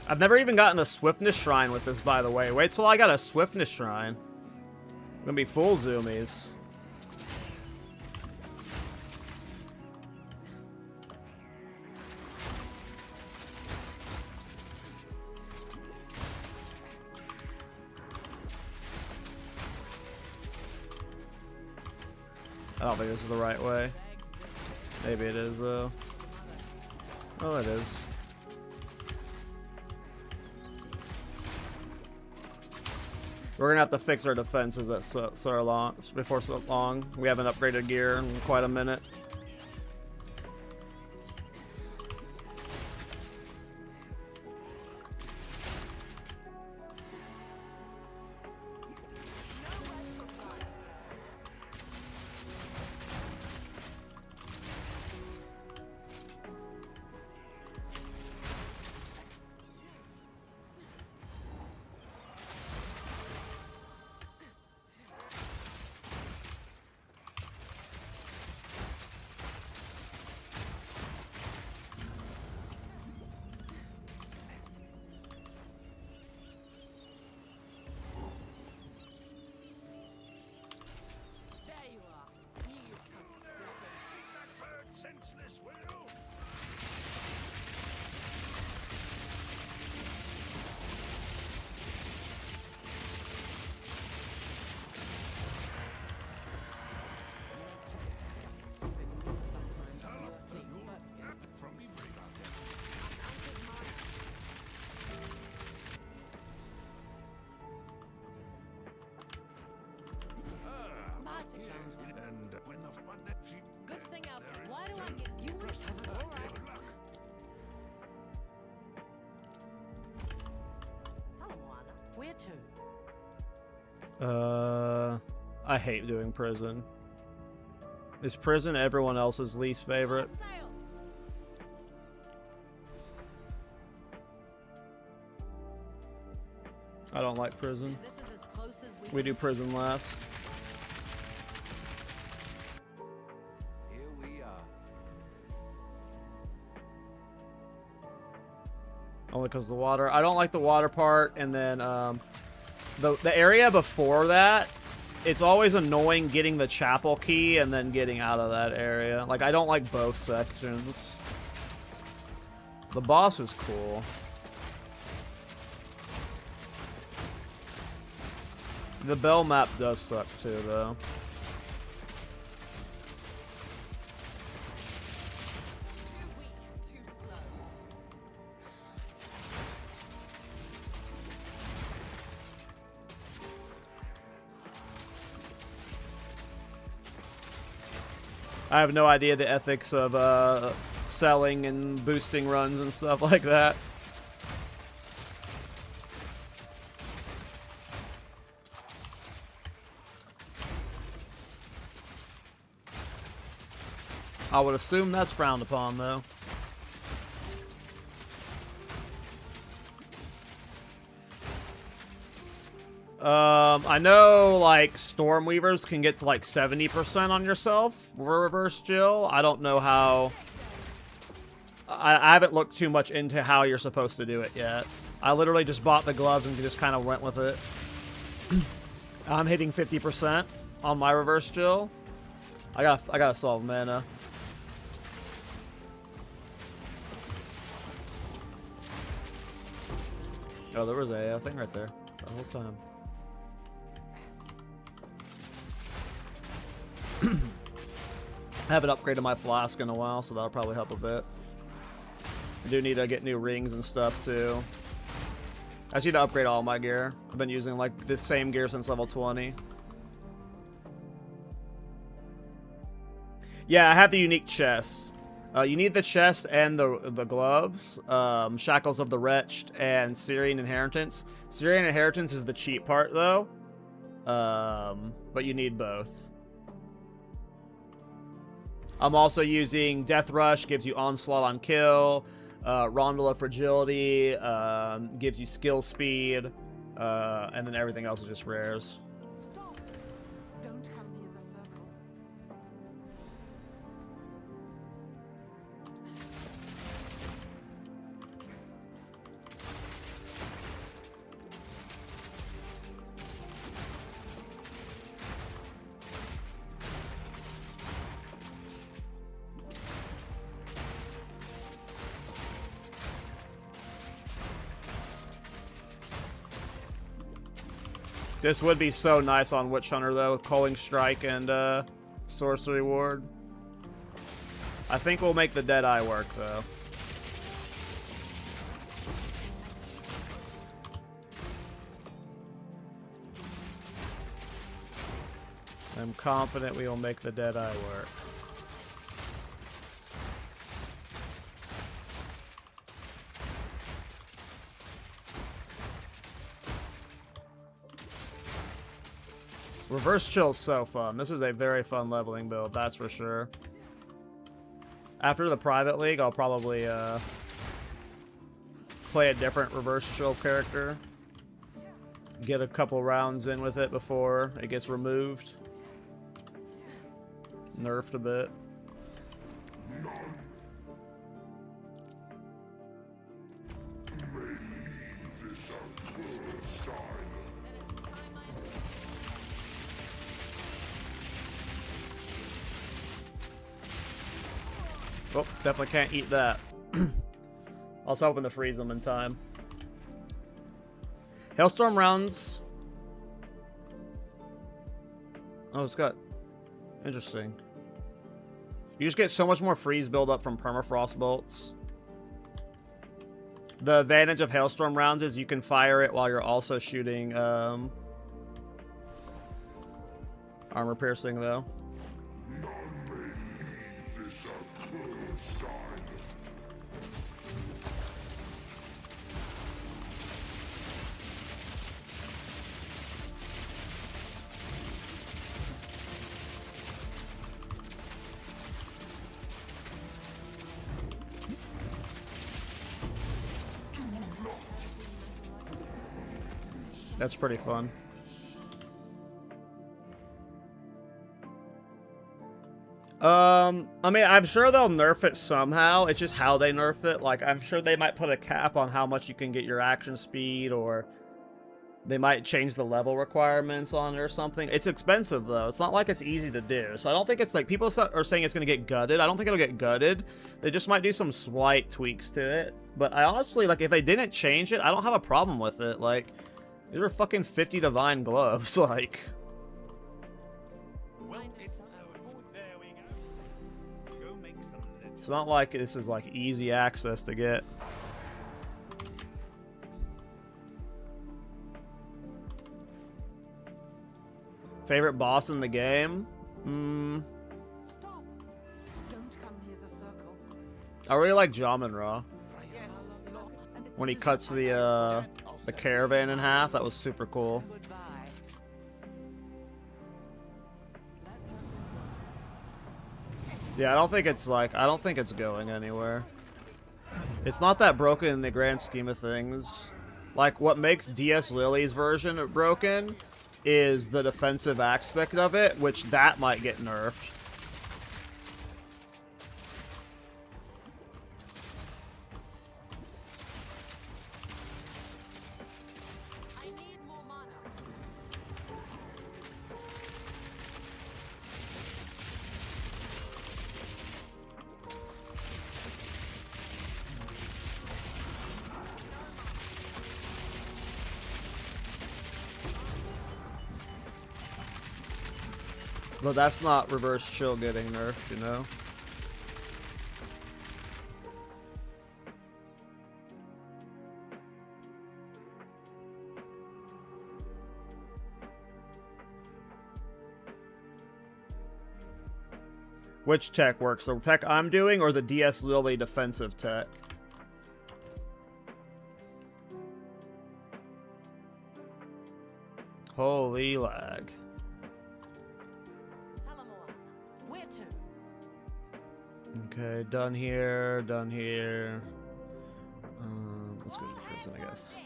A: I've never even gotten a swiftness shrine with this, by the way. Wait till I got a swiftness shrine. I'm gonna be full zoomies. I don't think this is the right way. Maybe it is, though. Oh, it is. We're gonna have to fix our defenses at so long. Before so long. We haven't upgraded gear in quite a minute.
C: Good thing out there. Why do I get you? Must have it all right. Tell 'em, Moana. Where to?
A: I hate doing prison. Is prison everyone else's least favorite?
D: Exile.
A: I don't like prison.
C: This is as close as
A: We do prison last.
I: Here we are.
A: Only because of the water. I don't like the water part, and then the area before that, it's always annoying getting the chapel key and then getting out of that area. Like, I don't like both sections. The boss is cool. The bell map does suck too, though. I have no idea the ethics of selling and boosting runs and stuff like that. I would assume that's frowned upon, though. I know, like, Stormweavers can get to, like, 70% on yourself for reverse Jill. I don't know how... I haven't looked too much into how you're supposed to do it yet. I literally just bought the gloves and just kind of went with it. I'm hitting 50% on my reverse Jill. I gotta solve mana. Oh, there was a thing right there the whole time. I haven't upgraded my flask in a while, so that'll probably help a bit. I do need to get new rings and stuff, too. I just need to upgrade all my gear. I've been using, like, this same gear since level 20. Yeah, I have the unique chest. You need the chest and the gloves, Shackles of the Wretched, and Syrian Inheritance. Syrian Inheritance is the cheap part, though. But you need both. I'm also using Death Rush, gives you Onslaught on Kill. Rondel of Fragility, gives you skill speed. And then everything else is just rares.
C: Stop. Don't come near the circle.
A: This would be so nice on Witch Hunter though, with Culling Strike and Sorcery Ward. I think we'll make the Deadeye work though. I'm confident we will make the Deadeye work. Reverse Chill's so fun. This is a very fun leveling build, that's for sure. After the private league, I'll probably play a different Reverse Chill character. Get a couple rounds in with it before it gets removed. Nerfed a bit. Oh, definitely can't eat that. I was hoping to freeze them in time. Hailstorm rounds. Oh, it's got... Interesting. You just get so much more freeze buildup from permafrost bolts. The advantage of Hailstorm rounds is you can fire it while you're also shooting armor piercing, though. That's pretty fun. I mean, I'm sure they'll nerf it somehow. It's just how they nerf it. Like, I'm sure they might put a cap on how much you can get your action speed, or they might change the level requirements on it or something. It's expensive, though. It's not like it's easy to do. So I don't think it's like, people are saying it's going to get gutted. I don't think it'll get gutted. They just might do some slight tweaks to it. But I honestly, like, if they didn't change it, I don't have a problem with it. Like, these are fucking 50 divine gloves, like. It's not like this is like easy access to get. Favorite boss in the game?
C: Stop. Don't come near the circle.
A: I really like Jamin-Ra. When he cuts the caravan in half, that was super cool.
C: Goodbye. Let's hope this works.
A: Yeah, I don't think it's going anywhere. It's not that broken in the grand scheme of things. Like, what makes DS Lily's version broken is the defensive aspect of it, which that might get nerfed.
C: I need more mana.
A: But that's not reverse chill getting nerfed, you know? Which tech works? The tech I'm doing or the DS Lily defensive tech? Holy lag.
C: Where to?
A: Okay, done here, done here. Let's go to the prison, I guess.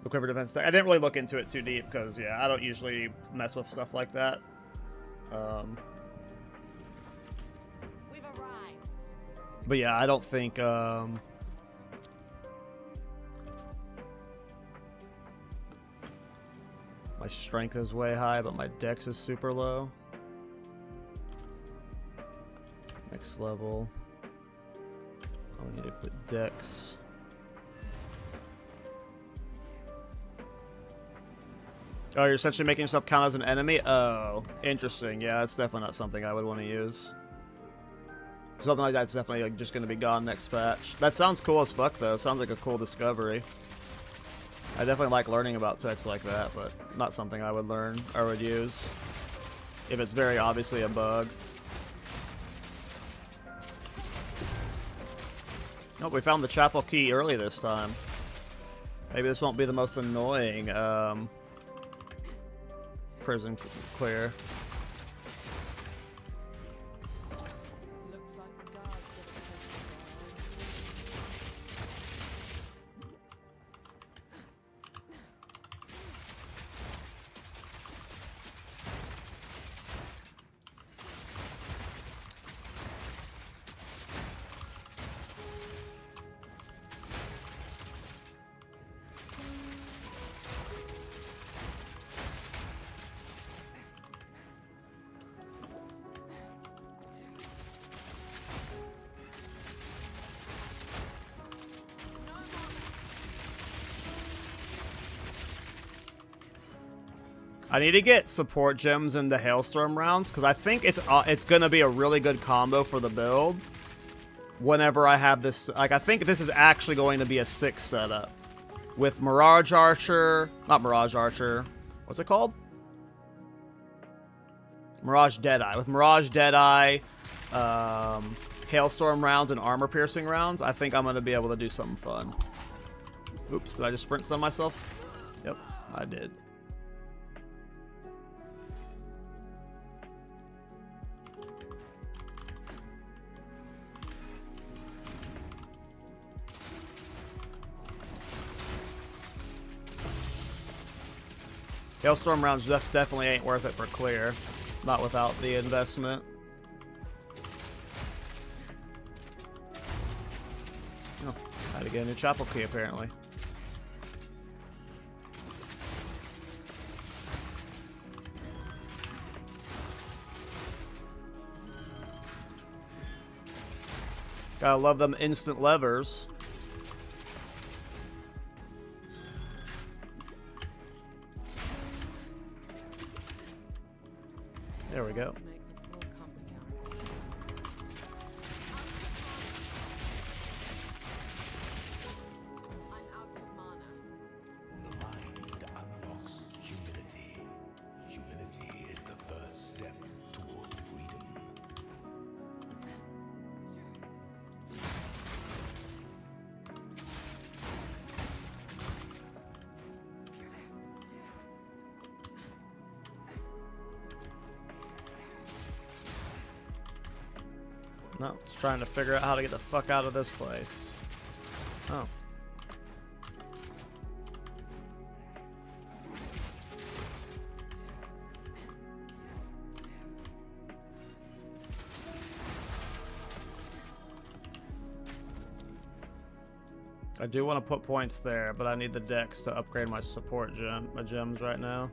A: Equip defense tech. I didn't really look into it too deep because, yeah, I don't usually mess with stuff like that.
C: We've arrived.
A: But yeah, I don't think, my strength is way high, but my dex is super low. Next level. Oh, we need to put dex. Oh, you're essentially making yourself count as an enemy? Oh, interesting. Yeah, that's definitely not something I would want to use. Something like that's definitely like, just going to be gone next patch. That sounds cool as fuck, though. Sounds like a cool discovery. I definitely like learning about text like that, but not something I would learn or would use if it's very obviously a bug. Oh, we found the chapel key early this time. Maybe this won't be the most annoying prison clear.
C: Looks like the guards did a
A: I need to get support gems in the hailstorm rounds because I think it's gonna be a really good combo for the build. Whenever I have this, like I think this is actually going to be a 6 setup with Mirage Archer, not Mirage Archer. What's it called? Mirage Deadeye. With Mirage Deadeye, hailstorm rounds and armor piercing rounds, I think I'm gonna be able to do something fun. Oops, did I just sprint stun myself? Yep, I did. Hailstorm rounds just definitely ain't worth it for clear. Not without the investment. Oh, had to get a new chapel key apparently. Gotta love them instant levers. There we go.
G: The mind unlocks humility. Humility is the first step toward freedom.
A: No, it's trying to figure out how to get the fuck out of this place. Oh. I do want to put points there, but I need the dex to upgrade my support gems right now.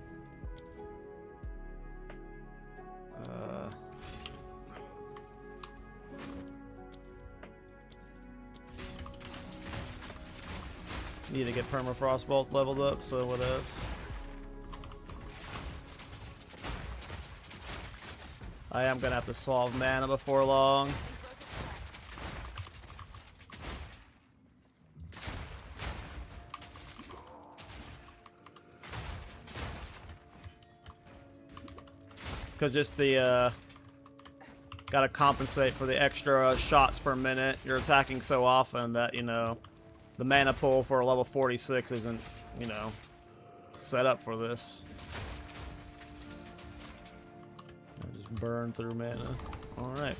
A: Need to get permafrost bolt leveled up, so what else? I am gonna have to solve mana before long. Cause just the gotta compensate for the extra shots per minute. You're attacking so often that, you know, the mana pool for a level 46 isn't, you know, set up for this. I just burn through mana. Alright.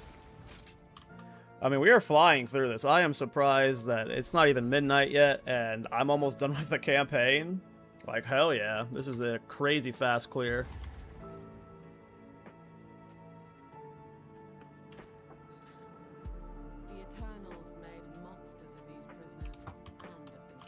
A: I mean, we are flying through this. I am surprised that it's not even midnight yet, and I'm almost done with the campaign. Like, hell yeah. This is a crazy fast clear.
C: The Eternals made monsters of these prisoners and of themselves.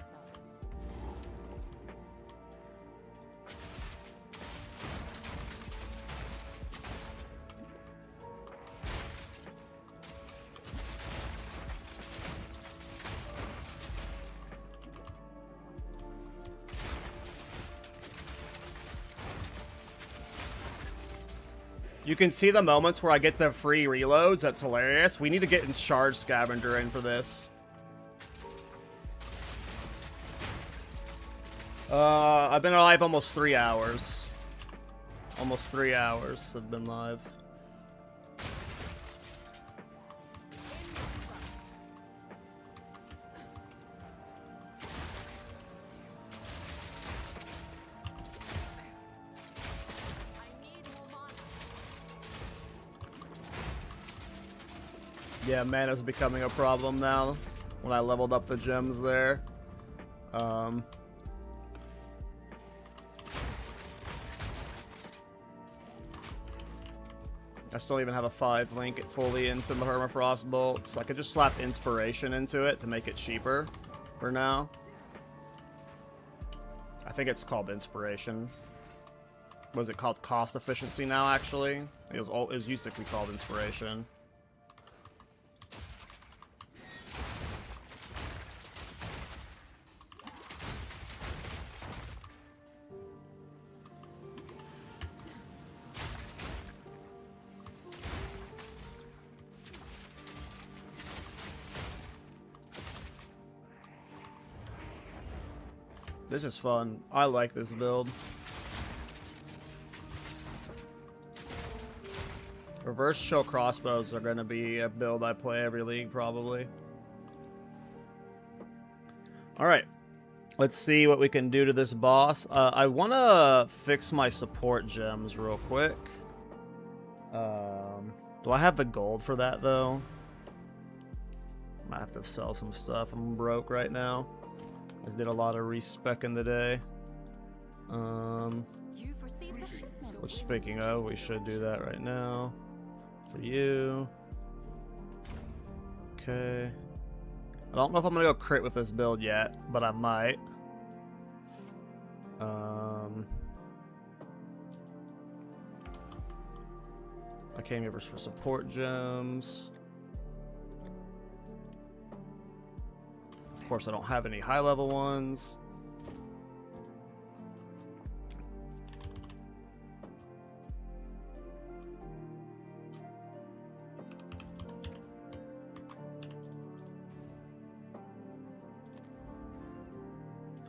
A: You can see the moments where I get the free reloads. That's hilarious. We need to get in Charge Scavenger in for this. I've been alive almost 3 hours. Almost 3 hours I've been live. Yeah, mana's becoming a problem now when I leveled up the gems there. I still even have a 5 link it fully into the Permafrost bolts. I could just slap inspiration into it to make it cheaper for now. I think it's called inspiration. Was it called cost efficiency now, actually? It was used to be called inspiration. This is fun. I like this build. Reverse chill crossbows are going to be a build I play every league, probably. Alright. Let's see what we can do to this boss. I want to fix my support gems real quick. Do I have the gold for that, though? Might have to sell some stuff. I'm broke right now. I did a lot of respecking today. Which, speaking of, we should do that right now. For you. Okay. I don't know if I'm gonna go crit with this build yet, but I might. I came here for support gems. Of course, I don't have any high-level ones.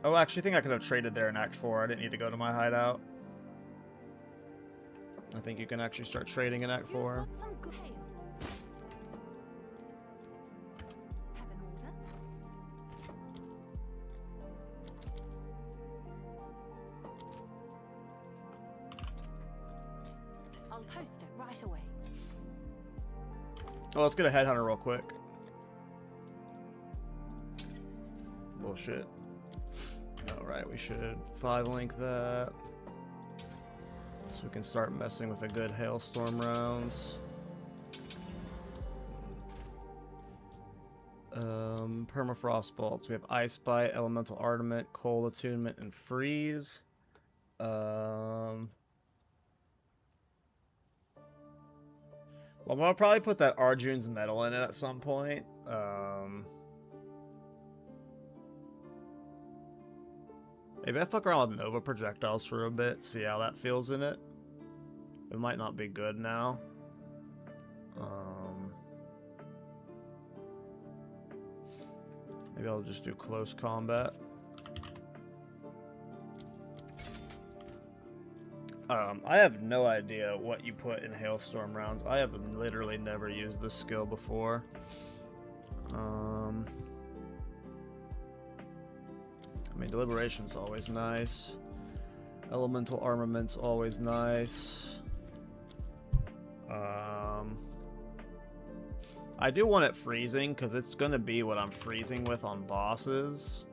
A: Oh, actually, I think I could have traded there in Act 4. I didn't need to go to my hideout. I think you can actually start trading in Act 4. Oh, let's get a headhunter real quick. Bullshit. Alright, we should 5 link that. So we can start messing with the good hailstorm rounds. Permafrost bolts. We have Ice Bite, Elemental Armament, Cold Attunement, and Freeze. Well, I'm gonna probably put that Arjun's Medal in it at some point. Maybe I fuck around with Nova Projectiles for a bit, see how that feels in it. It might not be good now. Maybe I'll just do close combat. I have no idea what you put in hailstorm rounds. I have literally never used this skill before. I mean, deliberation's always nice. Elemental armament's always nice. I do want it freezing because it's gonna be what I'm freezing with on bosses.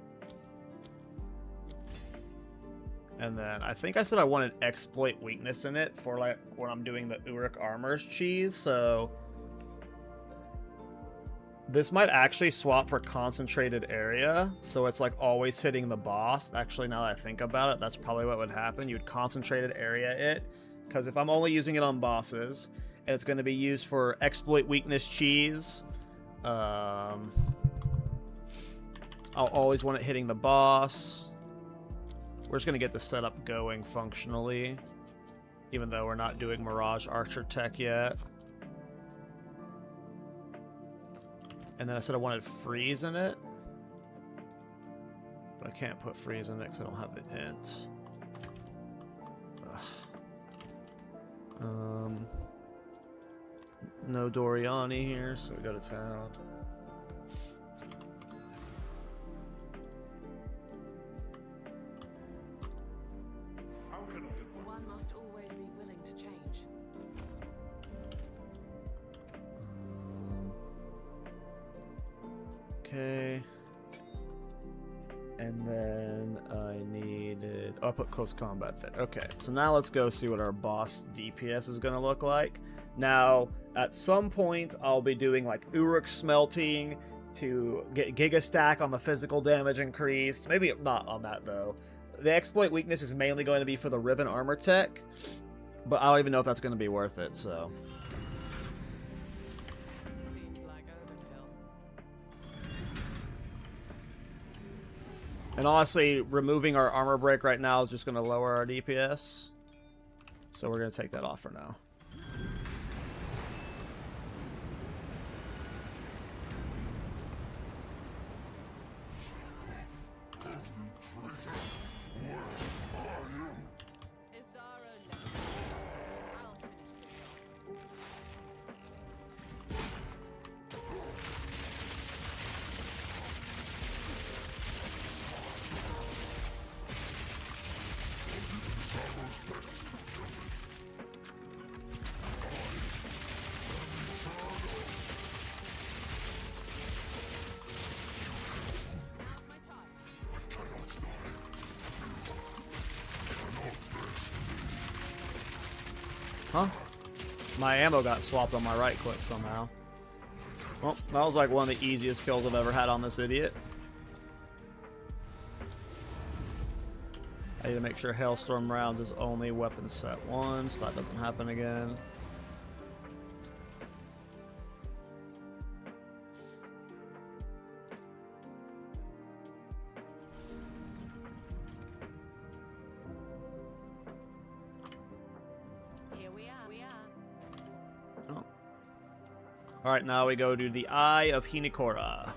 A: And then I think I said I wanted exploit weakness in it for like when I'm doing the Uruk Armor's cheese, so this might actually swap for concentrated area, so it's like always hitting the boss. Actually, now that I think about it, that's probably what would happen. You'd concentrated area it, because if I'm only using it on bosses, and it's going to be used for exploit weakness cheese, I'll always want it hitting the boss. We're just going to get the setup going functionally. even though we're not doing Mirage Archer tech yet. And then I said I wanted freeze in it, but I can't put freeze in it because I don't have the int. No Doriani here, so we go to town.
C: One must always be willing to change.
A: Okay. And then I needed... Oh, I put close combat fit. Okay, so now let's go see what our boss DPS is going to look like. Now, at some point, I'll be doing like Uruk smelting to get Giga Stack on the physical damage increase. Maybe not on that, though. The exploit weakness is mainly going to be for the Riven armor tech, but I don't even know if that's going to be worth it, so...
C: Seems like overkill.
A: And honestly, removing our armor break right now is just going to lower our DPS. So we're going to take that off for now.
C: It's our own level. I'll finish this Now's my time.
A: Huh? My ammo got swapped on my right click somehow. Well, that was like one of the easiest kills I've ever had on this idiot. I need to make sure Hailstorm rounds is only weapon set 1, so that doesn't happen again.
C: Here we are.
A: Oh. Alright, now we go to the Eye of Hinikora.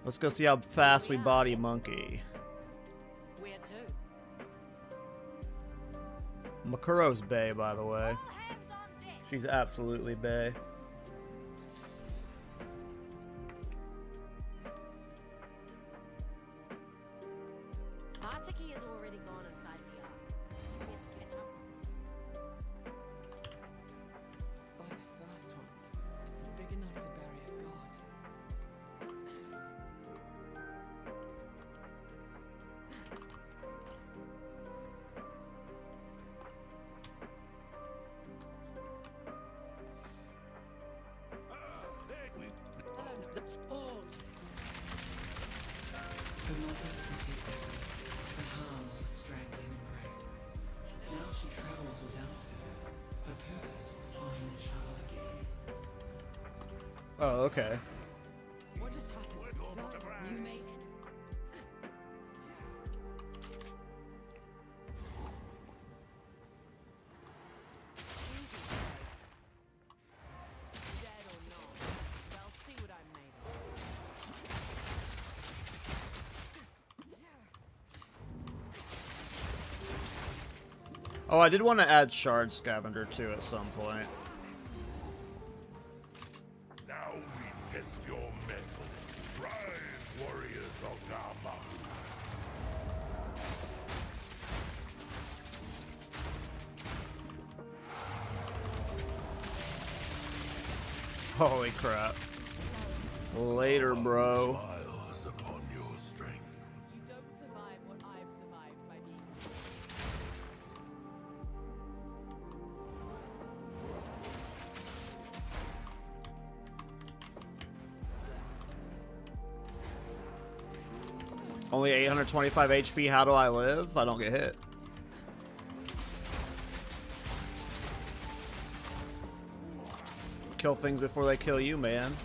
A: Let's go see how fast we body Monkey.
C: Where to?
A: Makuro's bae, by the way. She's absolutely bae.
C: Artiki has already gone inside the ark. Here's a catch up. By the first ones, it's big enough to bury a god. Hello, no. Oh.
J: Her mother's protected her, the harm of a strangling embrace. Now she travels without her. Her purpose will find the child again.
A: Oh, okay.
C: What just happened? You made it. Dead or not, they'll see what I'm made of.
A: Oh, I did want to add Shard Scavenger too at some point.
B: Now we test your mettle. Rise, warriors of Dharma.
A: Holy crap. Later, bro.
B: Smiles upon your strength.
C: You don't survive what I've survived by being.
A: Only 825 HP, how do I live? I don't get hit. Kill things before they kill you, man.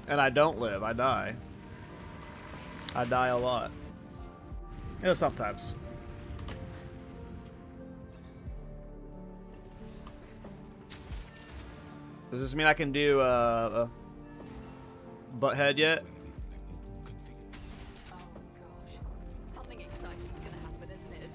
A: And I don't live, I die. I die a lot. Yeah, sometimes. Does this mean I can do butthead yet?
C: Oh gosh. Something exciting is gonna happen, isn't it?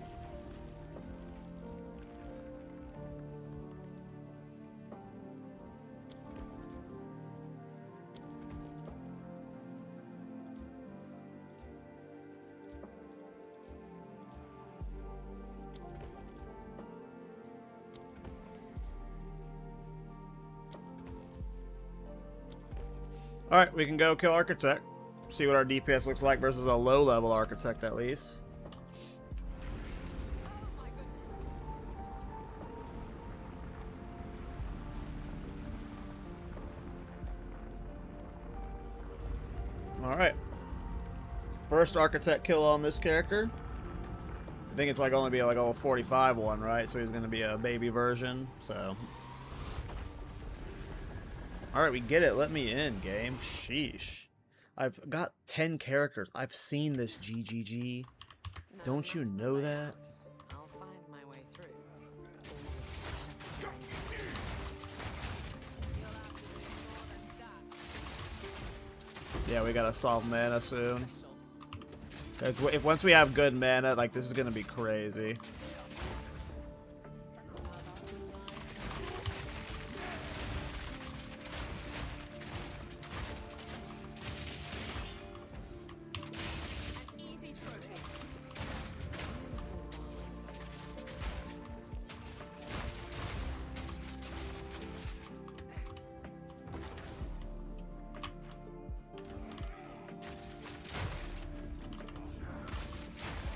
A: Alright, we can go kill Architect. See what our DPS looks like versus a low-level Architect, at least.
C: Oh my goodness.
A: Alright. First Architect kill on this character. I think it's like only be like a 45 one, right? So he's going to be a baby version, so... Alright, we get it. Let me in, game. Sheesh. I've got 10 characters. I've seen this GGG. Don't you know that?
J: I'll find my way through.
A: Yeah, we gotta solve mana soon. Guys, if once we have good mana, like, this is gonna be crazy.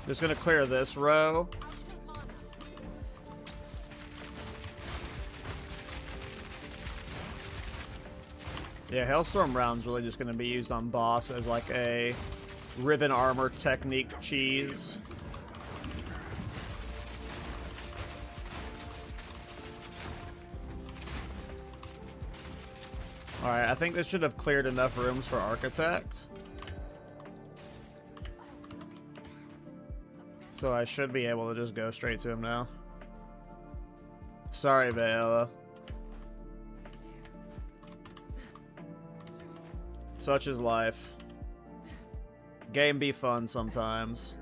A: Just gonna clear this row. Yeah, Hailstorm round's really just gonna be used on boss as like a riven armor technique cheese. Alright, I think this should have cleared enough rooms for Architect. So I should be able to just go straight to him now. Sorry, Vela. Such is life. Game be fun sometimes.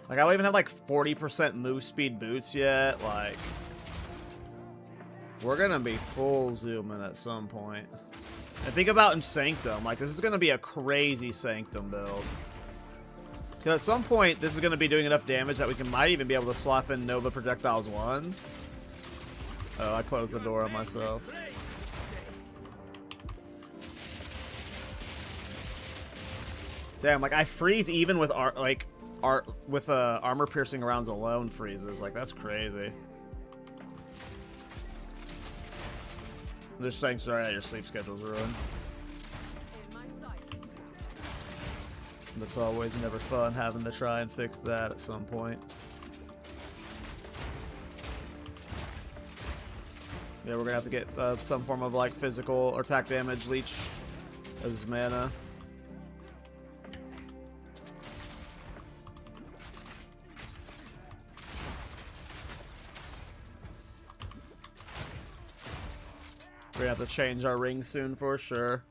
A: Like, I don't even have like 40% move speed boots yet. Like, we're gonna be full zooming at some point. And think about in Sanctum, like, this is going to be a crazy Sanctum build. Because at some point, this is going to be doing enough damage that we might even be able to swap in Nova Projectiles 1. Oh, I closed the door on myself. Damn, like, I freeze even with, armor-piercing rounds alone freezes. Like, that's crazy. Just saying sorry that your sleep schedule's ruined. That's always never fun having to try and fix that at some point. Yeah, we're gonna have to get some form of like physical or attack damage leech as mana. We have to change our ring soon for sure.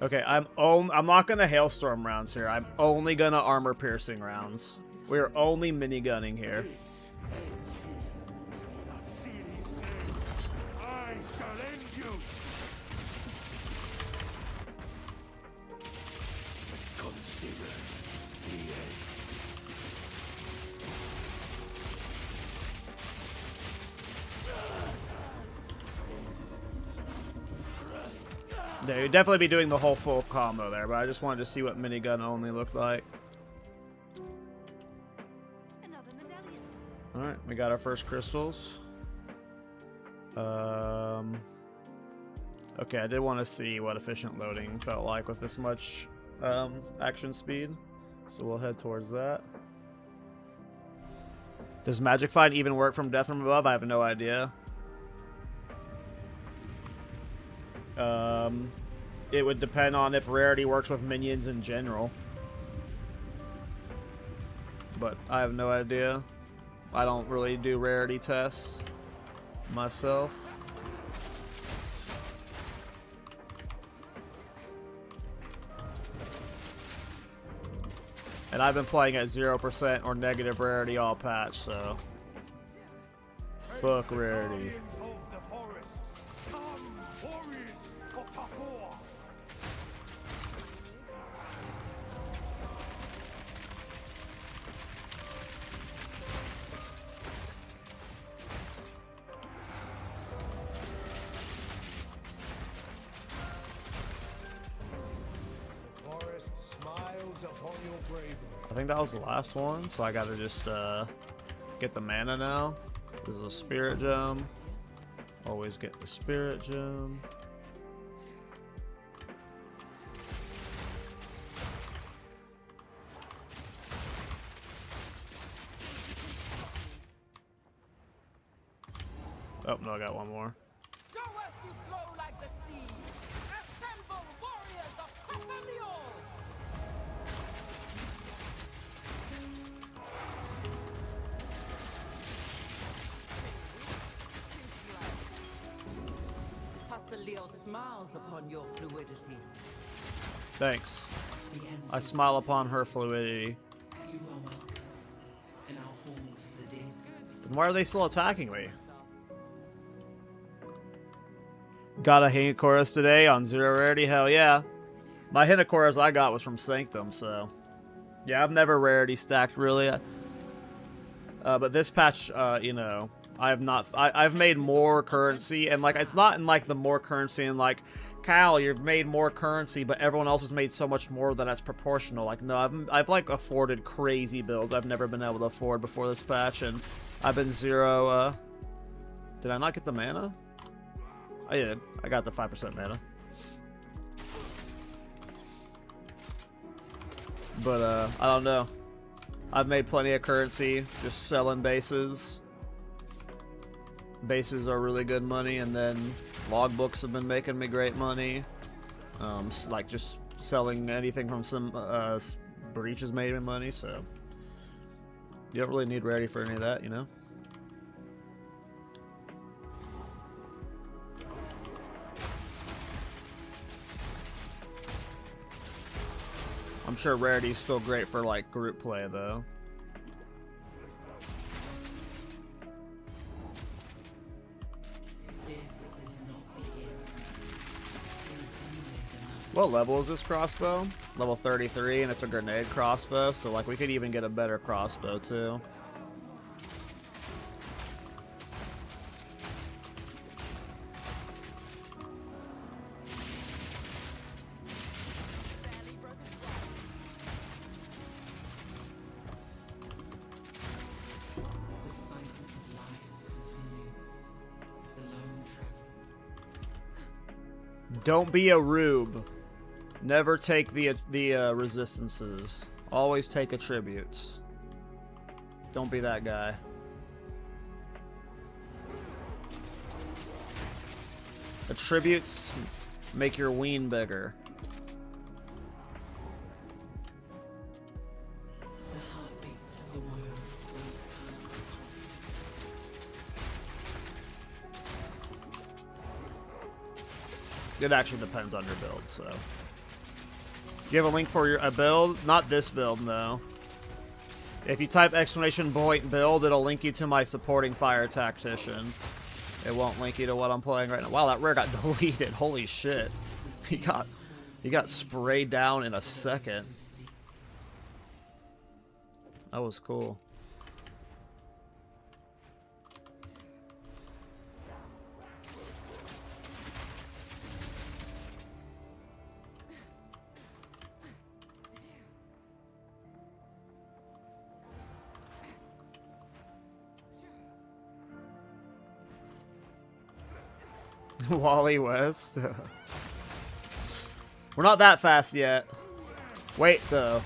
A: Okay, I'm not gonna hailstorm rounds here. I'm only gonna armor piercing rounds. We're only minigunning here.
B: I shall end you. Consider the end.
A: Yeah, you'd definitely be doing the whole full combo there, but I just wanted to see what minigun only looked like. We got our first crystals. Okay, I did want to see what efficient loading felt like with this much action speed. So we'll head towards that. Does Magic Find even work from Death from Above? I have no idea. It would depend on if rarity works with minions in general. But I have no idea. I don't really do rarity tests myself. And I've been playing at 0% or negative rarity all patch, so fuck rarity. I think that was the last one, so I gotta just get the mana now. This is a spirit gem. Always get the spirit gem. Oh, no, I got one more.
D: Go as you flow like the sea. Assemble warriors of Crossbow. Leo smiles upon your fluidity.
A: Thanks. I smile upon her fluidity.
J: You are welcome in our halls of the dead.
A: Then why are they still attacking me? Got a Hinocorus today on 0 rarity? Hell yeah. My Hinocorus I got was from Sanctum, so... Yeah, I've never rarity stacked, really. But this patch, you know... I've made more currency, and like it's not in like the more currency and like Cal, you've made more currency, but everyone else has made so much more that that's proportional. Like no, I've like afforded crazy builds I've never been able to afford before this patch, and I've been 0. Did I not get the mana? I did. I got the 5% mana. But I don't know. I've made plenty of currency just selling bases. Bases are really good money, and then logbooks have been making me great money. Like just selling anything from some breaches made me money, so you don't really need rarity for any of that, you know. I'm sure rarity is still great for like group play though. What level is this crossbow? Level 33, and it's a grenade crossbow, so like we could even get a better crossbow too. Don't be a rube. Never take the resistances. Always take attributes. Don't be that guy. Attributes make your ween bigger. It actually depends on your build, so. Do you have a link for a build? Not this build, no. If you type exclamation point build, it'll link you to my supporting fire tactician. It won't link you to what I'm playing right now. Wow, that rare got deleted. Holy shit. He got sprayed down in a second. That was cool. Wally West. We're not that fast yet. Wait, though.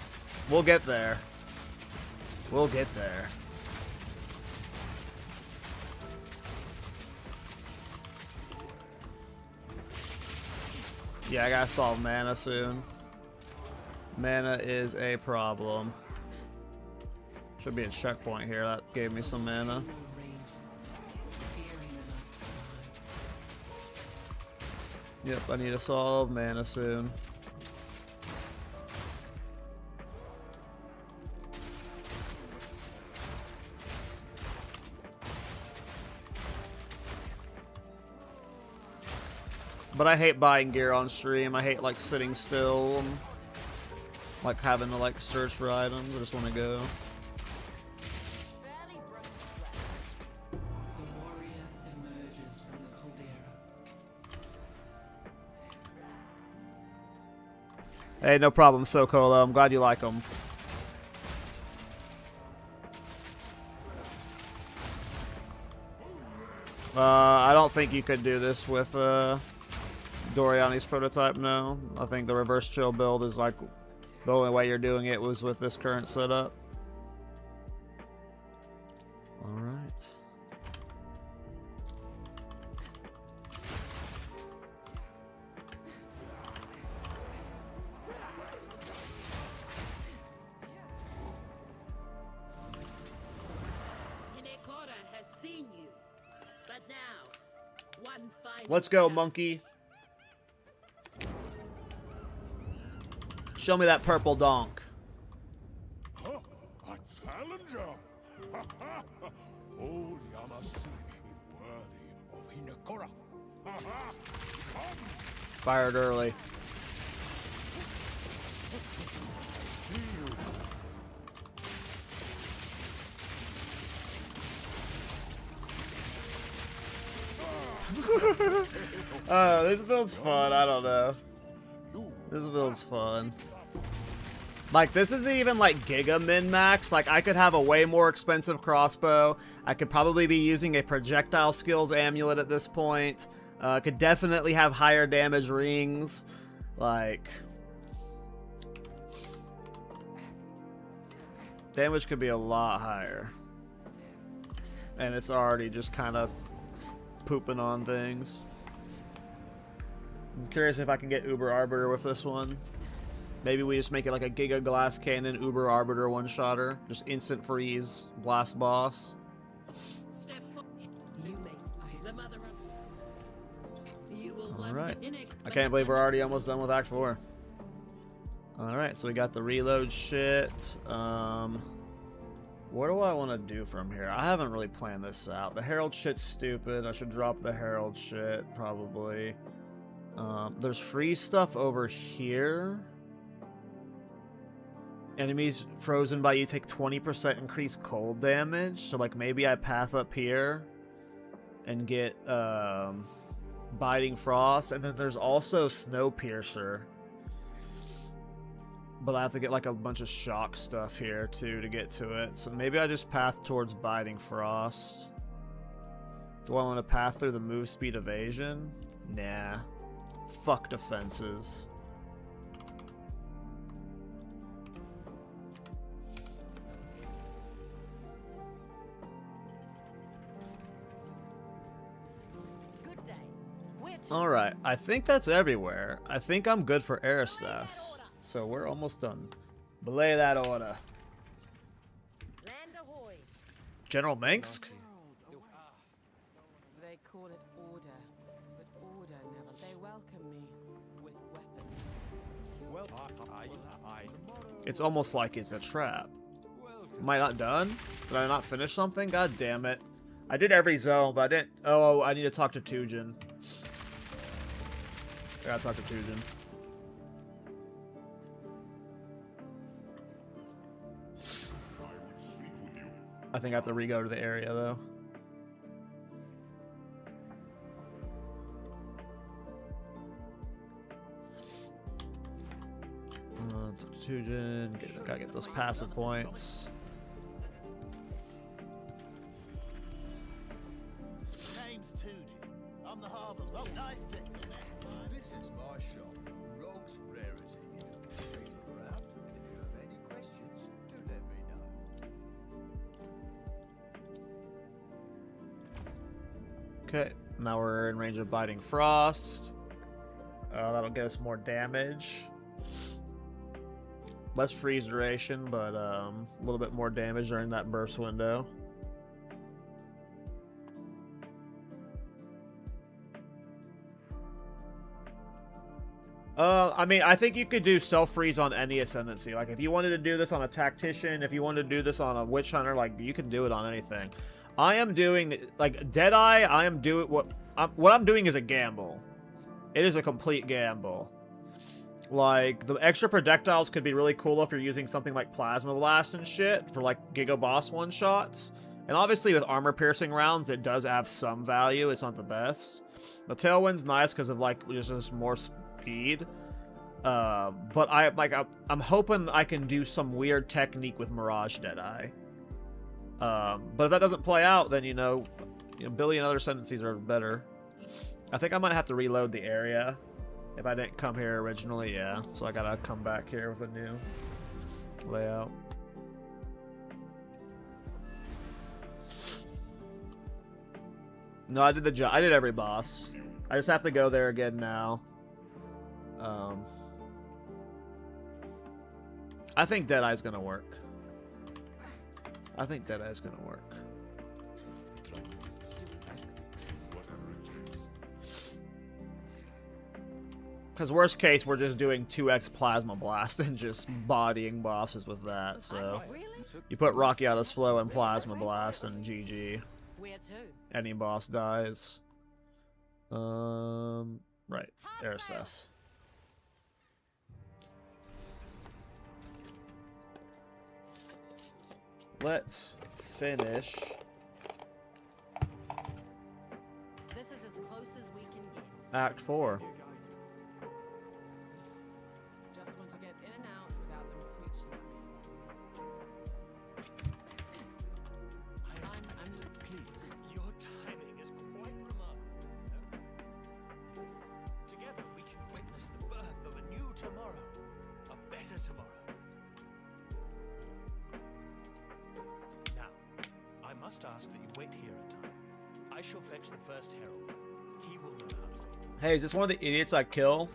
A: We'll get there. We'll get there. Yeah, I gotta solve mana soon. Mana is a problem. Should be a checkpoint here. That gave me some mana. Yep, I need to solve mana soon. But I hate buying gear on stream. I hate like sitting still, like having to like search for items. I just want to go. Hey, no problem, Sokolo. I'm glad you like them. I don't think you could do this with Doriani's prototype, no. I think the reverse chill build is like the only way you're doing it was with this current setup. Alright. Let's go, monkey. Show me that purple donk.
B: Huh? A challenger? Old Yamasi is worthy of Hinekora.
A: Fired early. Oh, this build's fun. I don't know. This build's fun. Like, this isn't even like Giga min-max. Like, I could have a way more expensive crossbow. I could probably be using a projectile skills amulet at this point. Could definitely have higher damage rings. Like, damage could be a lot higher. And it's already just kind of pooping on things. I'm curious if I can get Uber Arbiter with this one. Maybe we just make it like a Giga Glass Cannon Uber Arbiter one-shotter. Just instant freeze, blast boss. Alright. I can't believe we're already almost done with Act 4. Alright, so we got the reload shit. What do I want to do from here? I haven't really planned this out. The Herald shit's stupid. I should drop the Herald shit, probably. There's free stuff over here. Enemies frozen by you take 20% increased cold damage. So, like, maybe I path up here and get Biting Frost. And then there's also Snowpiercer. But I have to get, like, a bunch of shock stuff here, too, to get to it. So maybe I just path towards Biting Frost. Do I want to path through the move speed evasion? Nah. Fuck defenses. Alright, I think that's everywhere. I think I'm good for Aristas. So we're almost done. Belay that order. General Minsk?
J: They call it order, but order never. They welcome me with weapons.
A: It's almost like it's a trap. Am I not done? Did I not finish something? God damn it. I did every zone, but I didn't. Oh, I need to talk to Tujin. I gotta talk to Tujin. I think I have to re-go to the area, though. Tujin, gotta get those passive points.
K: Name's Tujin. I'm on the harbour. Oh, nice tickle. This is my shop, Rogue's Rarities. Please look around, and if you have any questions, do let me know.
A: Okay, now we're in range of Biting Frost. That'll get us more damage. Less freeze duration, but a little bit more damage during that burst window. I mean, I think you could do self-freeze on any ascendancy. Like, if you wanted to do this on a tactician, if you wanted to do this on a witch hunter, like, you can do it on anything. I am doing, like, Deadeye, I am doing, what I'm doing is a gamble. It is a complete gamble. Like, the extra projectiles could be really cool if you're using something like Plasma Blast and shit for, like, Giga Boss one-shots. And obviously with armor-piercing rounds, it does have some value. It's not the best. The Tailwind's nice because of, like, just more speed. But I'm hoping I can do some weird technique with Mirage Deadeye. But if that doesn't play out, then, you know, a billion other ascendancies are better. I think I might have to reload the area. If I didn't come here originally, yeah. So I gotta come back here with a new layout. No, I did the job. I did every boss. I just have to go there again now. I think Deadeye's gonna work. I think Deadeye's gonna work. Because worst case, we're just doing 2x Plasma Blast and just bodying bosses with that, so... You put Rockiata's Flow and Plasma Blast and GG. Any boss dies. Right. Aircess. Let's finish...
C: This is as close as we can get.
A: Act 4.
J: Just want to get in and out without them preaching at me.
K: Please, your timing is quite remarkable. Together we can witness the birth of a new tomorrow. A better tomorrow. Now, I must ask that you wait here a time. I shall fetch the first herald. He will know how to wait.
A: Hey, is this one of the idiots I kill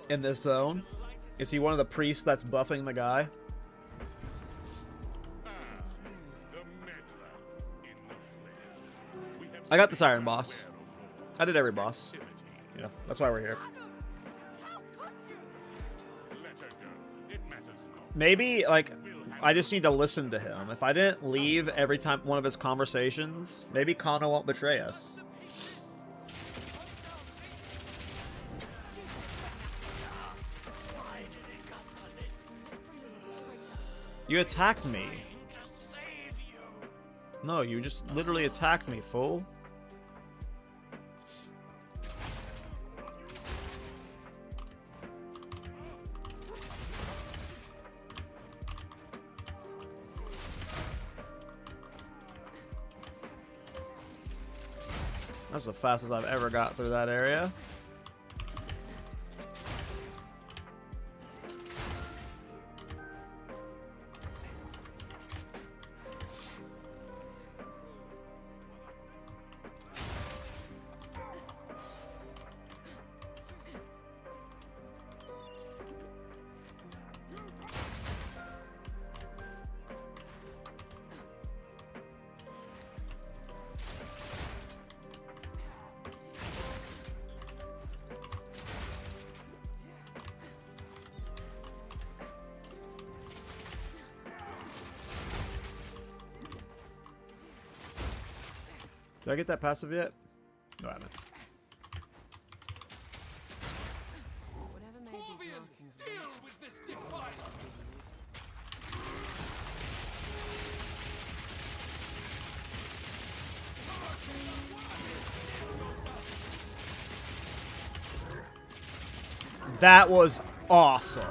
A: in this zone? Is he one of the priests that's buffing the guy? I got this Iron Boss. I did every boss. Yeah, that's why we're here. Maybe, like, I just need to listen to him. If I didn't leave every time one of his conversations, maybe Kano won't betray us. You attacked me. No, you just literally attacked me, fool. That's the fastest I've ever got through that area. Did I get that passive yet? No, I haven't.
J: Whatever made these markings
K: with this defiler.
A: That was awesome.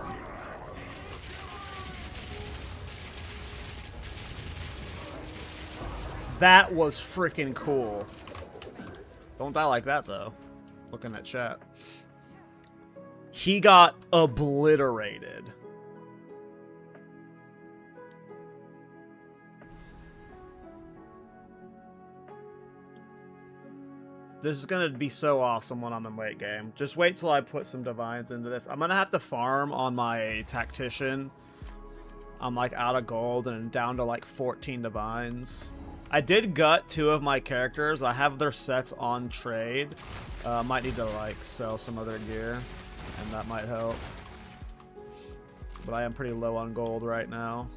A: That was freaking cool. Don't die like that, though. Looking at chat. He got obliterated. This is gonna be so awesome when I'm in late game. Just wait till I put some divines into this. I'm gonna have to farm on my tactician. I'm like out of gold and down to like 14 divines. I did gut 2 of my characters. I have their sets on trade. Might need to like sell some other gear, and that might help. But I am pretty low on gold right now.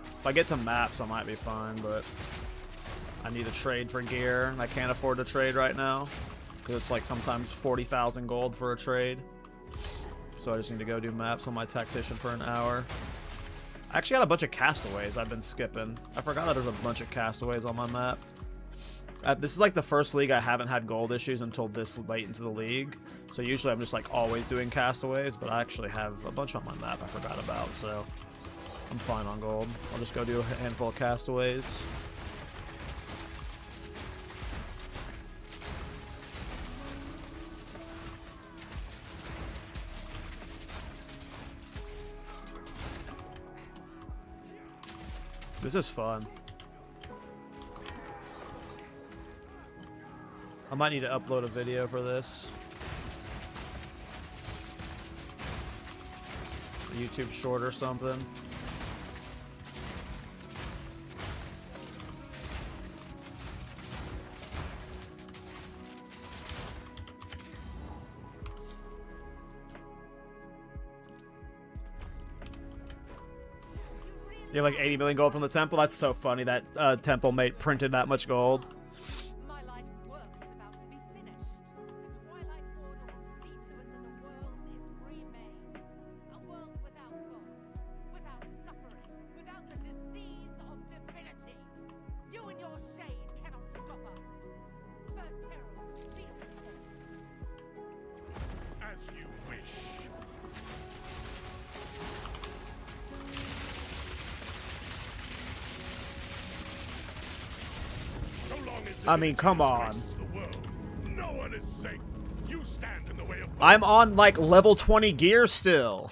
A: If I get to maps, I might be fine, but I need to trade for gear, and I can't afford to trade right now because it's like sometimes 40,000 gold for a trade. So I just need to go do maps on my tactician for an hour. I actually got a bunch of castaways I've been skipping. I forgot that there's a bunch of castaways on my map. This is like the first league I haven't had gold issues until this late into the league. So usually I'm just like always doing castaways, but I actually have a bunch on my map I forgot about, so I'm fine on gold. I'll just go do a handful of castaways. This is fun. I might need to upload a video for this. A YouTube short or something. You have like 80 million gold from the temple? That's so funny that temple mate printed that much gold.
C: My life's work is about to be finished. The Twilight Order will see to it that the world is remade. A world without gods, without suffering, without the disease of divinity. You and your shade cannot stop us. First heralds, deal with them.
B: As you wish.
A: I mean, come on.
B: No one is safe. You stand in the way of
A: I'm on like level 20 gear still.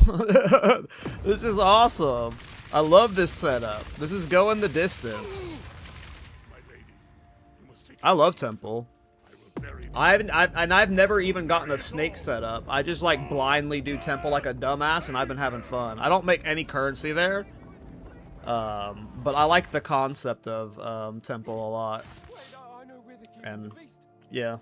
A: This is awesome. I love this setup. This is going the distance. I love temple. I've never even gotten a snake setup. I just like blindly do temple like a dumbass, and I've been having fun. I don't make any currency there, but I like the concept of temple a lot. And yeah,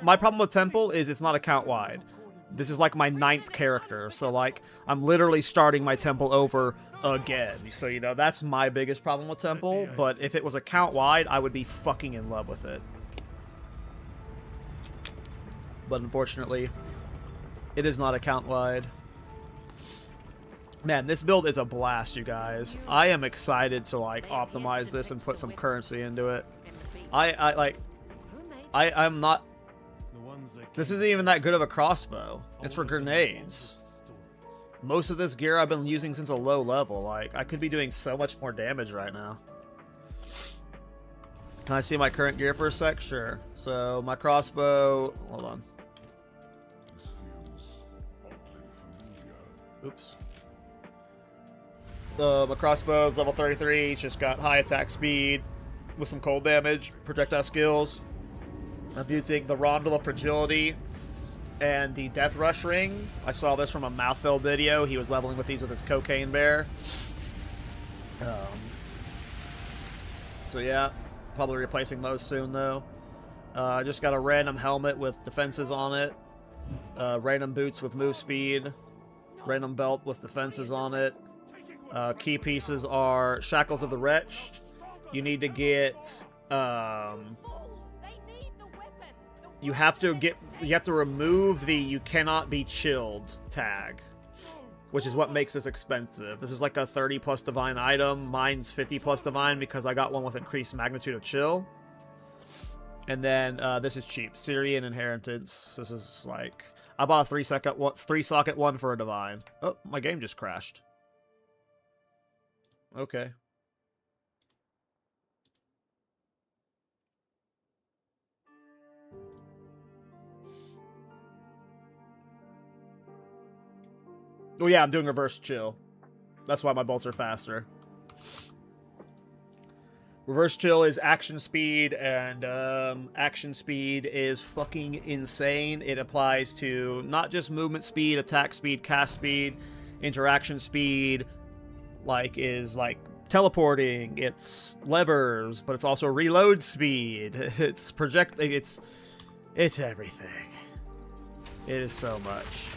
A: my problem with temple is it's not account wide. This is like my 9th character, so like I'm literally starting my temple over again. So you know that's my biggest problem with temple. But if it was account wide, I would be fucking in love with it. But unfortunately, it is not account wide. Man, this build is a blast, you guys. I am excited to like optimize this and put some currency into it. I'm not. This isn't even that good of a crossbow. It's for grenades. Most of this gear I've been using since a low level. Like, I could be doing so much more damage right now. Can I see my current gear for a sec? Sure. So, my crossbow... Hold on. Oops. My crossbow is level 33. It's just got high attack speed with some cold damage, projectile skills. I'm using the Rondel of Fragility and the Death Rush Ring. I saw this from a Mouthful video. He was leveling with these with his Cocaine Bear. So yeah, probably replacing those soon though. I just got a random helmet with defenses on it. Random boots with move speed. Random belt with defenses on it. Key pieces are Shackles of the Wretched. You need to get... You have to remove the "you cannot be chilled" tag, which is what makes this expensive. This is like a 30 plus divine item. Mine's 50 plus divine because I got one with increased magnitude of chill. And then this is cheap. Syrian Inheritance. This is like I bought a 3-socket one for a divine. Oh, my game just crashed. Okay. Oh yeah, I'm doing reverse chill. That's why my bolts are faster. Reverse chill is action speed, and action speed is fucking insane. It applies to not just movement speed, attack speed, cast speed, interaction speed, is teleporting, it's levers, but it's also reload speed. It's it's everything. It is so much.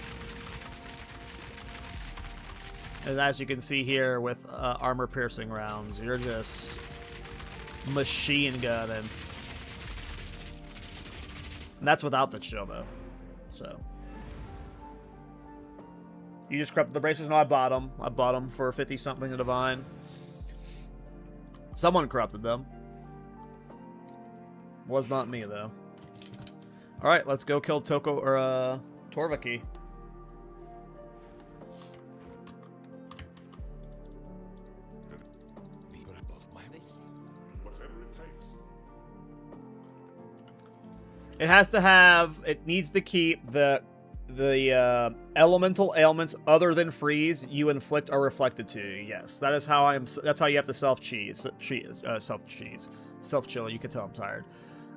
A: And as you can see here with armor piercing rounds, you're just machine gunning. And that's without the chill though. So you just corrupted the braces? No, I bought them. I bought them for 50 something to divine. Someone corrupted them. Was not me though. All right, let's go kill Toko or Torvaki. It has to have. It needs to keep the elemental ailments other than freeze you inflict are reflected to you. Yes, that is how I'm. That's how you have to self chill. You can tell I'm tired.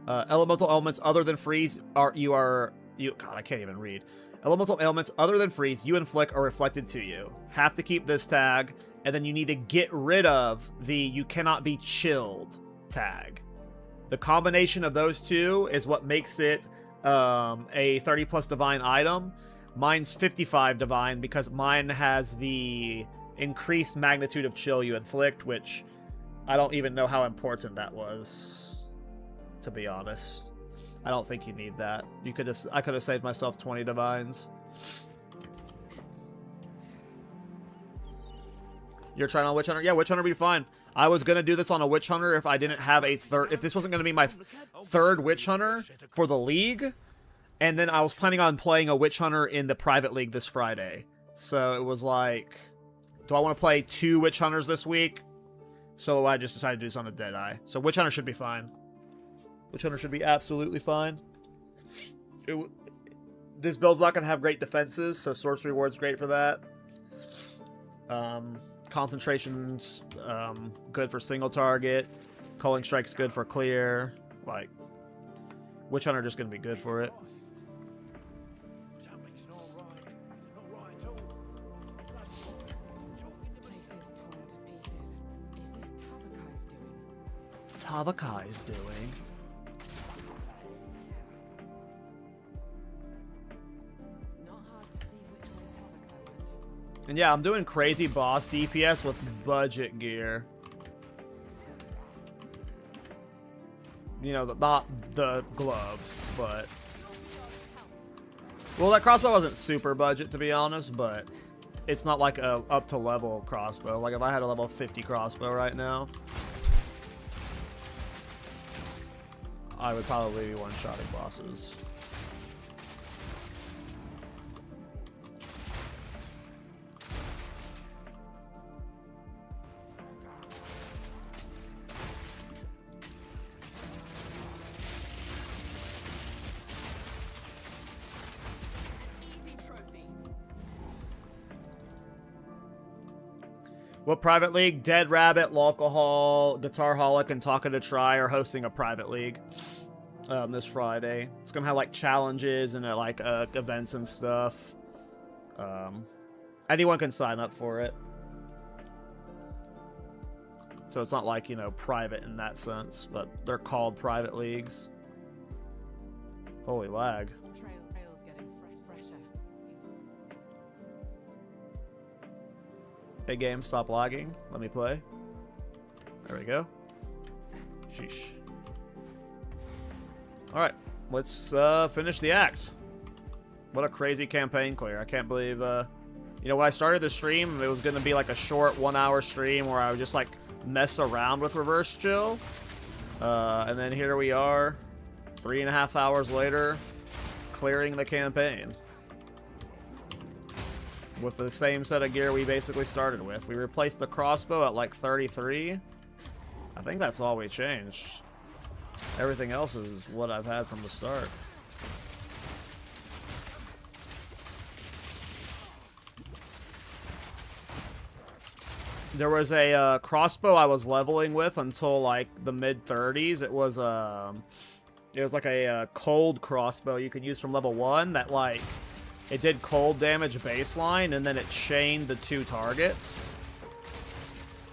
A: Elemental ailments other than freeze are you. God, I can't even read. Elemental ailments other than freeze you inflict are reflected to you. Have to keep this tag, and then you need to get rid of the you cannot be chilled tag. The combination of those two is what makes it a 30 plus divine item. Mine's 55 divine because mine has the increased magnitude of chill you inflict, which I don't even know how important that was, to be honest. I don't think you need that. I could have saved myself 20 divines. You're trying on Witch Hunter? Yeah, Witch Hunter would be fine. I was gonna do this on a Witch Hunter if I didn't have a third. If this wasn't gonna be my third Witch Hunter for the league, and then I was planning on playing a Witch Hunter in the private league this Friday. So it was like, do I want to play 2 Witch Hunters this week? So I just decided to do this on a Deadeye. So Witch Hunter should be fine. Witch Hunter should be absolutely fine. This build's not gonna have great defenses, so Sorcery Ward's great for that. Concentration's good for single target. Culling Strike's good for clear. Witch Hunter just gonna be good for it. Tavakai's doing. And yeah, I'm doing crazy boss DPS with budget gear. You know, not the gloves, but... Well, that crossbow wasn't super budget, to be honest, but it's not like a up-to-level crossbow. Like, if I had a level 50 crossbow right now, I would probably be one-shotting bosses. What private league? Dead Rabbit, Localhall, Guitarholic, and Talking to Try are hosting a private league this Friday. It's gonna have like challenges and events and stuff. Anyone can sign up for it, so it's not like, you know, private in that sense, but they're called private leagues. Holy lag.
J: Trail's getting fresher.
A: Hey game, stop lagging. Let me play. There we go. Sheesh. Alright, let's finish the act. What a crazy campaign clear. I can't believe, you know, when I started the stream, it was going to be like a short 1-hour stream where I would just like mess around with reverse chill. And then here we are, 3.5 hours later, clearing the campaign. With the same set of gear we basically started with. We replaced the crossbow at like 33. I think that's all we changed. Everything else is what I've had from the start. There was a crossbow I was leveling with until like the mid-30s. It was like a cold crossbow you could use from level 1 that like it did cold damage baseline and then it chained the 2 targets.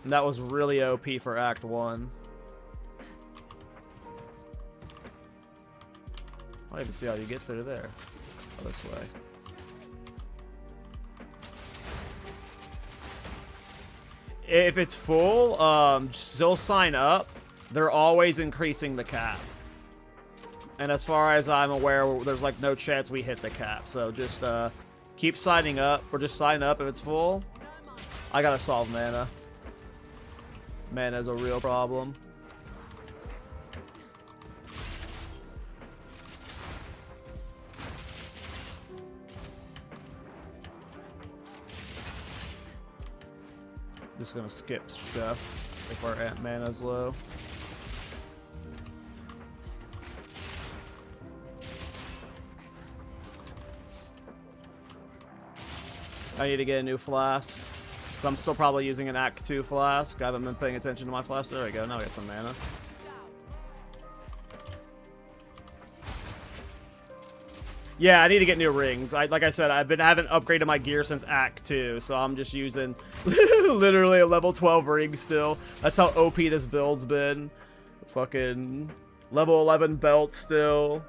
A: And that was really OP for Act 1. I don't even see how you get through there. Oh, this way. If it's full, still sign up. They're always increasing the cap. And as far as I'm aware, there's like no chance we hit the cap. So just keep signing up, or just sign up if it's full. I gotta solve mana. Mana's a real problem. Just gonna skip stuff if our mana's low. I need to get a new flask. I'm still probably using an Act 2 flask. I haven't been paying attention to my flask. There we go. Now I got some mana. Yeah, I need to get new rings. Like I said, I haven't upgraded my gear since Act 2, so I'm just using literally a level 12 ring still. That's how OP this build's been. Fucking level 11 belt still.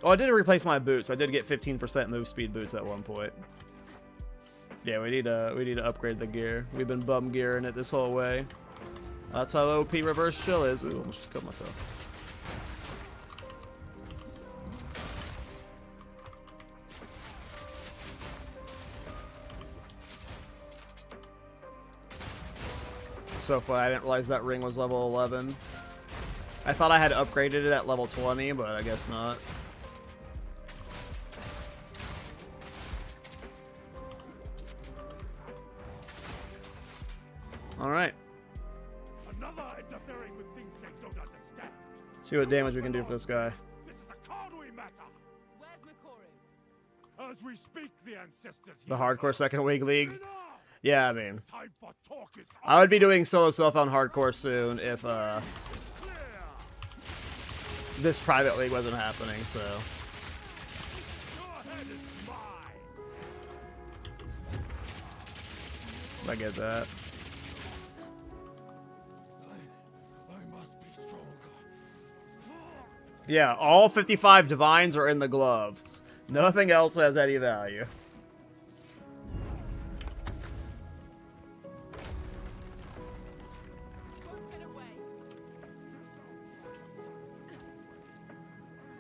A: Oh, I did replace my boots. I did get 15% move speed boots at one point. Yeah, we need to upgrade the gear. We've been bum gearing it this whole way. That's how OP reverse chill is. Ooh, almost just killed myself. So far, I didn't realize that ring was level 11. I thought I had upgraded it at level 20, but I guess not. Alright. See what damage we can do for this guy.
B: This is a cardinal matter.
D: Where's Makorin?
B: As we speak, the ancestors
A: The hardcore second week league. Yeah, I mean,
B: time for talk is
A: I would be doing solo stuff on hardcore soon if this private league wasn't happening, so.
B: Your head is mine.
A: I get that.
B: I must be stronger.
A: Yeah, all 55 divines are in the gloves. Nothing else has any value.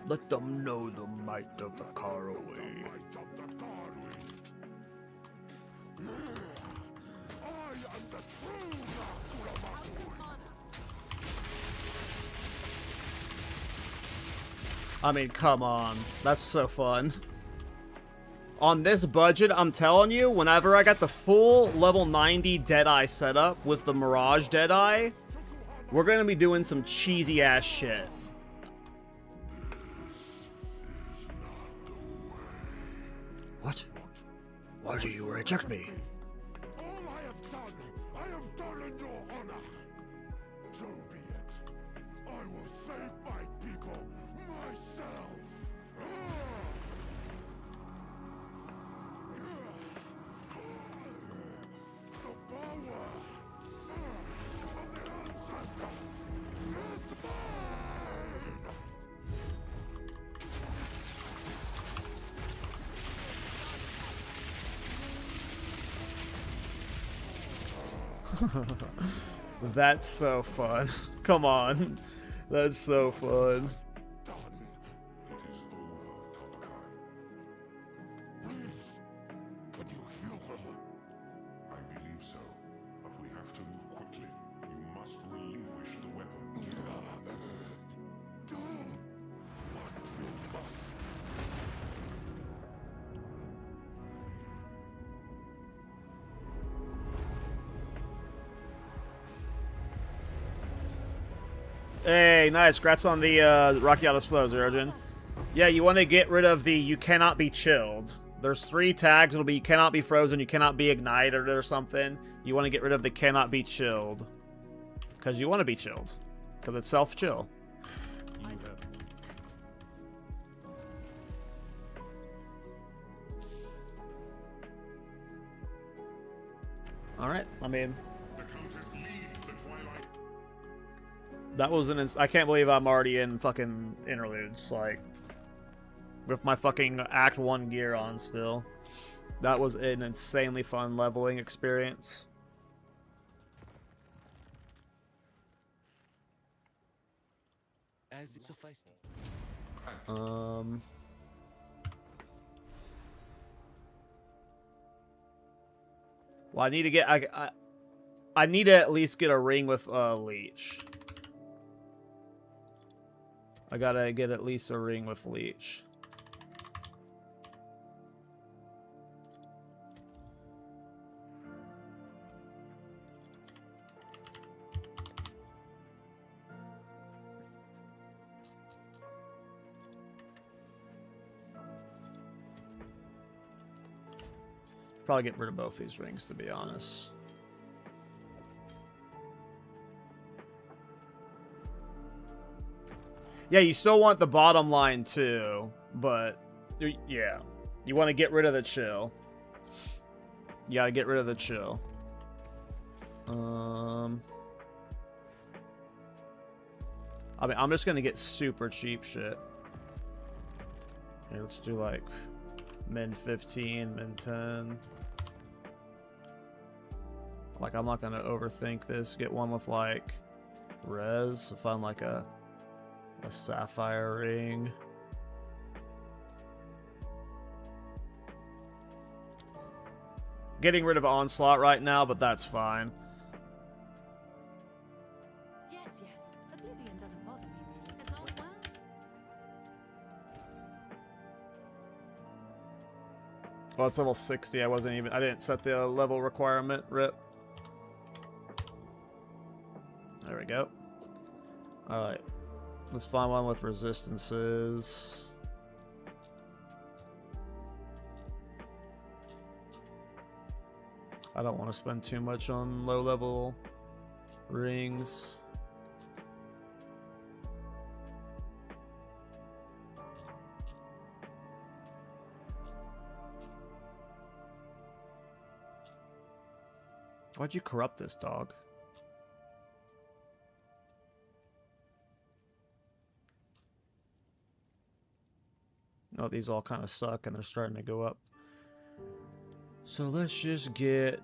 A: Let them know the might of the Caraway. I mean, come on. That's so fun. On this budget, I'm telling you, whenever I got the full level 90 Deadeye setup with the Mirage Deadeye, we're going to be doing some cheesy ass shit. What? Why do you reject me?
B: All I have done in your honor. So be it. I will save my people myself. The power of the ancestors is mine.
A: That's so fun. Come on. That's so fun.
B: It is over, Tatakai. Please, can you heal her? I believe so, but we have to move quickly. You must relinquish the weapon. Do what you must.
A: Hey, nice. Congrats on the Rocky Autos Flows, Origin. Yeah, you want to get rid of the you cannot be chilled. There's 3 tags. It'll be you cannot be frozen, you cannot be ignited or something. You want to get rid of the cannot be chilled. Because you want to be chilled. Because it's self-chill. Alright, I mean... That was an... I can't believe I'm already in fucking interludes, like... With my fucking Act 1 gear on still. That was an insanely fun leveling experience.
I: As it sufficed.
A: Well, I need to get... I need to at least get a ring with Leech. I gotta get at least a ring with Leech. Probably get rid of both these rings, to be honest. Yeah, you still want the bottom line too, but yeah, you want to get rid of the chill. You gotta get rid of the chill. I mean, I'm just gonna get super cheap shit. Here, let's do like min 15, min 10. Like, I'm not gonna overthink this. Get one with like res. So find like a sapphire ring. Getting rid of Onslaught right now, but that's fine.
C: Yes, yes. Oblivion doesn't bother me really. It's all well.
A: Well, it's level 60. I didn't set the level requirement. Rip. There we go. Alright. Let's find one with resistances. I don't want to spend too much on low level rings. Why'd you corrupt this dog? Oh, these all kind of suck and they're starting to go up. So let's just get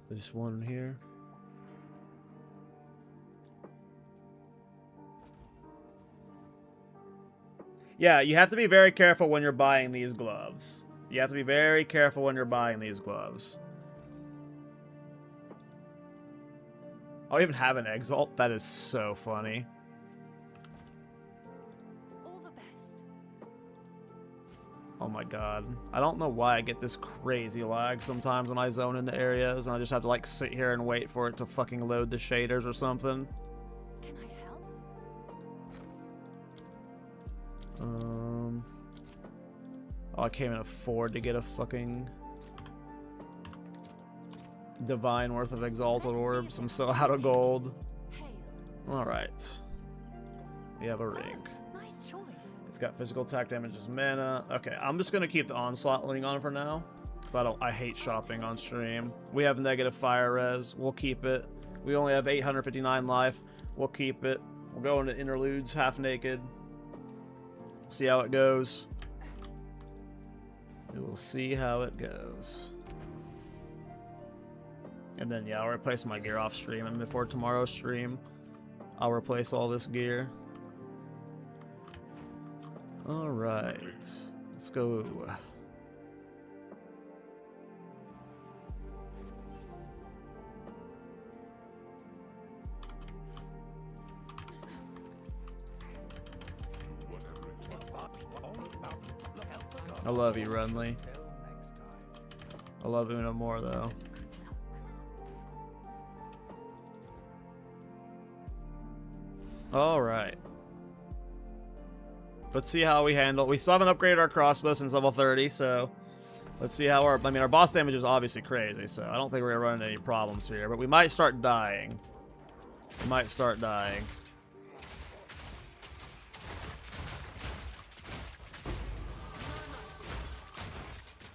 A: this one here. Yeah, you have to be very careful when you're buying these gloves. You have to be very careful when you're buying these gloves. I'll even have an Exalt. That is so funny. Oh my god. I don't know why I get this crazy lag sometimes when I zone in the areas and I just have to like sit here and wait for it to fucking load the shaders or something.
C: Can I help?
A: Oh, I can't even afford to get a fucking divine worth of exalted orbs. I'm so out of gold. Alright. We have a ring. It's got physical attack damage as mana. Okay, I'm just gonna keep the onslaught ring on for now. Cause I hate shopping on stream. We have negative fire res. We'll keep it. We only have 859 life. We'll keep it. We'll go into interludes half naked. See how it goes. We will see how it goes. And then yeah, I'll replace my gear off stream, and before tomorrow's stream, I'll replace all this gear. Alright, let's go. I love you, Runley. I love Una more, though. Alright. let's see how we handle. We still haven't upgraded our crossbow since level 30, so let's see how our. I mean, our boss damage is obviously crazy, so I don't think we're gonna run into any problems here. But we might start dying. We might start dying.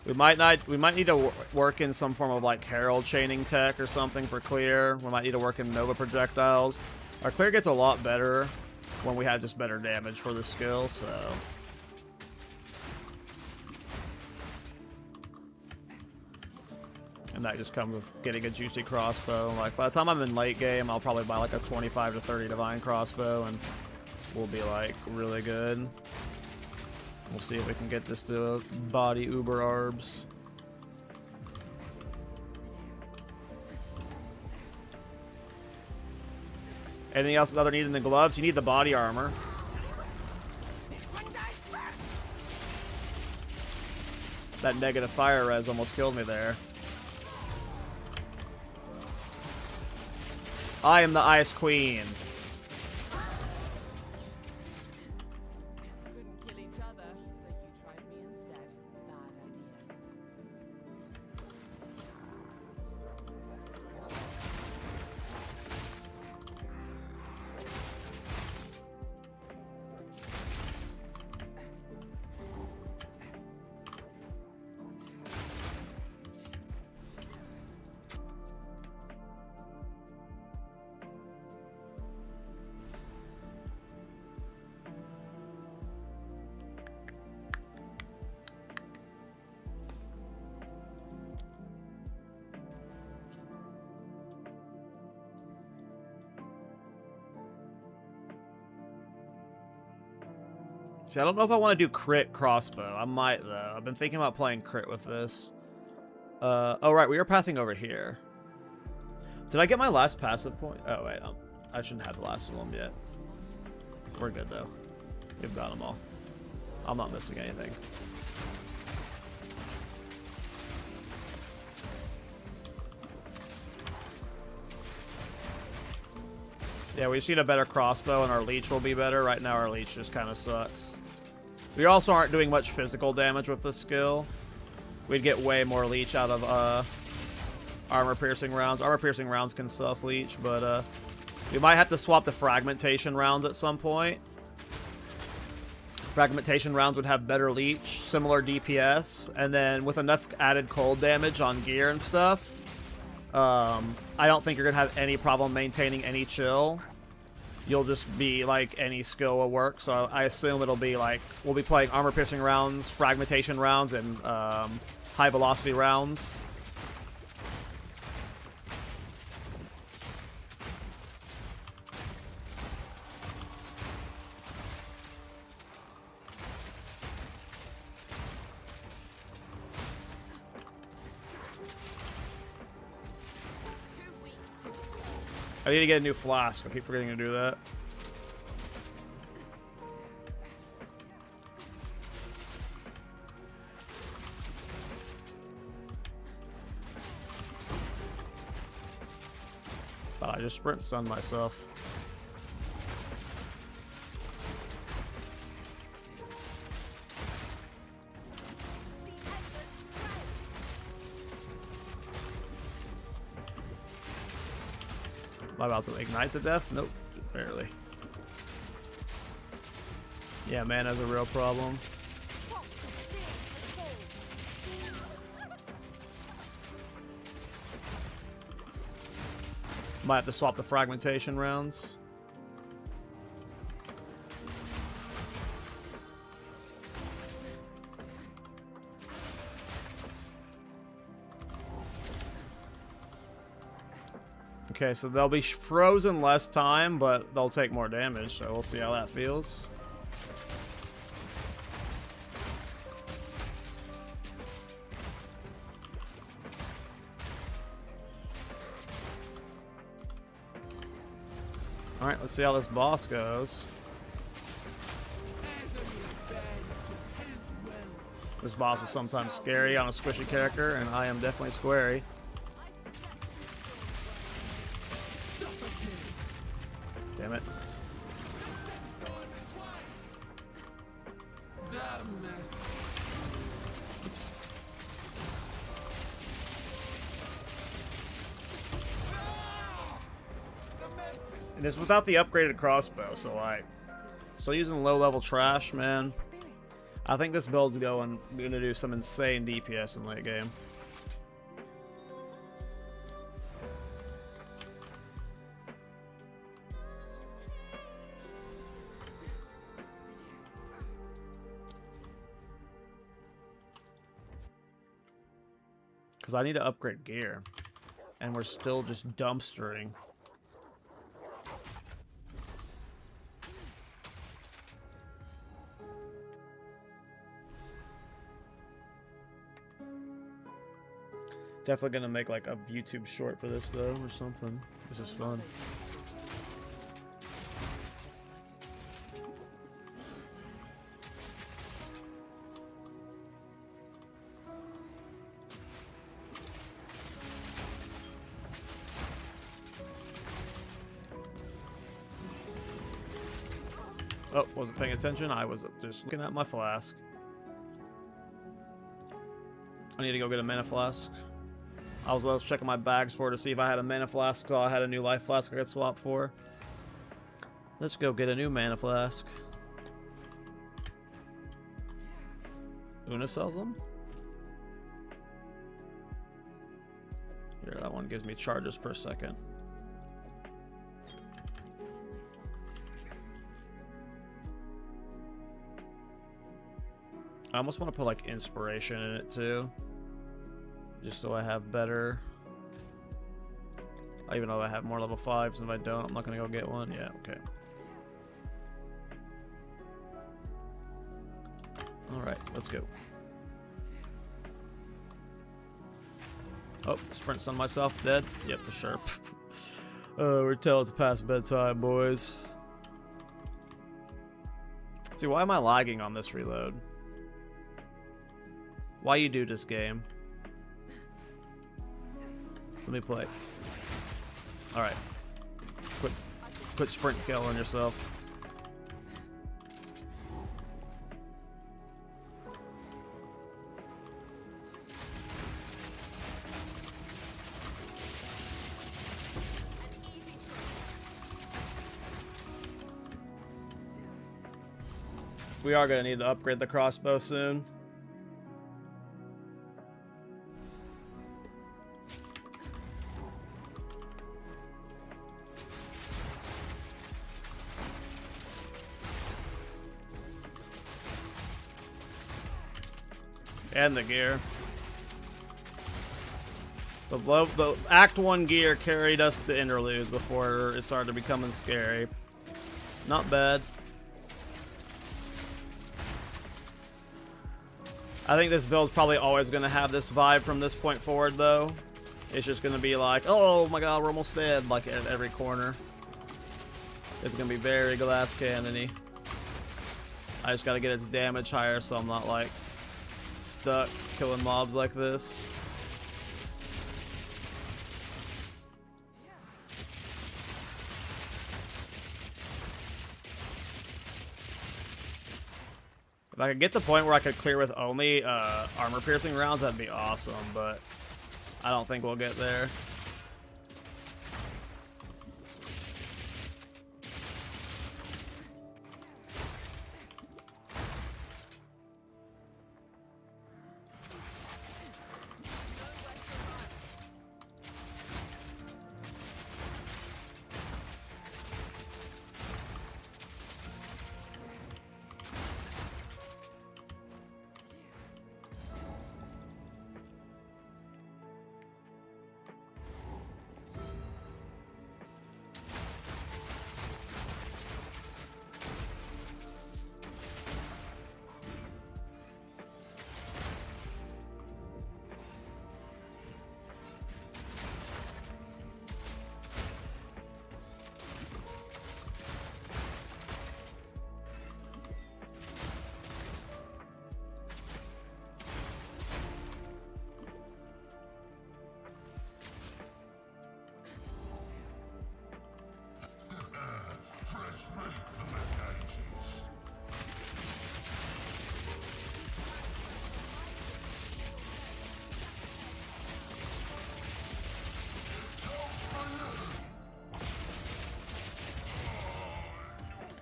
A: We might need to work in some form of like herald chaining tech or something for clear. We might need to work in nova projectiles. Our clear gets a lot better when we have just better damage for the skill, so. And that just comes with getting a juicy crossbow. Like by the time I'm in late game, I'll probably buy like a 25 to 30 divine crossbow and we'll be like really good. We'll see if we can get this to body uber arbs. Anything else other needed in the gloves? You need the body armor. That negative fire res almost killed me there. I am the Ice Queen.
C: Couldn't kill each other, so you tried me instead. Bad idea.
A: See, I don't know if I want to do crit crossbow. I might, though. I've been thinking about playing crit with this. Oh, right. We are pathing over here. Did I get my last passive point? Oh, wait. I shouldn't have the last of them yet. We're good, though. We've got them all. I'm not missing anything. Yeah, we just need a better crossbow and our leech will be better. Right now our leech just kind of sucks. We also aren't doing much physical damage with this skill. We'd get way more leech out of armor-piercing rounds. Armor-piercing rounds can self-leech, but we might have to swap the fragmentation rounds at some point. Fragmentation rounds would have better leech, similar DPS, and then with enough added cold damage on gear and stuff, I don't think you're going to have any problem maintaining any chill. You'll just be like any skill will work. So I assume it'll be like we'll be playing armor-piercing rounds, fragmentation rounds, and high-velocity rounds. I need to get a new flask. I keep forgetting to do that. Oh, I just sprint stunned myself. Am I about to ignite to death? Nope, barely. Yeah, mana's a real problem. Might have to swap the fragmentation rounds. Okay, so they'll be frozen less time, but they'll take more damage, so we'll see how that feels. Alright, let's see how this boss goes. This boss is sometimes scary on a squishy character, and I am definitely squary. Damn it. Oops. And it's without the upgraded crossbow, so like, still using low-level trash, man. I think this build's gonna do some insane DPS in late game. Because I need to upgrade gear. And we're still just dumpstering. Definitely gonna make like a YouTube short for this though, or something. This is fun. Oh, wasn't paying attention. I was just looking at my flask. I need to go get a mana flask. I was checking my bags for to see if I had a mana flask, so I had a new life flask I could swap for. Let's go get a new mana flask. Una sells them? Here, that one gives me charges per second. I almost want to put like inspiration in it too. Just so I have better. Even though I have more level 5s, and if I don't, I'm not gonna go get one. Yeah, okay. Alright, let's go. Oh, sprint stun myself, dead? Yep, for sure. We're telling it's past bedtime, boys. See, why am I lagging on this reload? Why you do this game? Let me play. Alright. Quit sprint killing yourself. We are gonna need to upgrade the crossbow soon. And the gear. The Act 1 gear carried us to interludes before it started becoming scary. Not bad. I think this build's probably always going to have this vibe from this point forward, though. It's just going to be like, oh my god, we're almost dead, like at every corner. It's going to be very glass cannon-y. I just got to get its damage higher so I'm not, like, stuck killing mobs like this. If I could get the point where I could clear with only armor-piercing rounds, that'd be awesome, but I don't think we'll get there.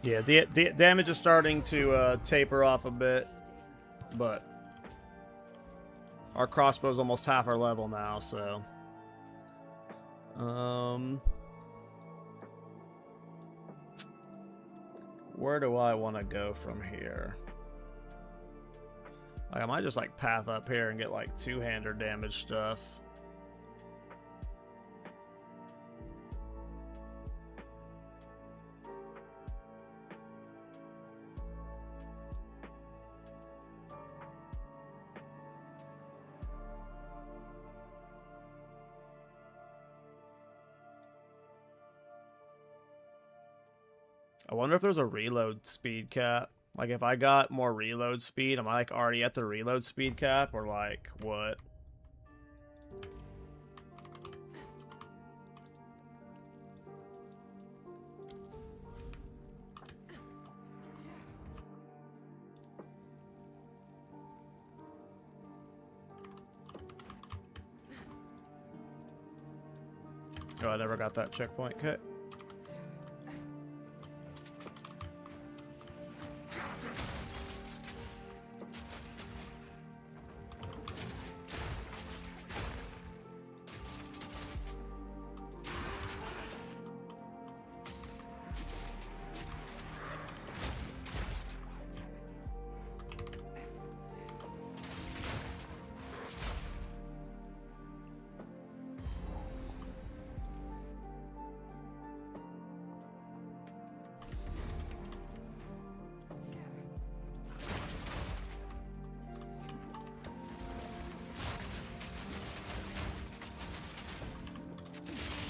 A: Yeah, damage is starting to taper off a bit, but our crossbow's almost half our level now, so... Where do I want to go from here? Like, I might just, like, path up here and get, like, two-hander damage stuff. I wonder if there's a reload speed cap. Like, if I got more reload speed, am I, like, already at the reload speed cap? Or, like, what? Oh, I never got that checkpoint. Okay.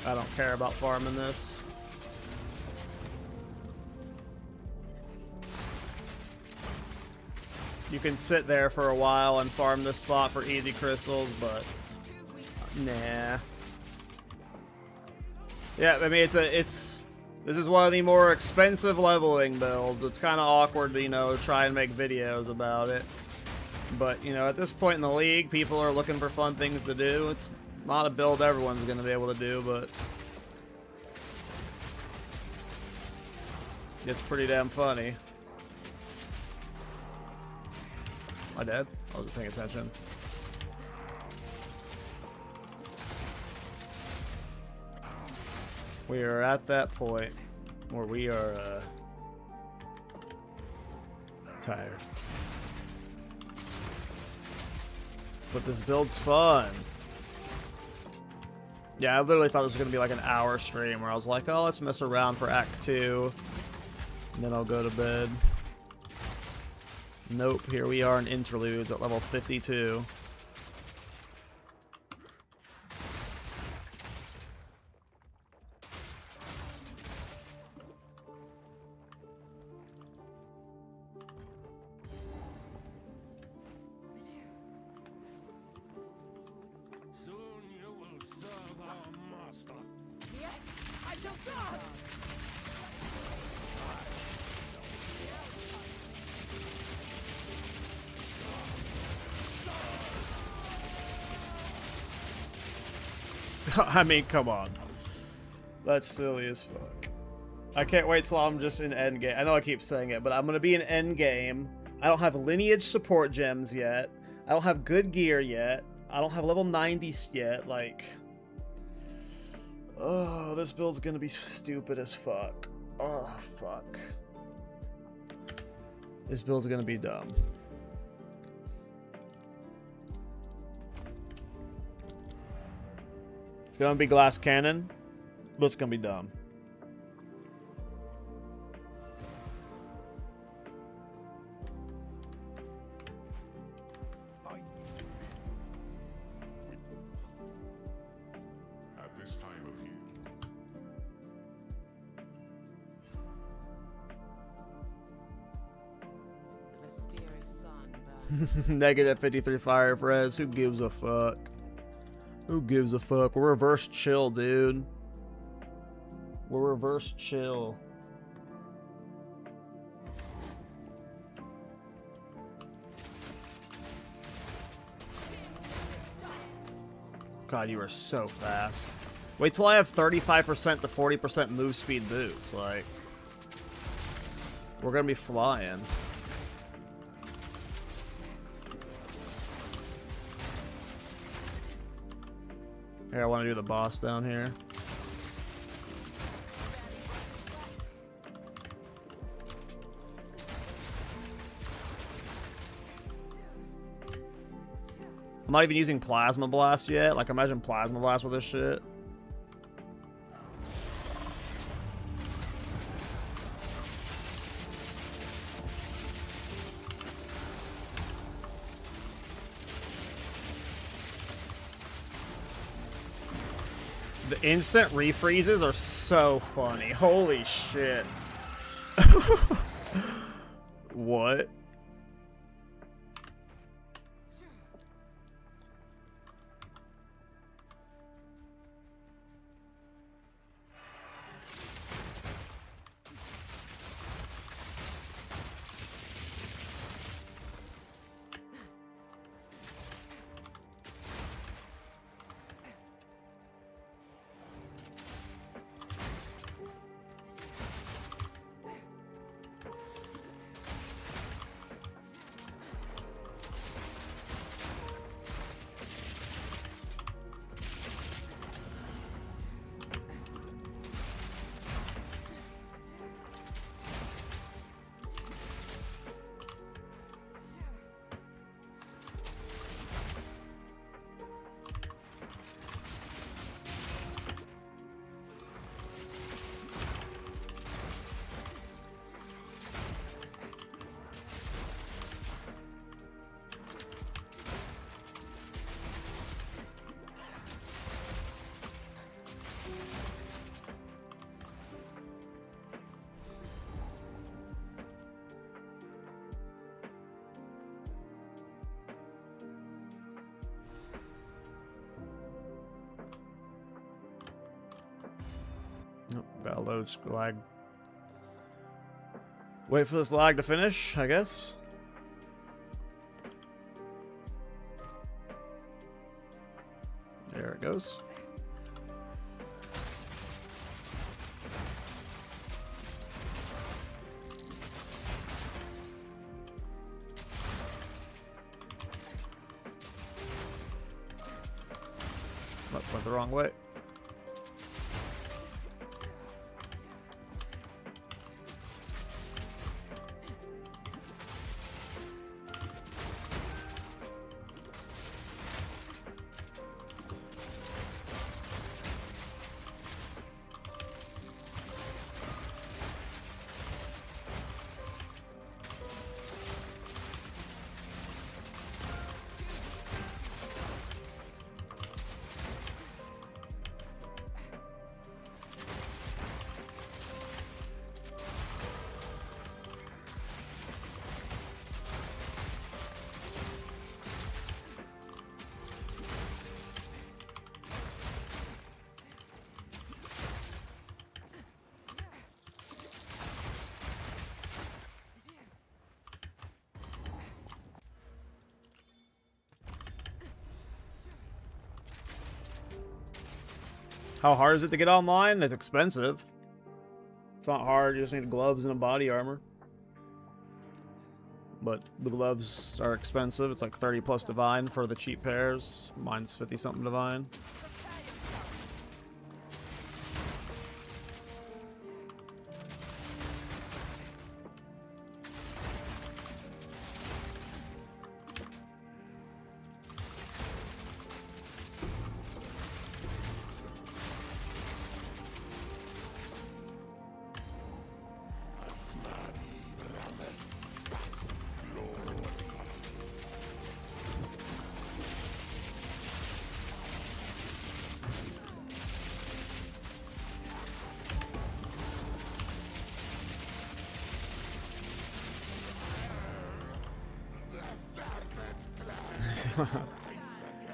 A: I don't care about farming this. You can sit there for a while and farm this spot for easy crystals, but nah. Yeah, I mean this is one of the more expensive leveling builds. It's kind of awkward to, you know, try and make videos about it. But, you know, at this point in the league, people are looking for fun things to do. It's not a build everyone's going to be able to do, but it's pretty damn funny. Am I dead? I wasn't paying attention. We are at that point where we are tired. But this build's fun. Yeah, I literally thought this was going to be like an hour stream where I was like, oh, let's mess around for Act 2. And then I'll go to bed. Nope, here we are in interludes at level 52. I mean, come on. That's silly as fuck. I can't wait till I'm just in Endgame. I know I keep saying it, but I'm gonna be in Endgame. I don't have lineage support gems yet. I don't have good gear yet. I don't have level 90s yet. Like, oh, this build's gonna be stupid as fuck. Oh, fuck. This build's gonna be dumb. It's gonna be glass cannon, but it's gonna be dumb.
B: At this time of year,
J: The mysterious sun burns.
A: Negative 53 fire Frez. Who gives a fuck? Who gives a fuck? We're reverse chill, dude. We're reverse chill. God, you are so fast. Wait till I have 35% to 40% move speed boots. Like, We're gonna be flying. Here, I want to do the boss down here. I'm not even using Plasma Blast yet. Like, imagine Plasma Blast with this shit. The instant refreezes are so funny. Holy shit. What? Oh, gotta load lag. Wait for this lag to finish, I guess. There it goes. Oh, went the wrong way. How hard is it to get online? It's expensive. It's not hard, you just need gloves and a body armor. But the gloves are expensive. It's like 30 plus divine for the cheap pairs. Mine's 50 something divine.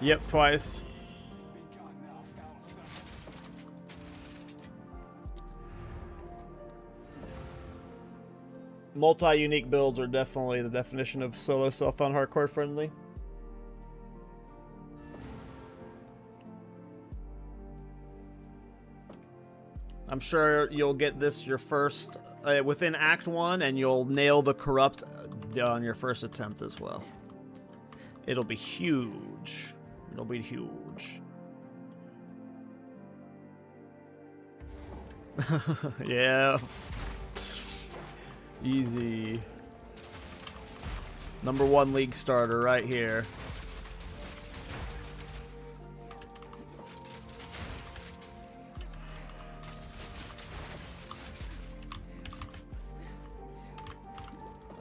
A: Yep, twice. Multi-unique builds are definitely the definition of solo self-found hardcore friendly. I'm sure you'll get this your first within Act 1, and you'll nail the corrupt on your first attempt as well. It'll be huge. It'll be huge. Yeah. Easy. #1 league starter right here.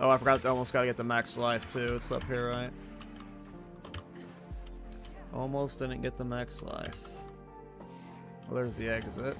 A: Oh, I forgot. Almost gotta get the max life too. It's up here, right? Almost didn't get the max life. Well, there's the exit.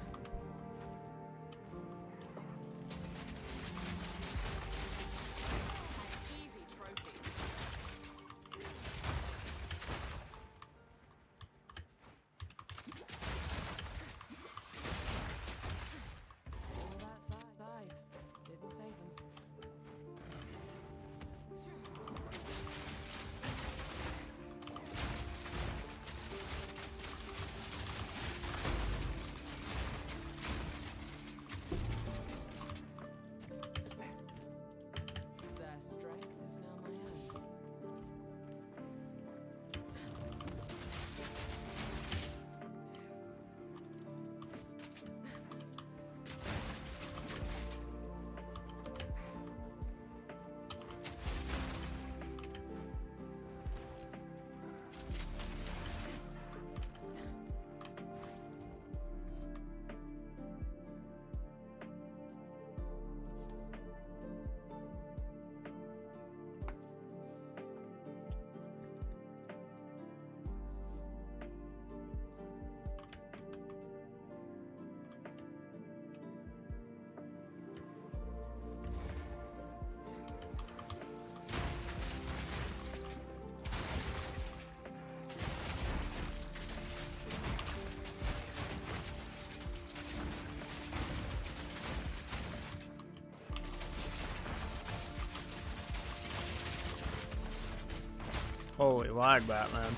A: Holy lag, Batman.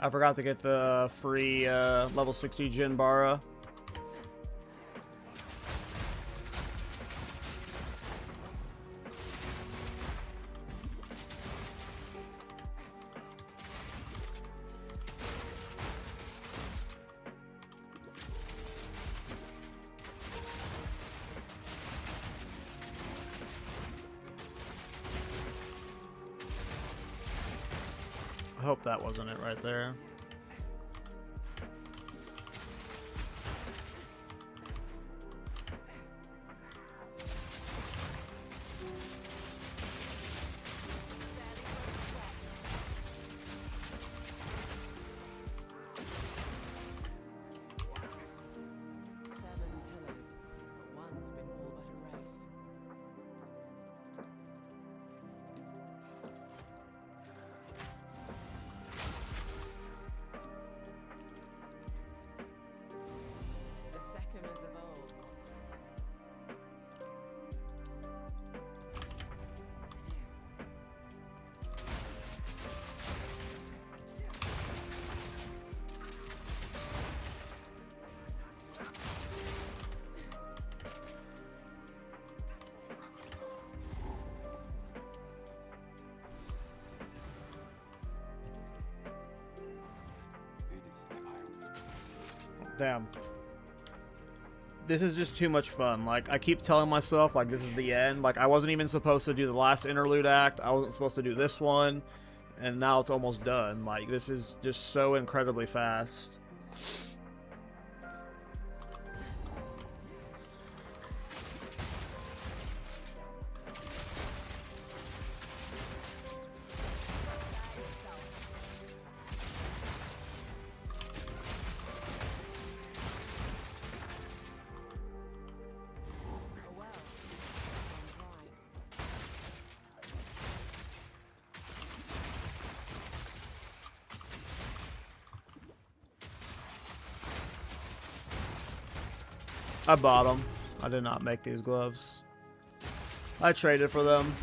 A: I forgot to get the free level 60 Jinbara. I hope that wasn't it right there. Damn. This is just too much fun. Like, I keep telling myself, like, this is the end. Like, I wasn't even supposed to do the last interlude act. I wasn't supposed to do this one. And now it's almost done. Like, this is just so incredibly fast. I bought them. I did not make these gloves. I traded for them.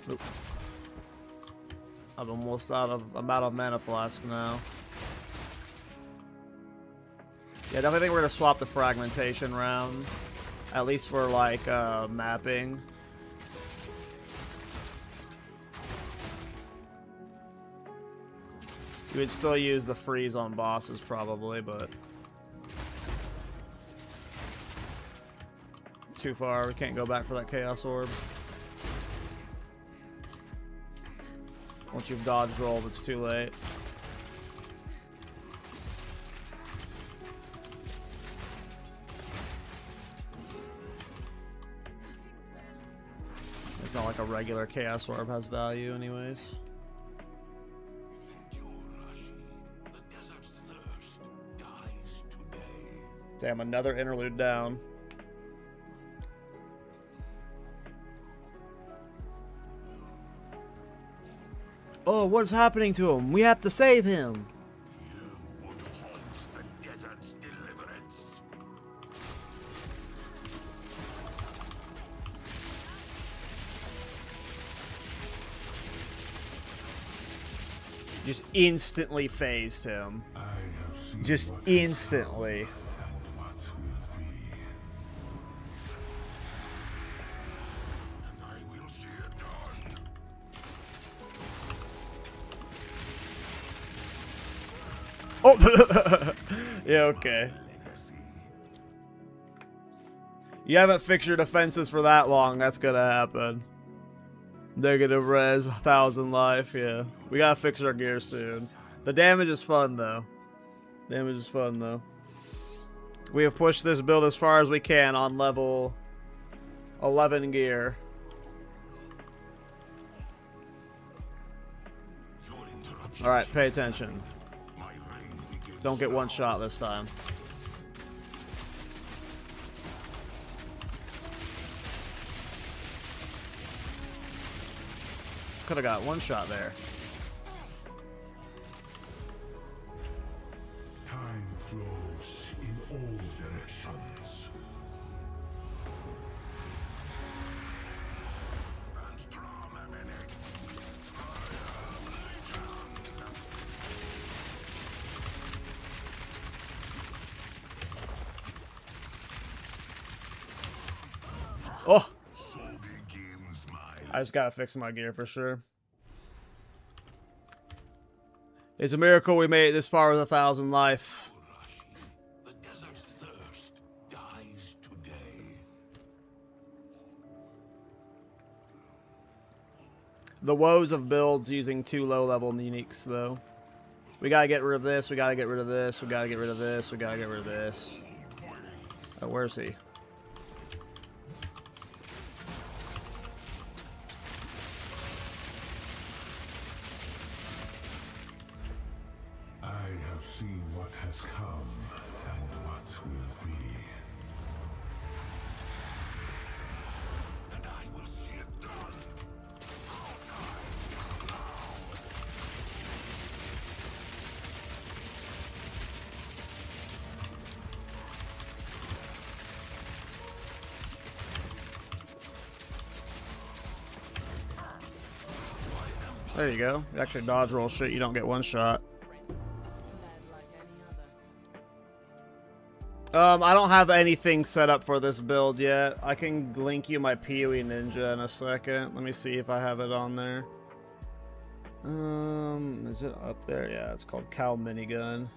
A: Oop. I'm almost out of mana flask now. Yeah, definitely think we're gonna swap the fragmentation round. At least for like mapping. You would still use the freeze on bosses probably, but too far. We can't go back for that Chaos Orb. Once you've dodge rolled, it's too late. It's not like a regular Chaos Orb has value anyways. Damn, another interlude down. Oh, what is happening to him? We have to save him. Just instantly phased him. Just instantly. Oh, yeah, okay. You haven't fixed your defenses for that long. That's gonna happen. Negative res, 1,000 life. Yeah, we gotta fix our gear soon. The damage is fun though. Damage is fun though. We have pushed this build as far as we can on level 11 gear. All right, pay attention. Don't get one shot this time. Could have got one shot there.
B: Time flows in all directions.
A: Oh! I just gotta fix my gear for sure. It's a miracle we made it this far with 1,000 life.
B: The desert's thirst dies today.
A: The woes of builds using 2 low-level uniques, though. We gotta get rid of this, we gotta get rid of this, we gotta get rid of this, we gotta get rid of this. Oh, where's he?
B: I have seen what has come and what will be. And I will see it done.
A: There you go. You actually dodge roll shit, you don't get one shot. I don't have anything set up for this build yet. I can link you my PoE Ninja in a second. Let me see if I have it on there. Is it up there? Yeah, it's called Cow Minigun.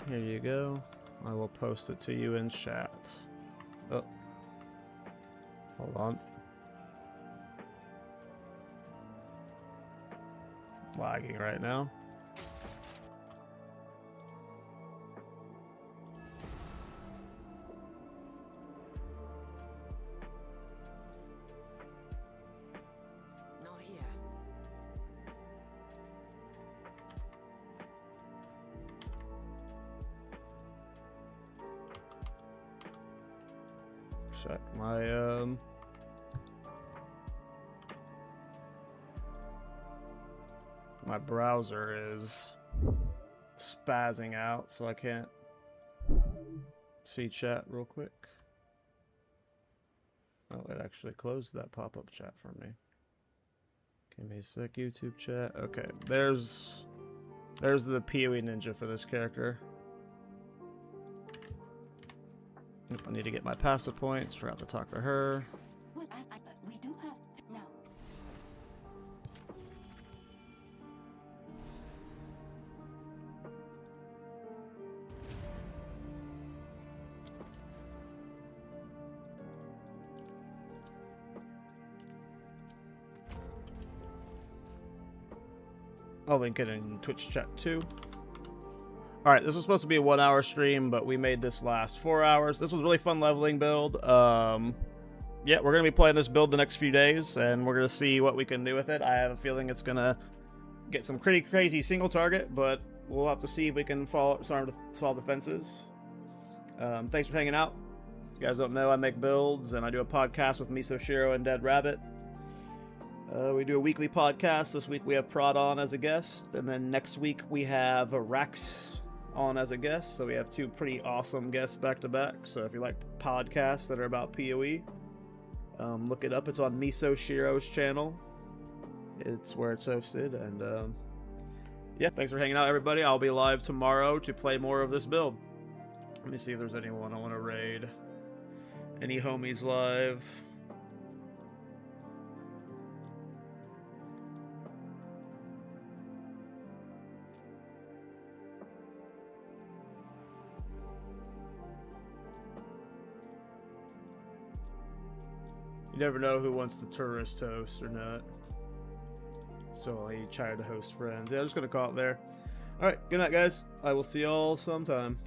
A: Here you go. I will post it to you in chat. Oh. Hold on. Lagging right now.
D: Not here.
A: Check my my browser is spazzing out, so I can't see chat real quick. Oh, it actually closed that pop-up chat for me. Give me a sec, YouTube chat. Okay, there's the PoE Ninja for this character. Nope, I need to get my passive points. Forgot to talk to her.
H: Well, we do have now.
A: I'll link it in Twitch chat too. Alright, this was supposed to be a 1 hour stream, but we made this last 4 hours. This was a really fun leveling build. Yeah, we're going to be playing this build the next few days, and we're going to see what we can do with it. I have a feeling it's going to get some pretty crazy single target, but we'll have to see if we can solve the fences. Thanks for hanging out. If you guys don't know, I make builds, and I do a podcast with Miso Shiro and Dead Rabbit. We do a weekly podcast. This week we have Prod on as a guest, and then next week we have Rex on as a guest. So we have two pretty awesome guests back to back. So if you like podcasts that are about PoE, look it up. It's on Miso Shiro's channel. It's where it's hosted, and yeah, thanks for hanging out, everybody. I'll be live tomorrow to play more of this build. Let me see if there's anyone I want to raid. Any homies live? You never know who wants the tourist host or not. So I try to host friends. Yeah, I'm just going to call it there. Alright, good night, guys. I will see y'all sometime.